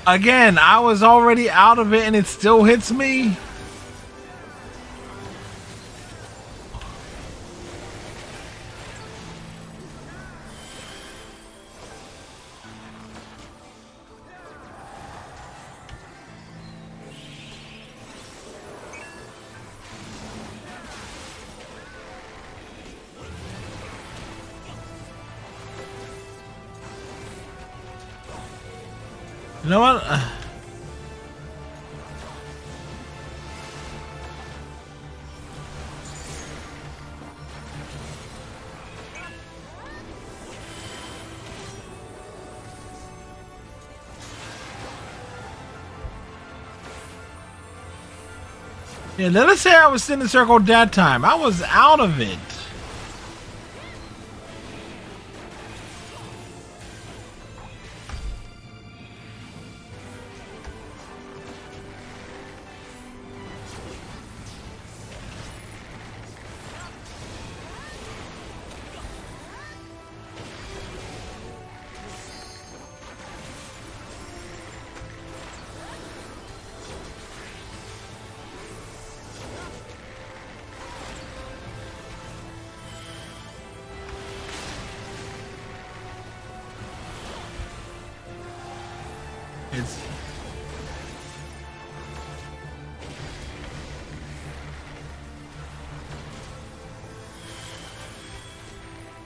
Again, I was already out of it and it still hits me. You know what? Yeah, let us say I was in the circle that time. I was out of it.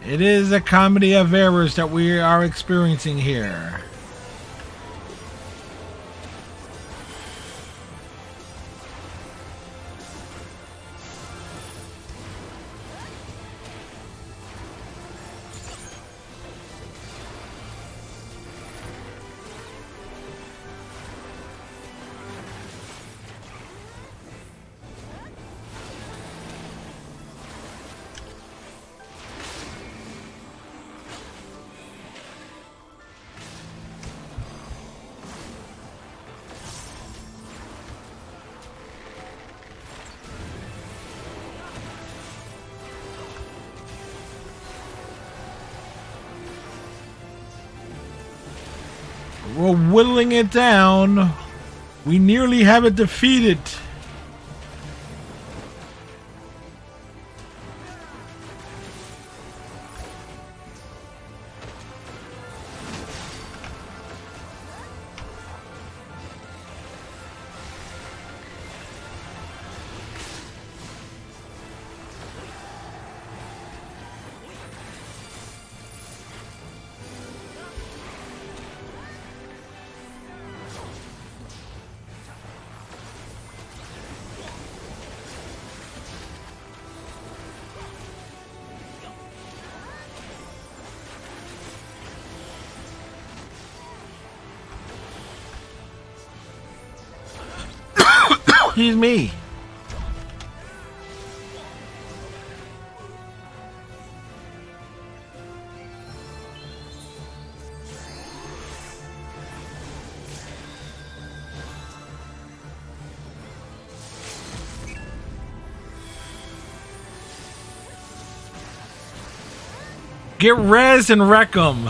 It is a comedy of errors that we are experiencing here. We're whittling it down. We nearly have it defeated. Excuse me. Get res and wreck 'em.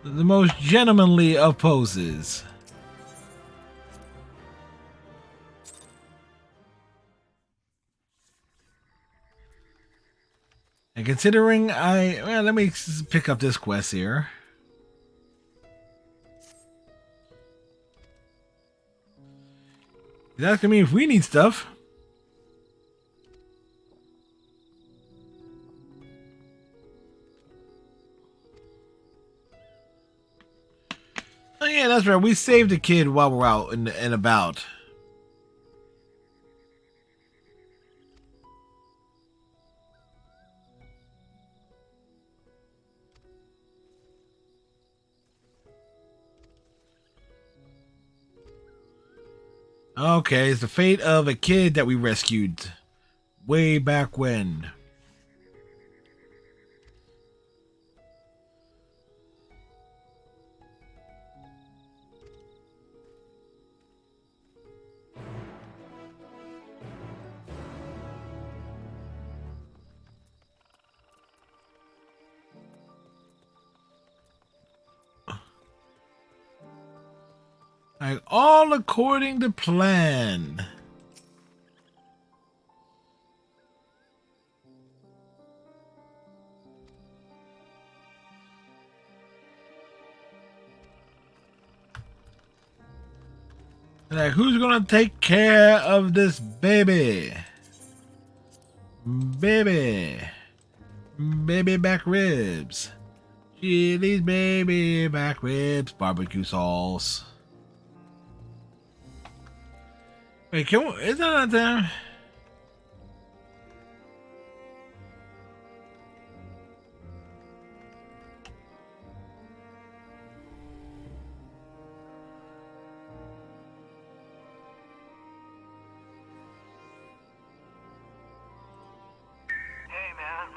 The most gentlemanly of poses. And considering let me pick up this quest here. He's asking me if we need stuff. Oh yeah, that's right. We saved a kid while we're out and about. Okay, it's the fate of a kid that we rescued way back when. Like, all according to plan. Like, who's gonna take care of this baby? Baby back ribs. Chili's baby back ribs. Barbecue sauce. Wait, is that there?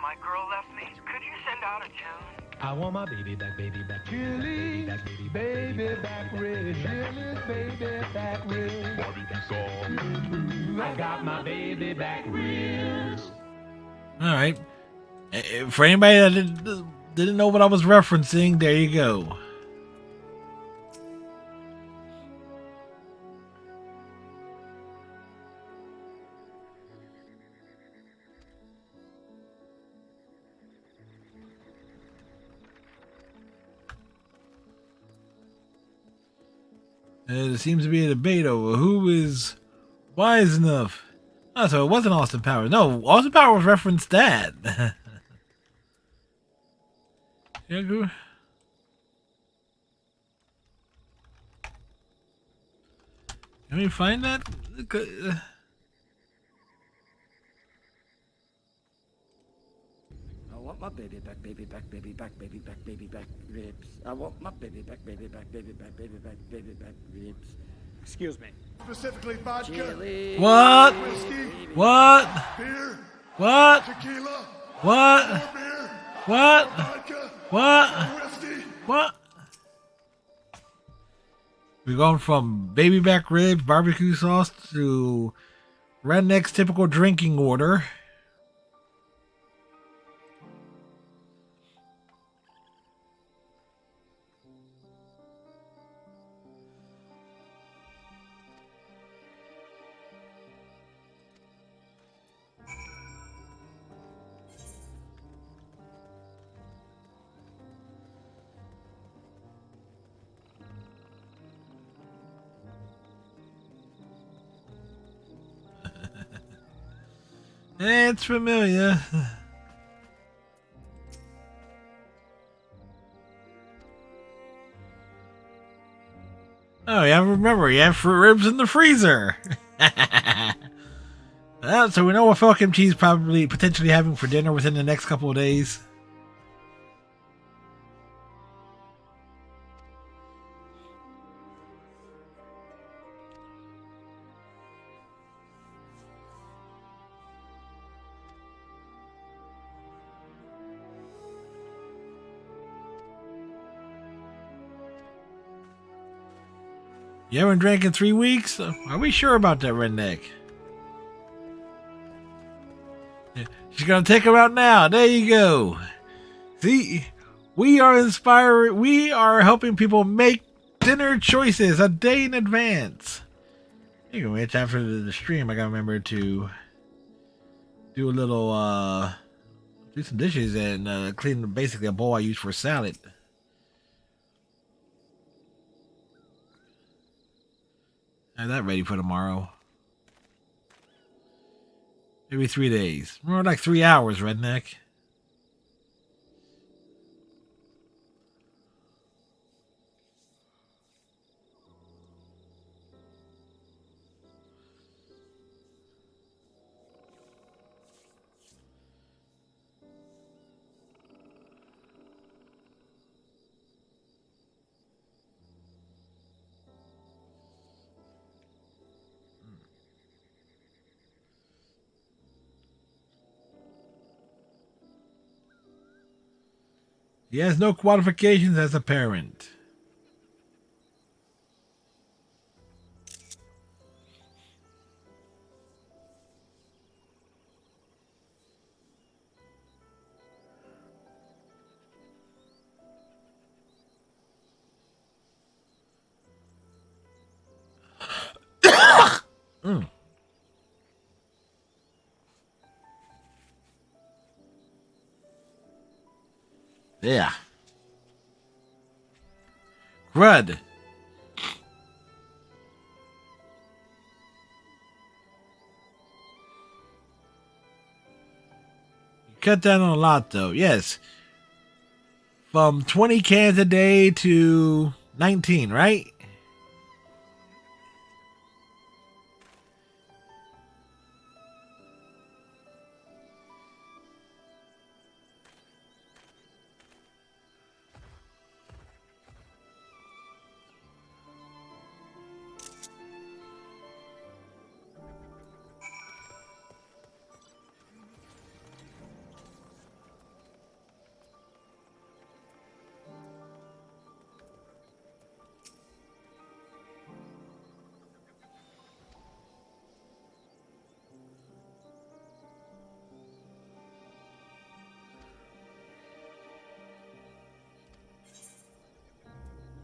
My girl left me. Could you send out a tune?
I want my baby back, baby back,
Chili, baby back ribs, baby back ribs.
I got my baby back ribs.
All right. For anybody that didn't know what I was referencing, there you go. There seems to be a debate over who is wise enough. Oh, so it wasn't Austin Powers. No, Austin Powers referenced that. Yeah, go. Can we find that?
I want my baby back, baby back, baby back, baby back, baby back ribs. I want my baby back, baby back, baby back, baby back, baby back ribs.
Excuse me.
Specifically vodka,
Chili.
What?
whiskey,
What?
beer,
What?
tequila,
What?
more beer,
What?
vodka,
What?
whiskey.
What? We're going from baby back ribs, barbecue sauce to Redneck's typical drinking order. It's familiar. Oh, yeah, remember, you have fruit ribs in the freezer. So we know what Phil Kimchi's probably potentially having for dinner within the next couple of days. You haven't drank in 3 weeks? Are we sure about that, Redneck? Yeah, she's gonna take him out now. There you go. See, we are inspiring. We are helping people make dinner choices a day in advance. You can wait after the stream. I gotta remember to do a little Do some dishes and clean basically a bowl I use for salad. Have that ready for tomorrow. Maybe 3 days. More like 3 hours, redneck. He has no qualifications as a parent. Mm. Yeah. Crud. Cut down on a lot, though. Yes. From 20 cans a day to 19, right?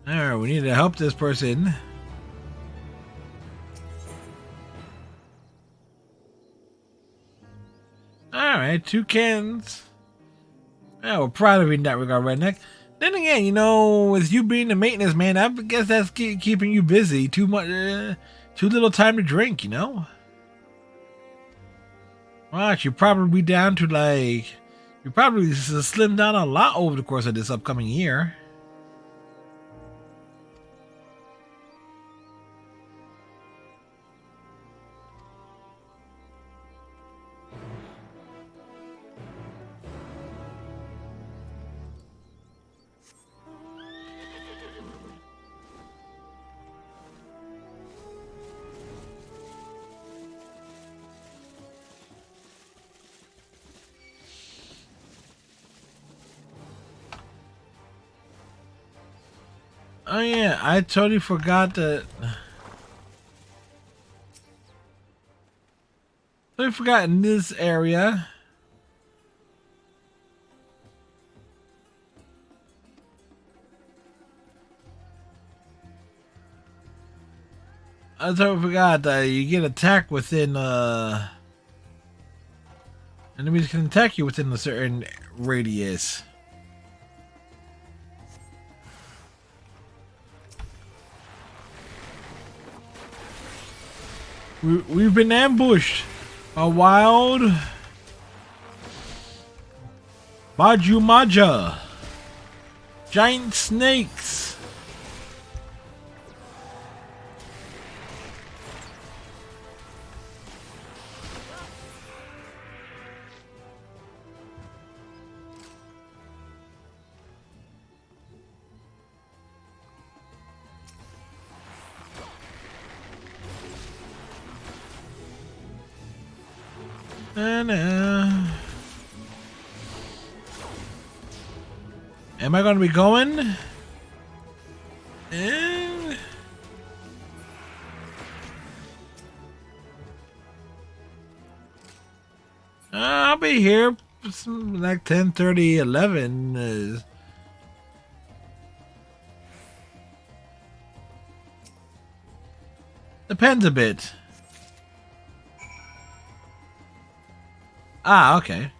Alright, we need to help this person. Alright, 2 cans. Yeah, we're proud of you in that regard, redneck. Then again, you know, with you being the maintenance man, I guess that's keeping you busy. Too much, too little time to drink, you know? Watch, you'll probably be down to like, you probably slim down a lot over the course of this upcoming year. Oh yeah, I totally forgot that. I forgot in this area. I totally forgot that you get attacked within enemies can attack you within a certain radius. We've been ambushed. A wild Majumaja. Giant snakes. And, am I going to be going? I'll be here like 10:30, 11. Depends a bit. Ah, okay.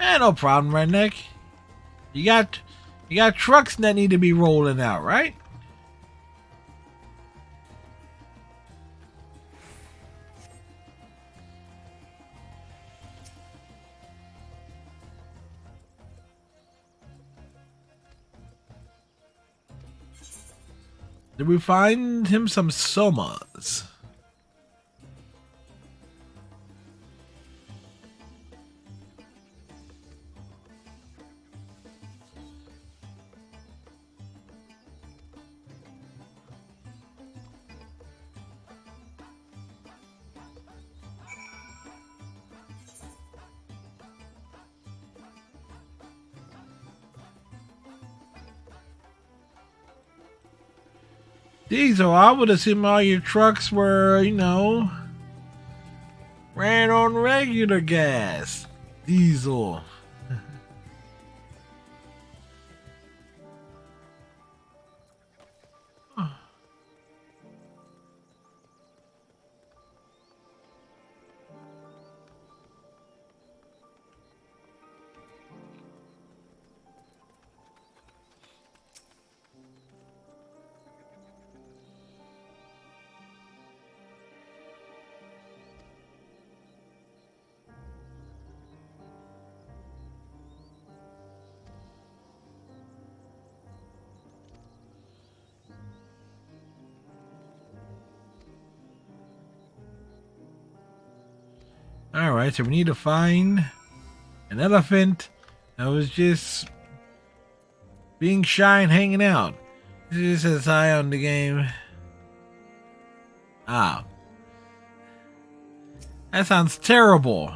No problem, redneck. You got trucks that need to be rolling out, right? Did we find him some somas? Diesel, I would assume all your trucks were, ran on regular gas. Diesel. Alright, so we need to find an elephant that was just being shy and hanging out. It just says hi on the game. Ah. That sounds terrible.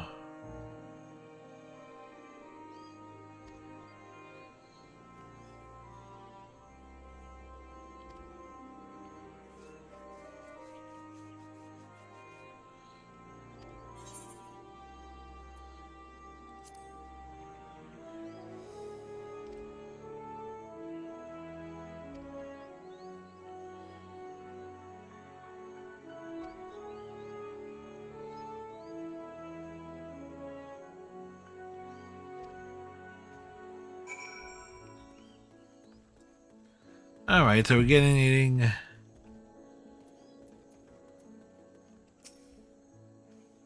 Alright, so we're getting...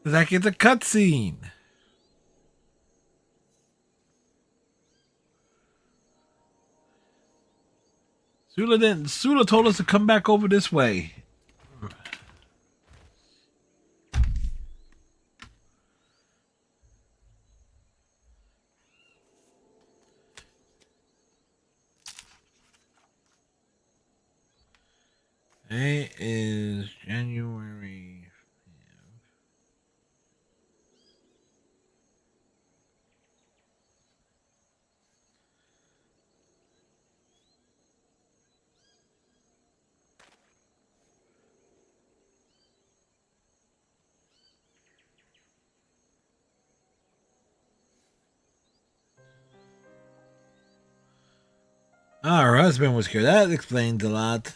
That gets a cutscene. Sula told us to come back over this way. Today is January 5th. Her husband was here. That explains a lot.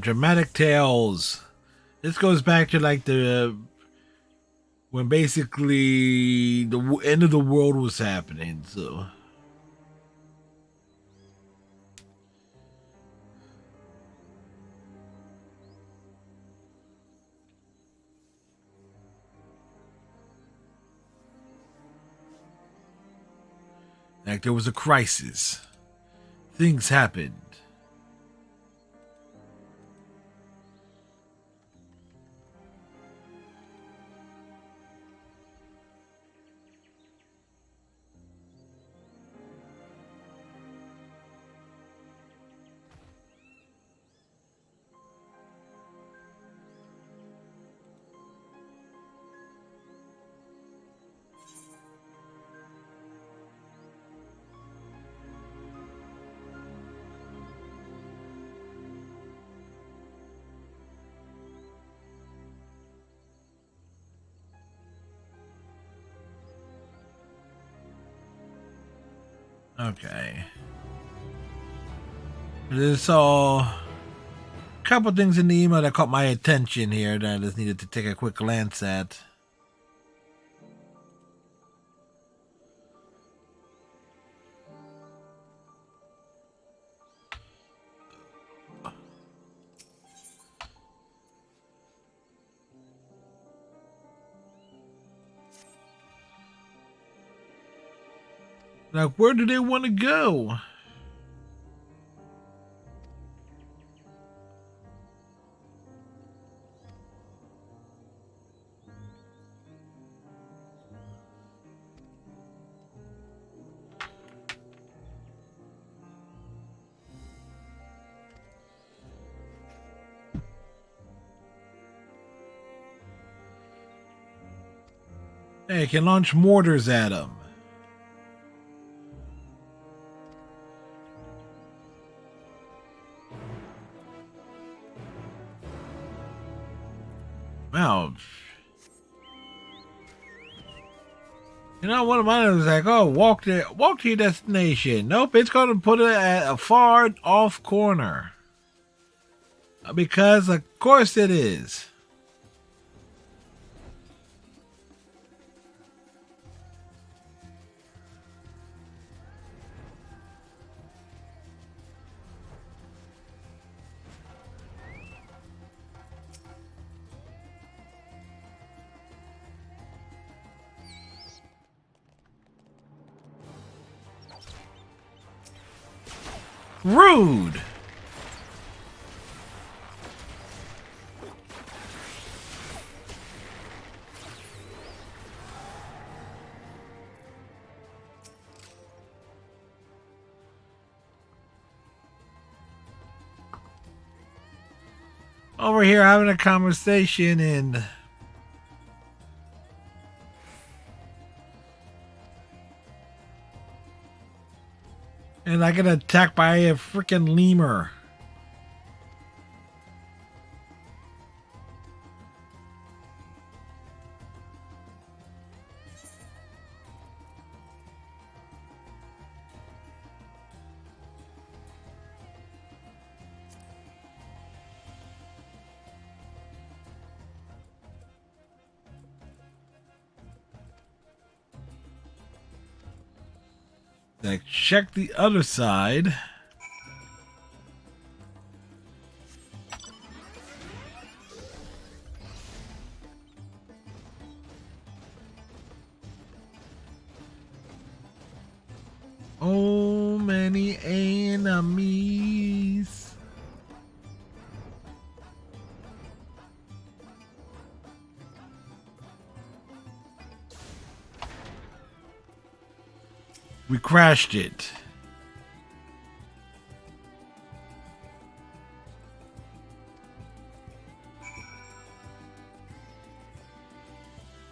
Dramatic tales. This goes back to like when basically the end of the world was happening. So like there was a crisis. Things happened. Okay. There's a couple things in the email that caught my attention here that I just needed to take a quick glance at. Like, where do they want to go? Hey, you can launch mortars at them. Wow. You know, one of mine was like, oh, walk to your destination. Nope, it's going to put it at a far off corner. Because, of course it is. Rude. Over here having a conversation and I get attacked by a freaking lemur. Like, check the other side. Oh, many enemies. We crashed it.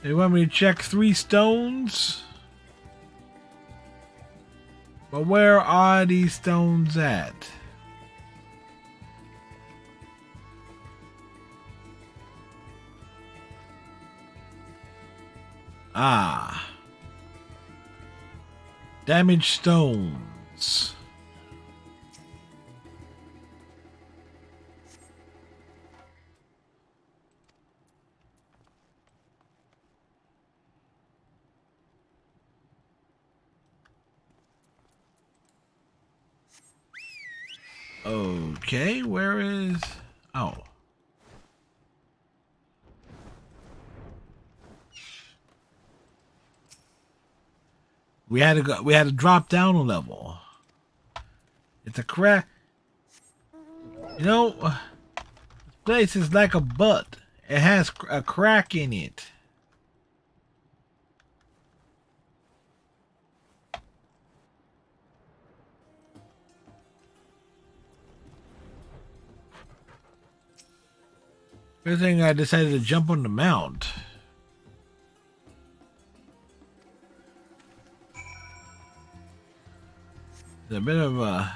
They want me to check 3 stones? But where are these stones at? Ah. Damaged stones. Okay, where is... Oh. We had to drop down a level. It's a crack. You know, this place is like a butt. It has a crack in it. Good thing I decided to jump on the mount. It's a bit of a...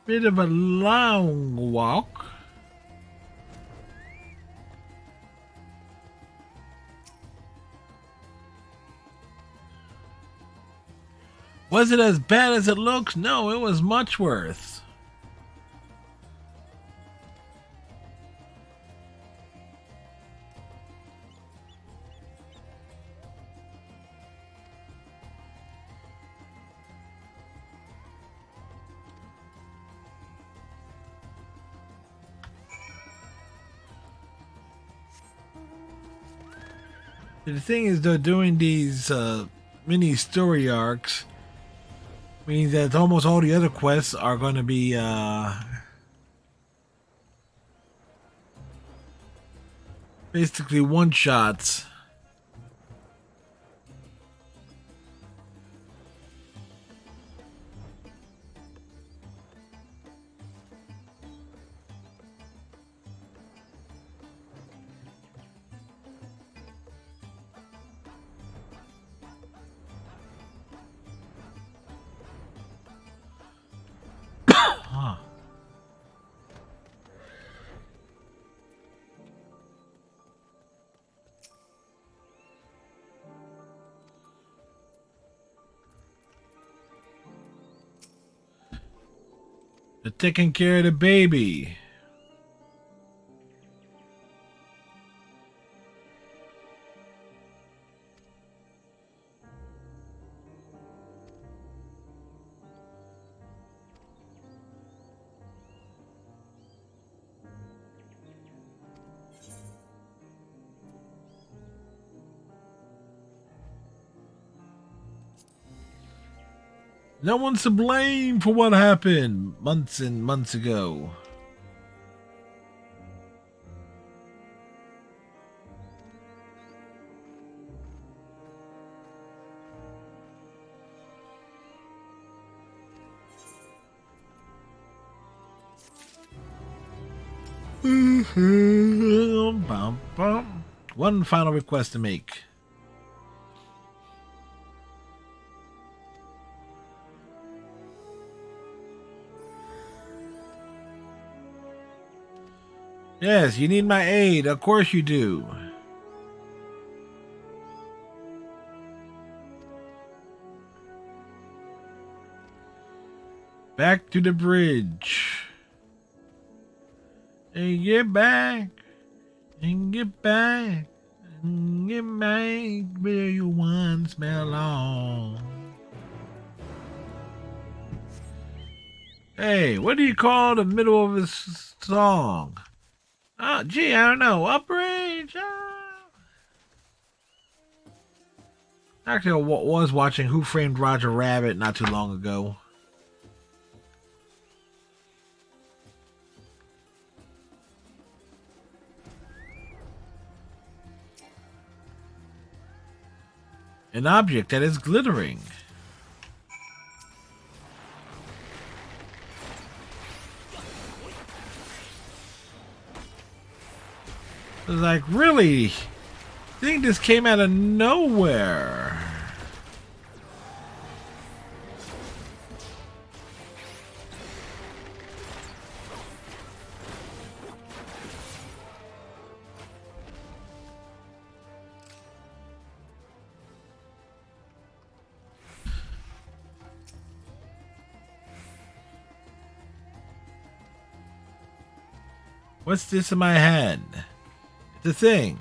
bit of a long walk. Was it as bad as it looks? No, it was much worse. The thing is, though, doing these mini story arcs means that almost all the other quests are going to be basically one-shots. Huh. They're taking care of the baby. No one's to blame for what happened months and months ago. One final request to make. Yes, you need my aid. Of course you do. Back to the bridge. And get back. And get back. And get back where you once belong. Hey, what do you call the middle of this song? Oh, gee, I don't know. Uprange. Actually, I was watching Who Framed Roger Rabbit not too long ago. An object that is glittering. It's like, really? I think this came out of nowhere. What's this in my hand? It's a thing.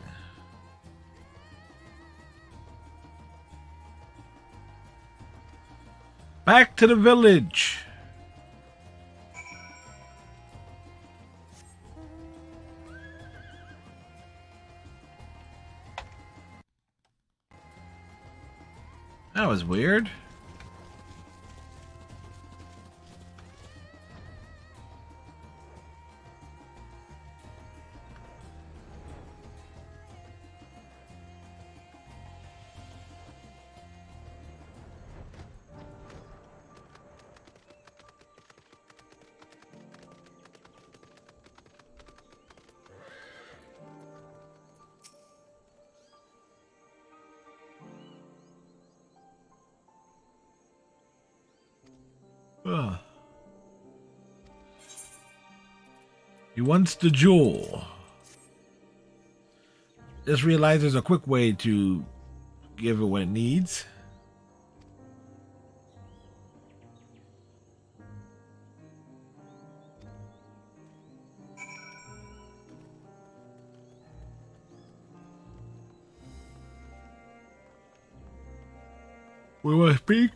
Back to the village. That was weird. Ugh. He wants the jewel. Just realized there's a quick way to give it what it needs. We will speak.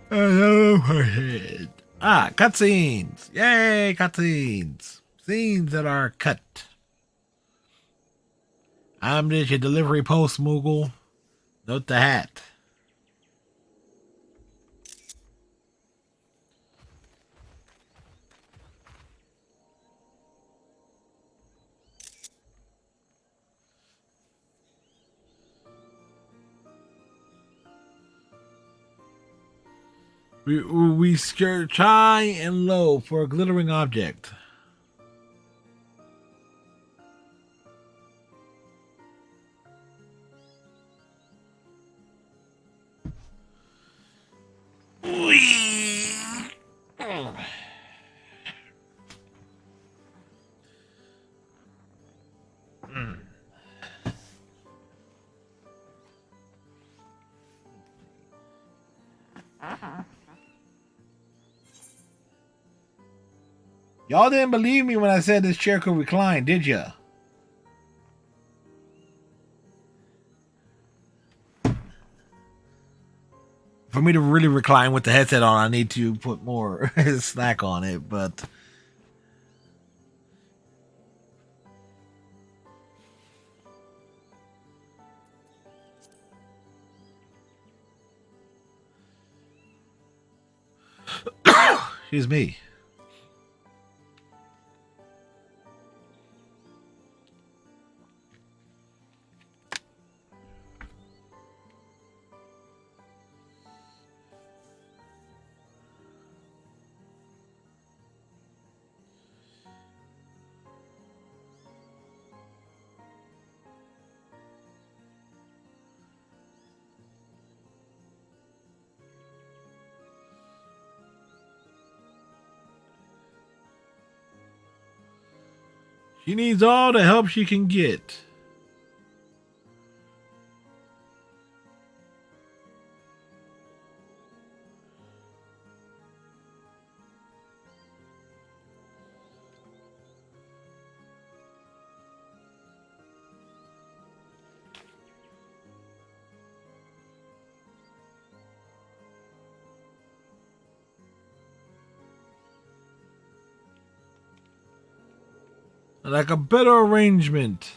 Hello, ahead. Ah, cutscenes! Yay, cutscenes! Scenes that are cut. I'm just your delivery post, Moogle. Note the hat. We search high and low for a glittering object. Y'all didn't believe me when I said this chair could recline, did ya? For me to really recline with the headset on, I need to put more slack on it, but... Excuse me. She needs all the help she can get. Like a better arrangement.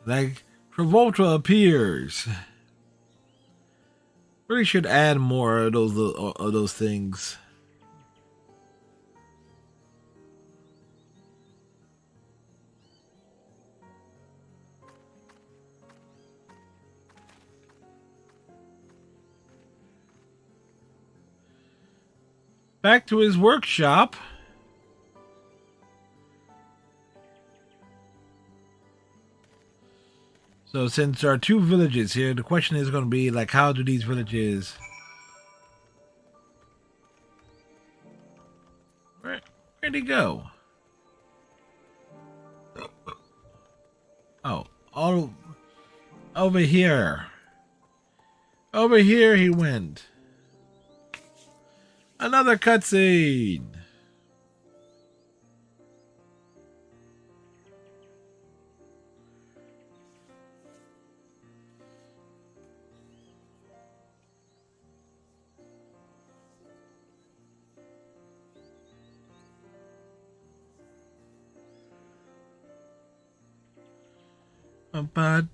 Like Travolta appears. Really should add more of those things. Back to his workshop. So since there are two villages here, the question is going to be like, how do these villages... Where'd he go? Oh, all over here. Over here he went. Another cutscene. But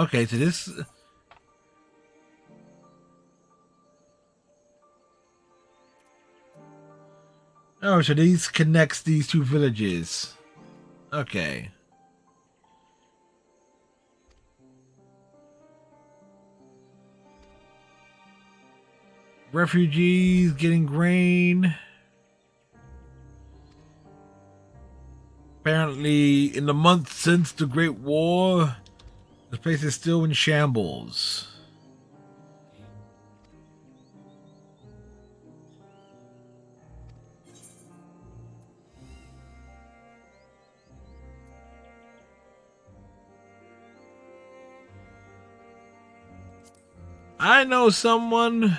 Okay, so this. Oh, so these connects these two villages. Okay. Refugees getting grain. Apparently, in the month since the Great War, the place is still in shambles. I know someone.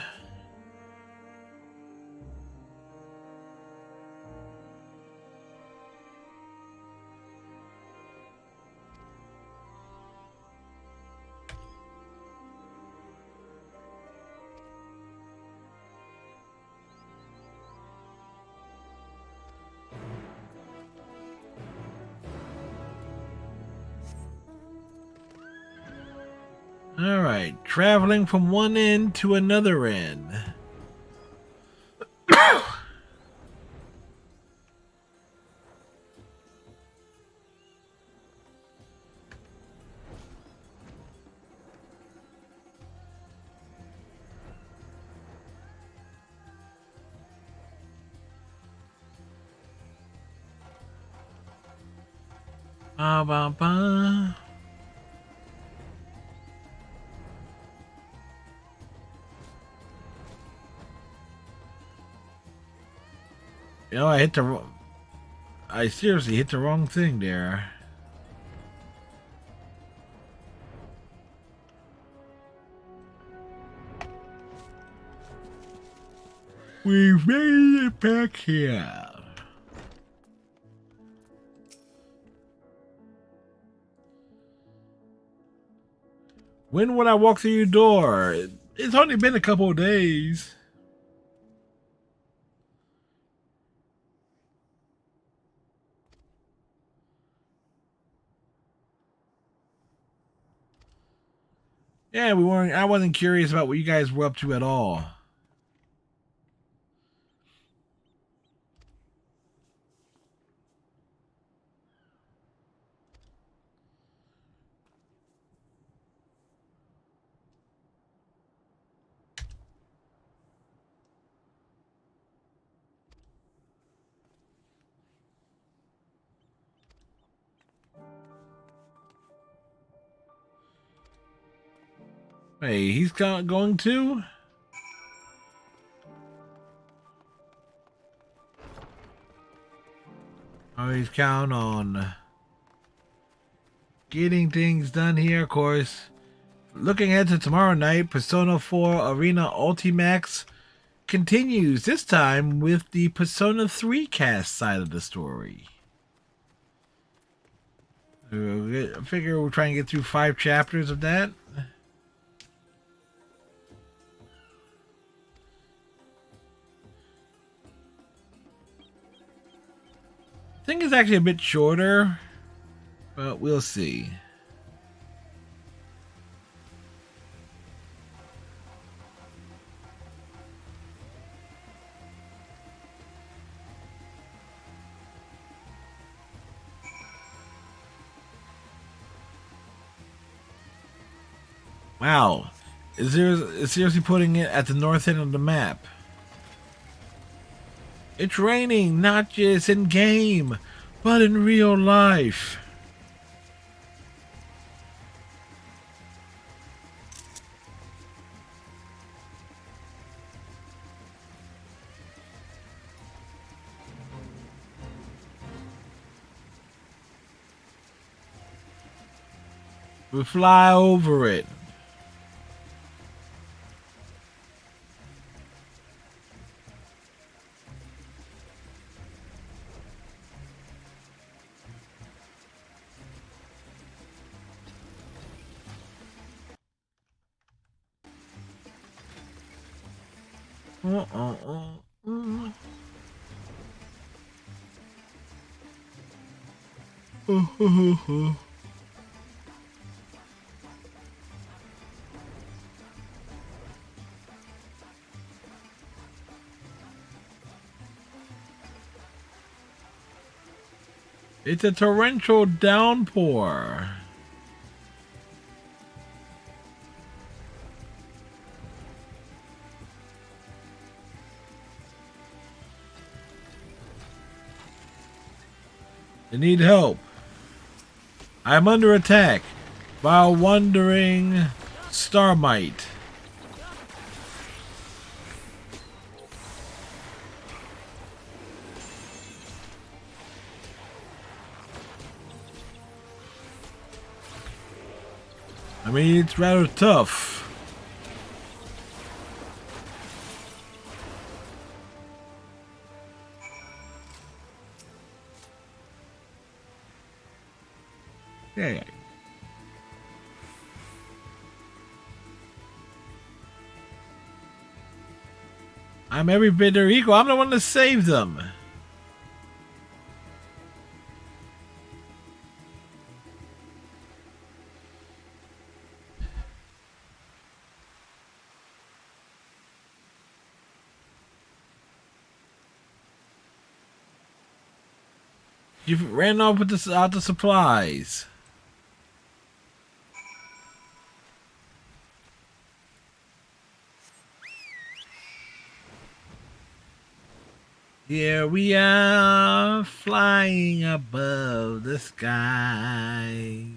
Alright, traveling from one end to another end. Ba, ba, ba. You know, I seriously hit the wrong thing there. We've made it back here. When would I walk through your door? It's only been a couple of days. Yeah, we weren't. I wasn't curious about what you guys were up to at all. Hey, he's going too? Always count on getting things done here, of course. Looking ahead to tomorrow night, Persona 4 Arena Ultimax continues, this time with the Persona 3 cast side of the story. I figure we'll try and get through 5 chapters of that. I think it's actually a bit shorter, but we'll see. Wow, it's seriously putting it at the north end of the map. It's raining, not just in game, but in real life. We fly over it. It's a torrential downpour. I need help. I'm under attack by a wandering starmite. I mean, it's rather tough. Yeah. I'm every bit their equal. I'm the one that saved them. You ran off with the supplies. Here we are, flying above the skies.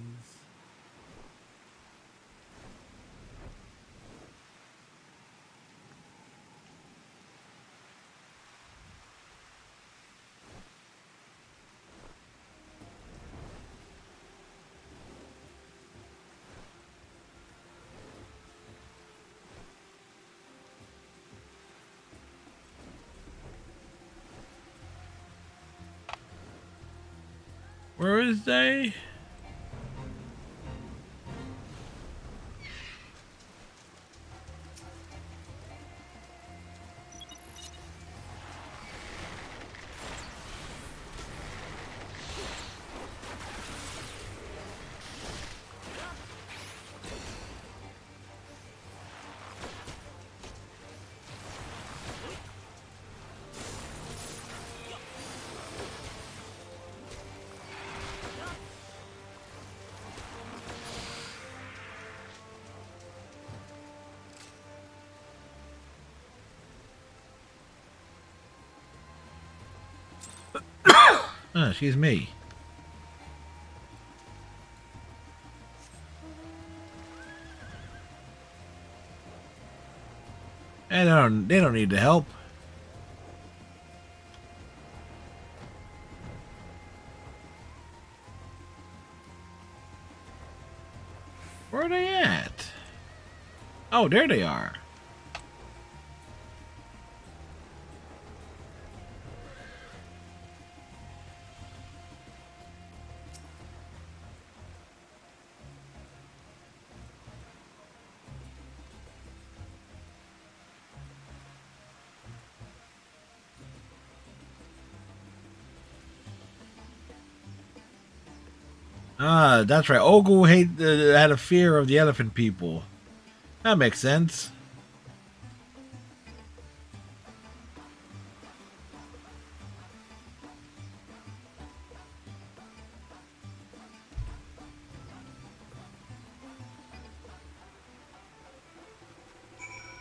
Where is they? She's me. They don't need the help. Where are they at? Oh, there they are. Ah, that's right. Ogle had a fear of the elephant people. That makes sense.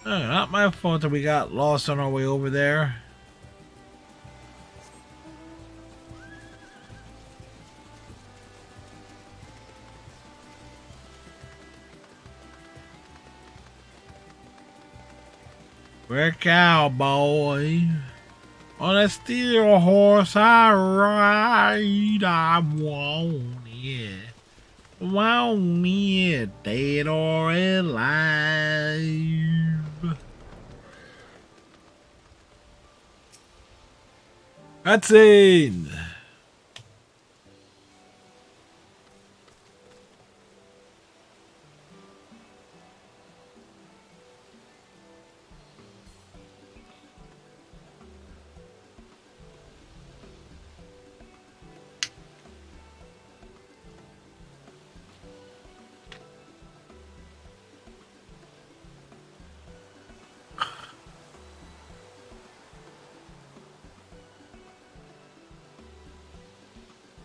Not my fault that we got lost on our way over there. We're cowboy. On a steel horse I ride. I want it. Want it dead or alive. Cutscene.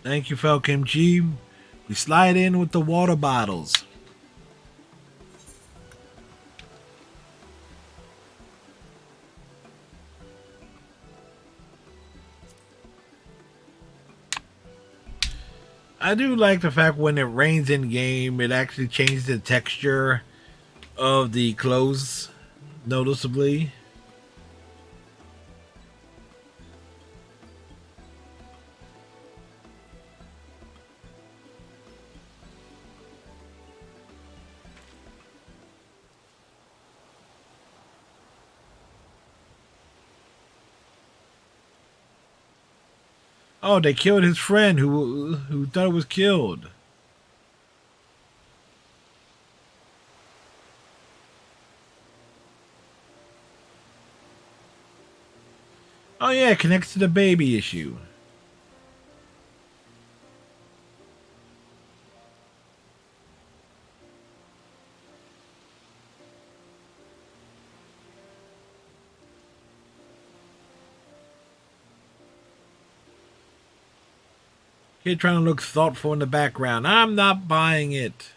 Thank you, Falcon G. We slide in with the water bottles. I do like the fact when it rains in game, it actually changes the texture of the clothes noticeably. Oh, they killed his friend who thought it was killed. Oh yeah, it connects to the baby issue. Kid trying to look thoughtful in the background. I'm not buying it.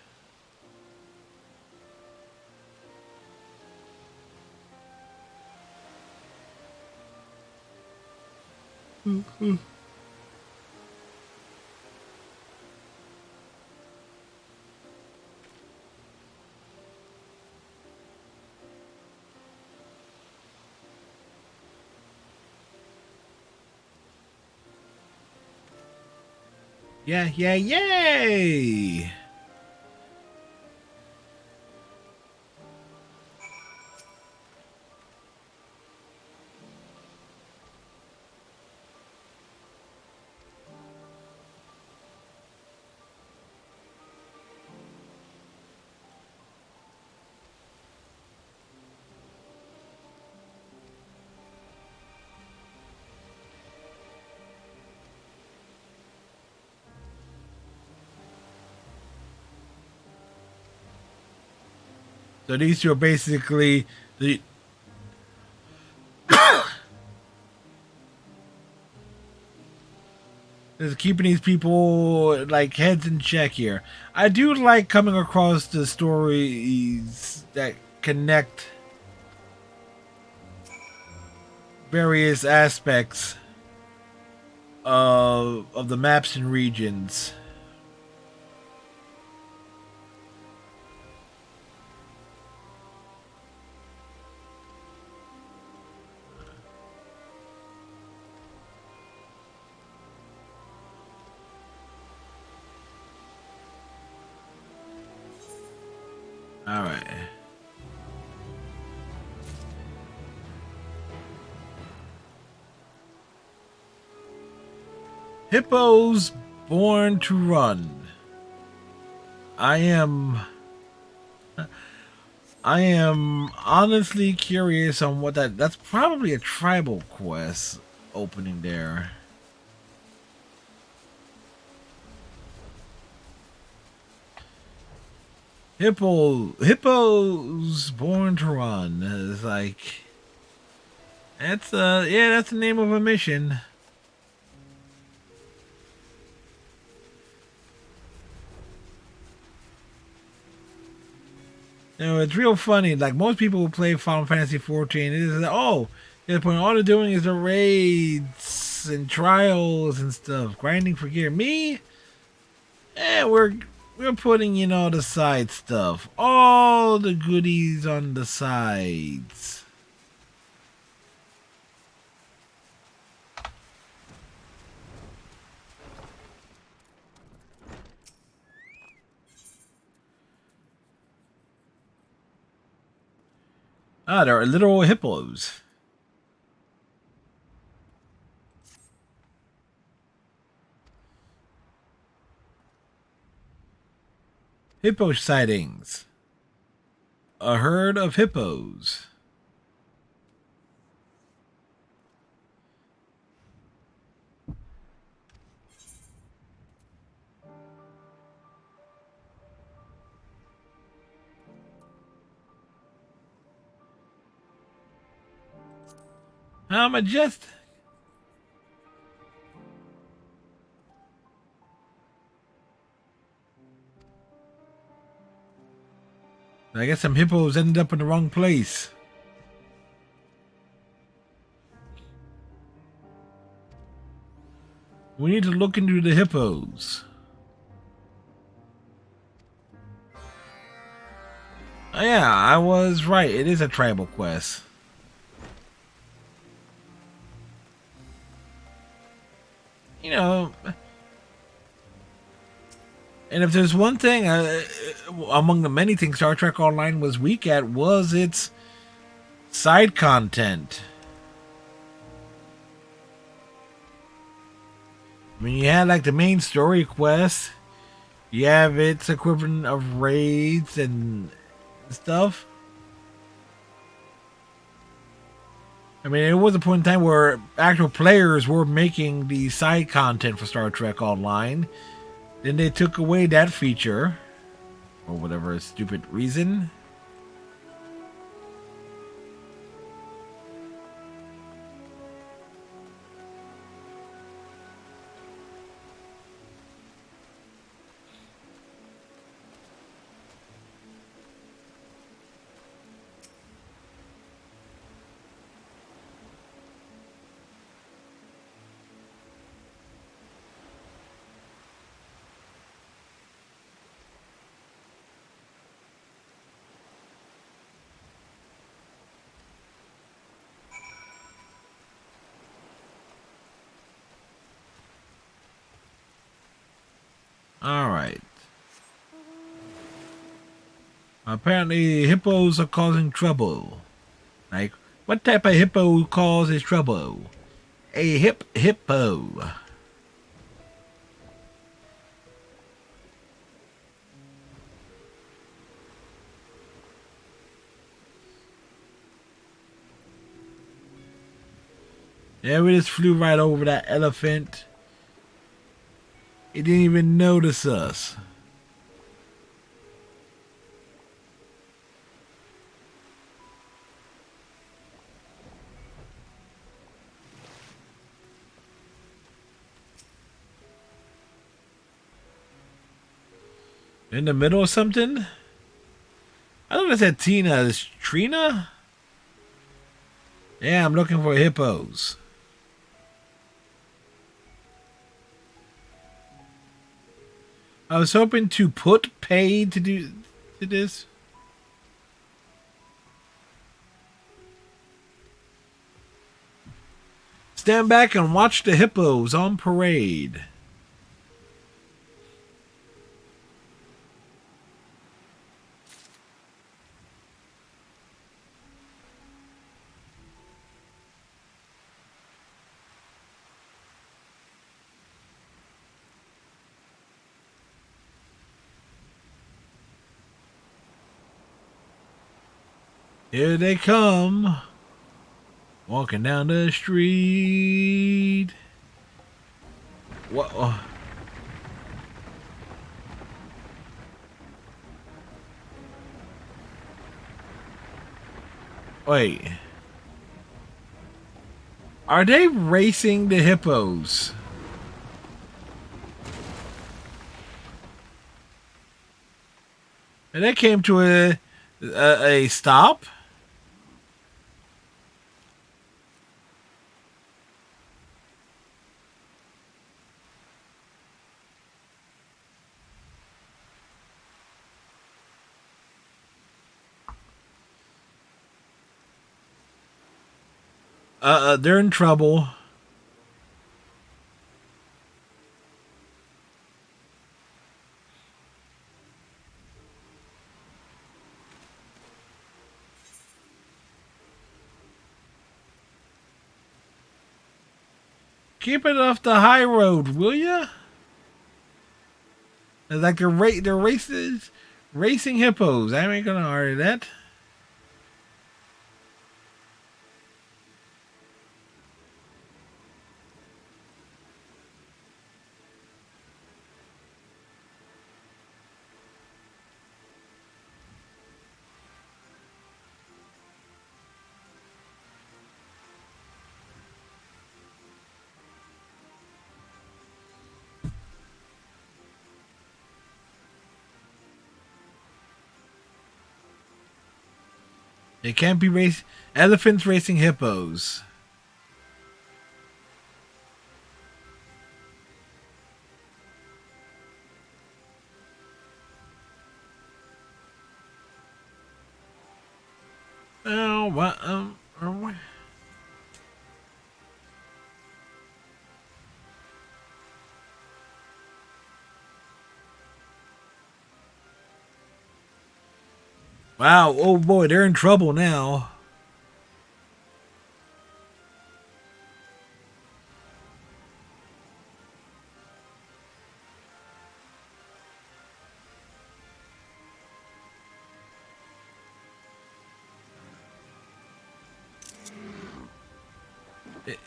Yeah, yeah, yay! So these two are basically the is keeping these people like heads in check here. I do like coming across the stories that connect various aspects of the maps and regions. All right. Hippos born to run. I am honestly curious on what that's probably a tribal quest opening there. Hippos born to run. It's like that's yeah, that's the name of a mission. You know, it's real funny. Like most people who play Final Fantasy 14, it is like, oh, yeah, but all they're doing is the raids and trials and stuff, grinding for gear. Me, we're putting in all the side stuff, all the goodies on the sides. Ah, there are literal hippos. Hippo sightings. A herd of hippos. How majestic. I guess some hippos ended up in the wrong place. We need to look into the hippos. Oh, yeah, I was right. It is a tribal quest. You know, and if there's one thing among the many things Star Trek Online was weak at, was its side content. I mean, you had like the main story quest, you have its equivalent of raids and stuff. I mean, it was a point in time where actual players were making the side content for Star Trek Online. Then they took away that feature, or whatever stupid reason. Alright. Apparently, hippos are causing trouble. Like, what type of hippo causes trouble? A hippo. Yeah, we just flew right over that elephant. It didn't even notice us. In the middle of something? I don't know if that Tina is Trina? Yeah, I'm looking for hippos. I was hoping to put paid to do to this. Stand back and watch the hippos on parade. Here they come. Walking down the street. What? Wait. Are they racing the hippos? And they came to a stop. They're in trouble. Keep it off the high road, will ya? It's like they're racing hippos. I ain't gonna argue that. It can't be elephants racing hippos. Oh, what? Wow, oh boy, they're in trouble now.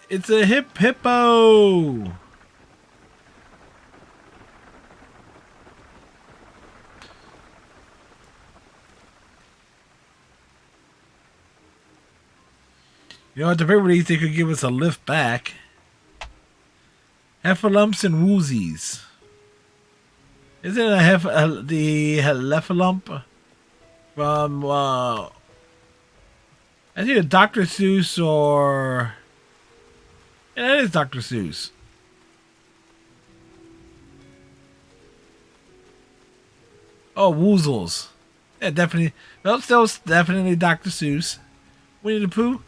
It's a hippo. You know, at the very least, they could give us a lift back. Heffalumps and woozies. Isn't it the Heffalump from, I think it's Dr. Seuss or... Yeah, it is Dr. Seuss. Oh, Woozles. Yeah, definitely. Those definitely Dr. Seuss. Winnie the Pooh.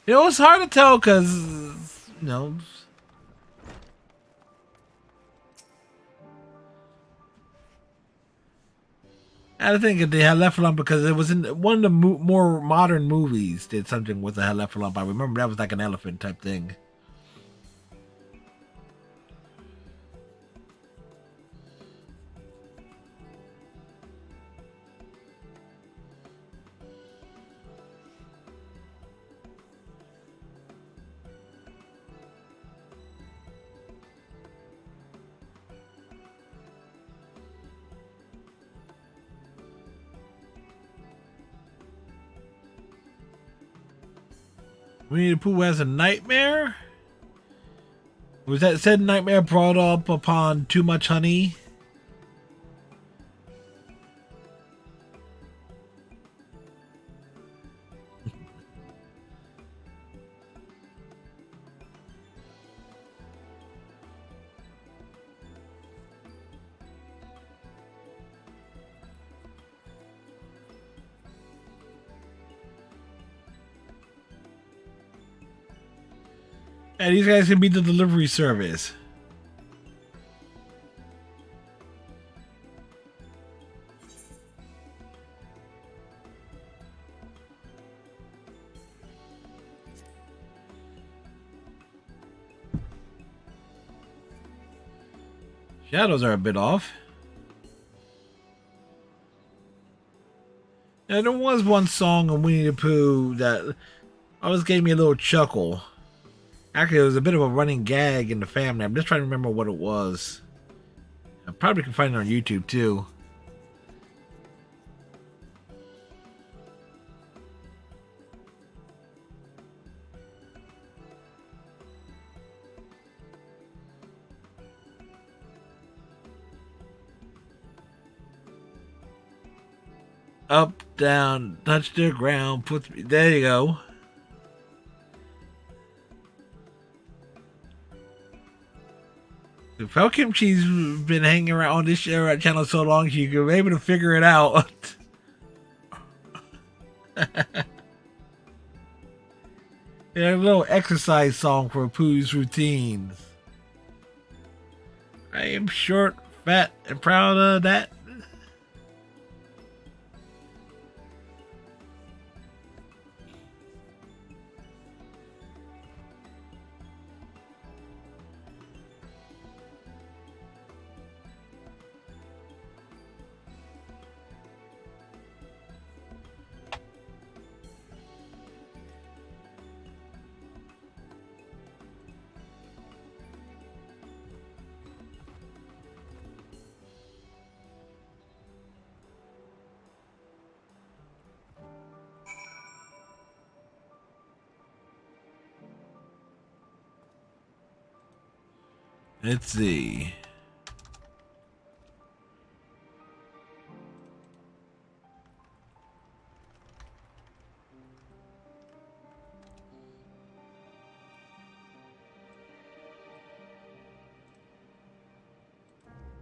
You know, it's hard to tell because, you know... I think they had Heffalump because it was in one of the more modern movies did something with the Heffalump. I remember that was like an elephant type thing. Winnie the Pooh has a nightmare? Was that said nightmare brought up upon too much honey? And these guys can be the delivery service. Shadows are a bit off. Now, there was one song on Winnie the Pooh that always gave me a little chuckle. Actually, it was a bit of a running gag in the family. I'm just trying to remember what it was. I probably can find it on YouTube too. Up, down, touch the ground, there you go. If Fel Kimchi's been hanging around on this channel so long, she could be able to figure it out. Yeah, a little exercise song for Pooh's routines. I am short, fat, and proud of that. Let's see.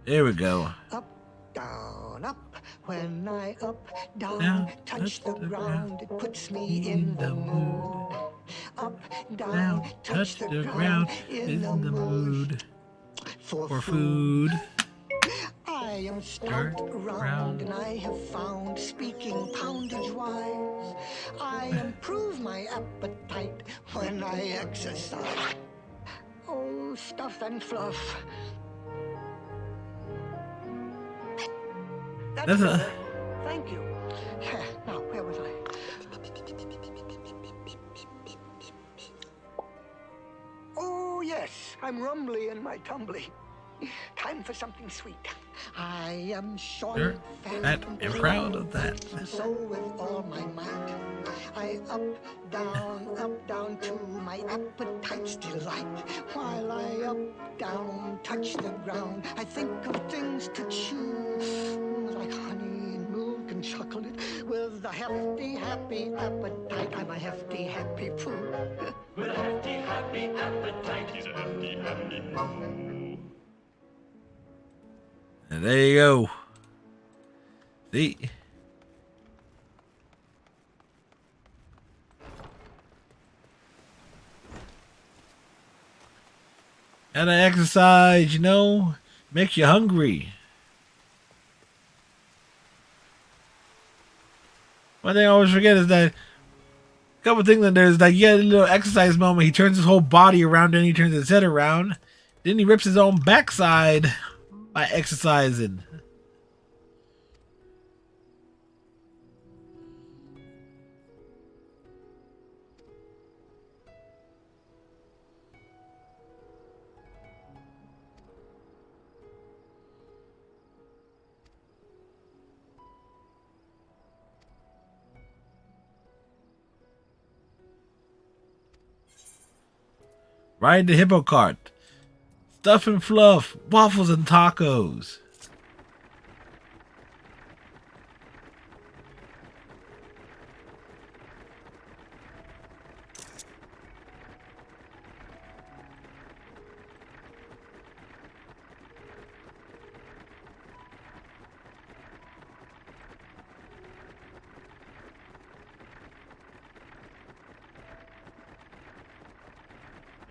There we go.
Up, down, up. When I up, down,
Down,
touch the ground, it puts me in the mood. Up, down, touch the ground, in the mood for food. I am stout, round, and I have found, speaking poundage-wise, I improve my appetite when I exercise. Oh, stuff and fluff. That's better. Thank you. Now, where was I? Oh, yes, I'm rumbly in my tumbly. Time for something sweet. I am short, fat,
and proud of that.
And so with all my might, I up, down to my appetite's delight. While I up, down, touch the ground, I think of things to chew, like honey and milk and chocolate. With a hefty, happy appetite, I'm a hefty, happy poo.
With a hefty, happy appetite, he's a hefty, happy poo.
And there you go. See? Gotta exercise, you know? Makes you hungry. One thing I always forget is that a couple things that there's like, you get a little exercise moment. He turns his whole body around, then he turns his head around. Then he rips his own backside by exercising. Ride the hippo cart. Stuff and fluff. Waffles and tacos.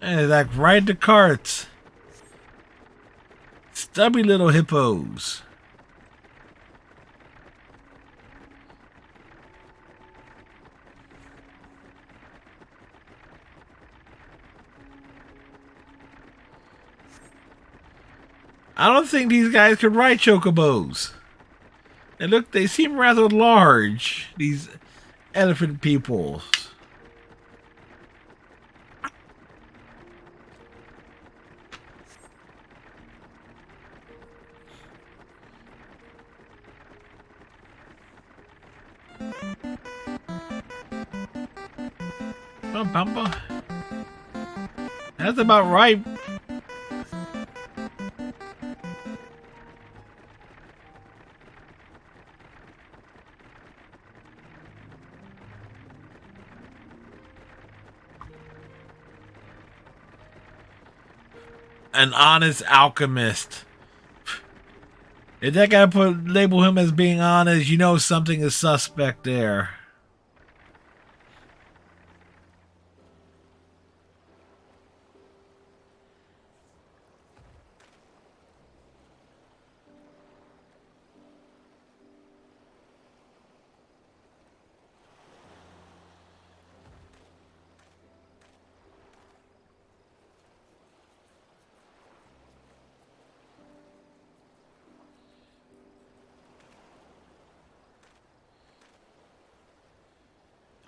And like ride the carts. Stubby little hippos. I don't think these guys could ride chocobos. And look, they seem rather large, these elephant people. Bumper. That's about right. An honest alchemist. If that guy label him as being honest, you know something is suspect there.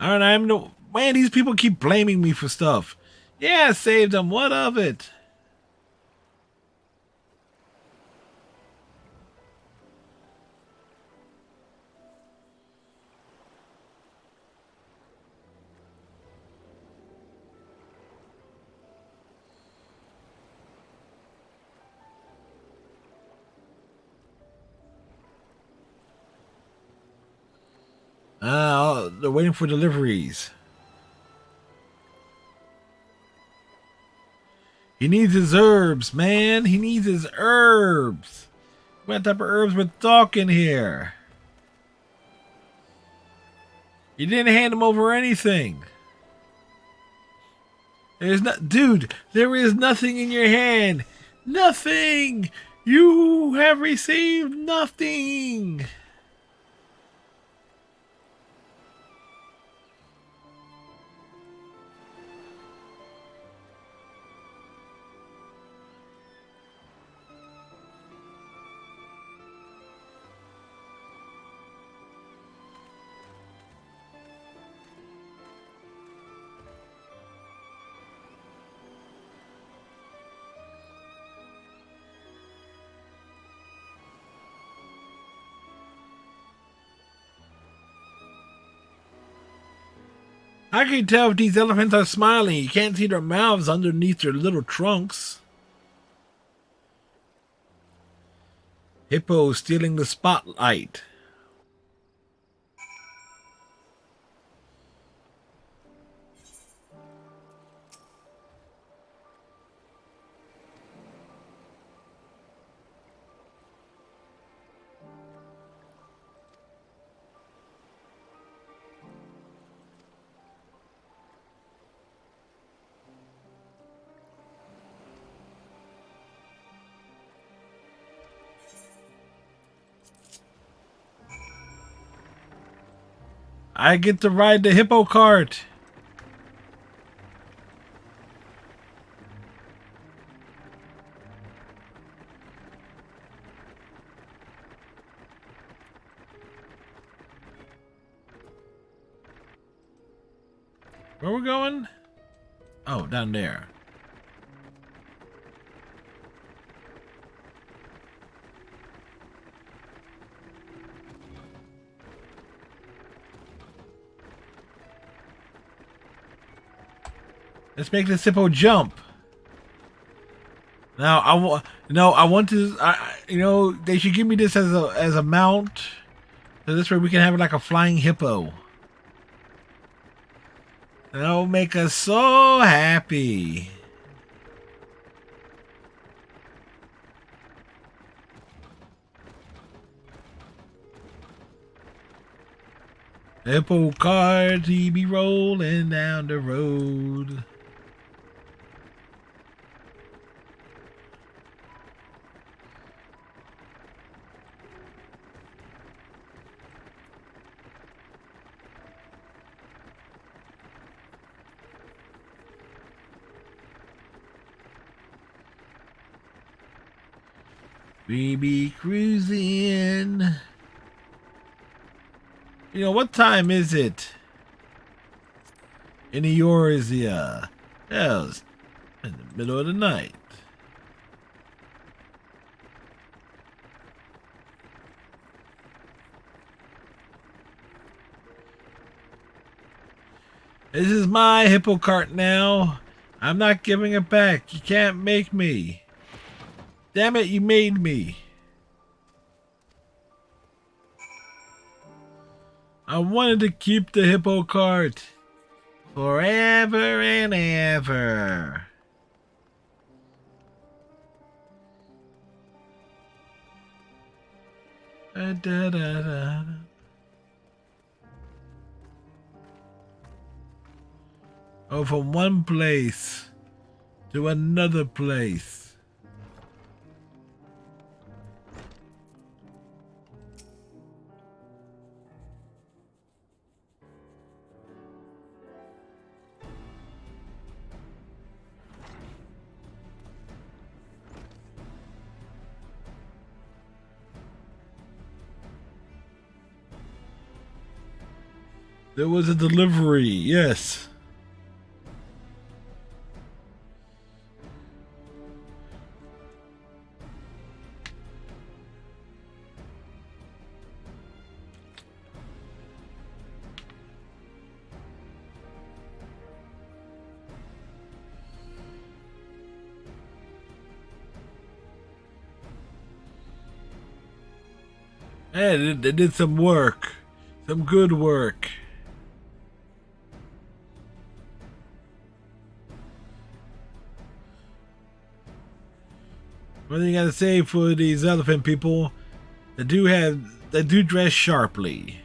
Alright, I'm no man, these people keep blaming me for stuff. Yeah, I saved them. What of it? They're waiting for deliveries. He needs his herbs, man. He needs his herbs. What type of herbs we're talking here? You didn't hand him over anything. There's not, dude. There is nothing in your hand. Nothing. You have received nothing. I can tell if these elephants are smiling. You can't see their mouths underneath their little trunks. Hippo stealing the spotlight. I get to ride the hippo cart. Where we going? Oh, down there. Let's make this hippo jump. Now I want to. They should give me this as a mount, so this way we can have it like a flying hippo. That'll make us so happy. Hippo cart, he be rolling down the road. We be cruising. What time is it? In Eorzea. Yeah, it's in the middle of the night. This is my hippo cart now. I'm not giving it back. You can't make me. Damn it, you made me. I wanted to keep the hippo cart forever and ever. Da, da, da, da. Oh, from one place to another place. There was a delivery, yes. Hey, they did some work. Some good work. What do you gotta say for these elephant people? They do dress sharply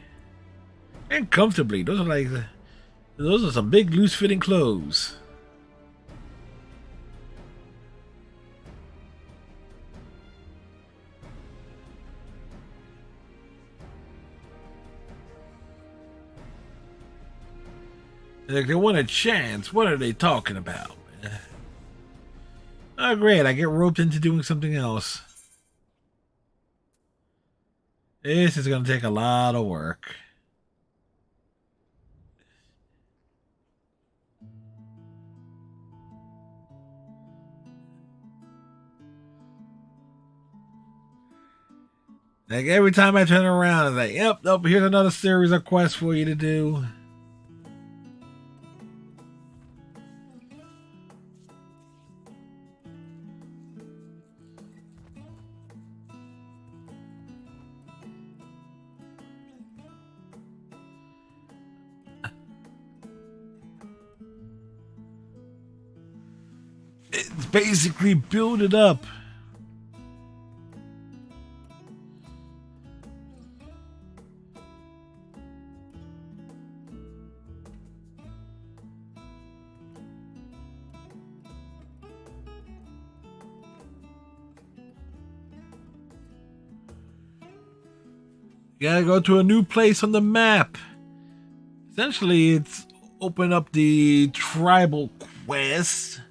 and comfortably. Those are some big loose fitting clothes. Like they want a chance. What are they talking about? Oh, great. I get roped into doing something else. This is going to take a lot of work. Like every time I turn around, it's like, yep, nope, here's another series of quests for you to do. It's basically build it up. You gotta go to a new place on the map. Essentially, it's open up the tribal quest.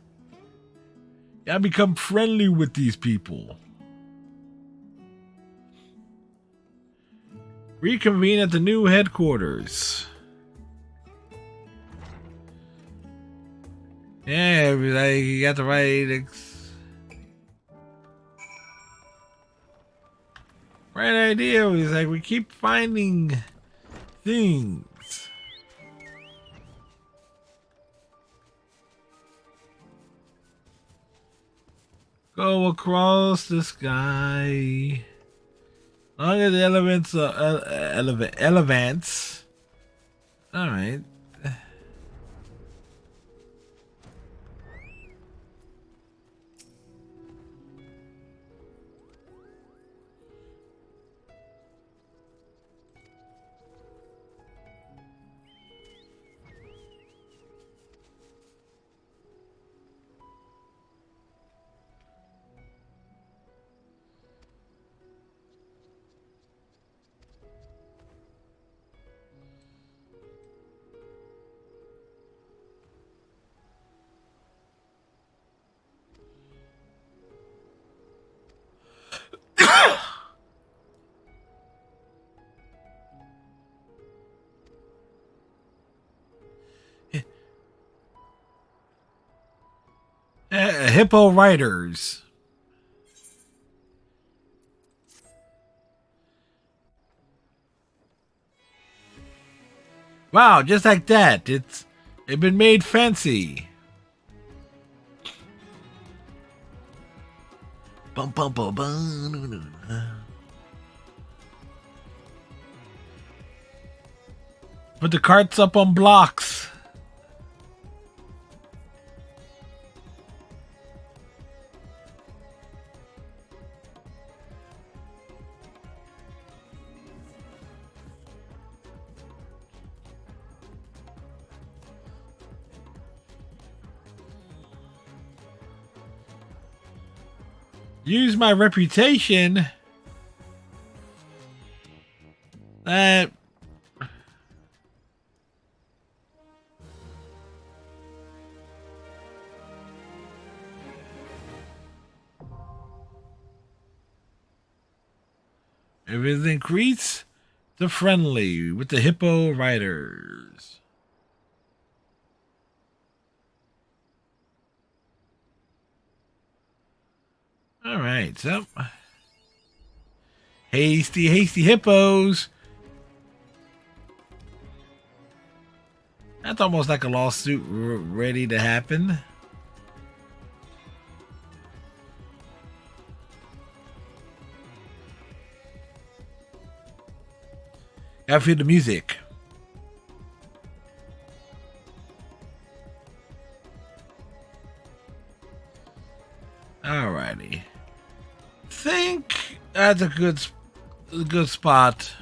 You gotta become friendly with these people. Reconvene at the new headquarters. Yeah, like you got the right idea. It's like we keep finding things. Go across the sky. Long as the elements elements. All right. Hippo riders. Wow, just like that. It's been made fancy. Bum, bum, bum, bum. Put the carts up on blocks. Use my reputation. That if it increase the friendly with the hippo riders. All right, so hasty hippos. That's almost like a lawsuit ready to happen. Gotta feel the music. Alrighty. Think that's a good a good spot.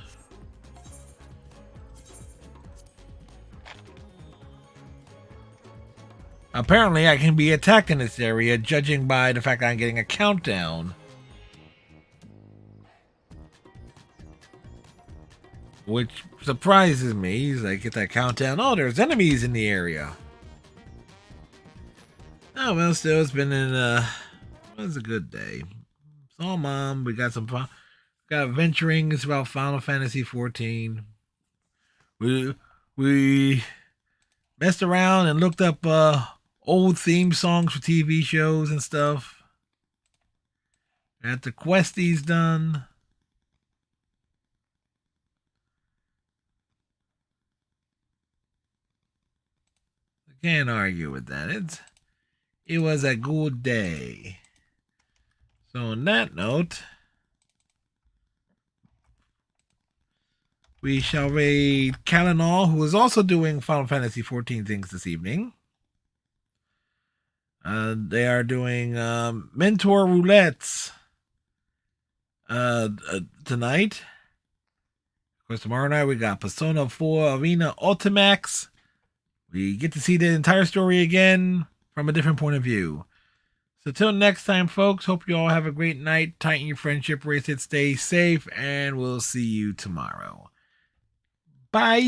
Apparently, I can be attacked in this area, judging by the fact that I'm getting a countdown. Which surprises me. As I get that countdown. Oh, there's enemies in the area. Oh, well, still, it's been it was a good day. So, Mom, we got some fun. Got adventuring. It's about Final Fantasy 14. We messed around and looked up old theme songs for TV shows and stuff. Got the questies done. I can't argue with that. It was a good day. So on that note, we shall raid Kalinal, who is also doing Final Fantasy 14 things this evening. They are doing mentor roulettes tonight. Of course, tomorrow night we got Persona 4 Arena Ultimax. We get to see the entire story again from a different point of view. So till next time, folks, hope you all have a great night. Tighten your friendship bracelet, stay safe, and we'll see you tomorrow. Bye!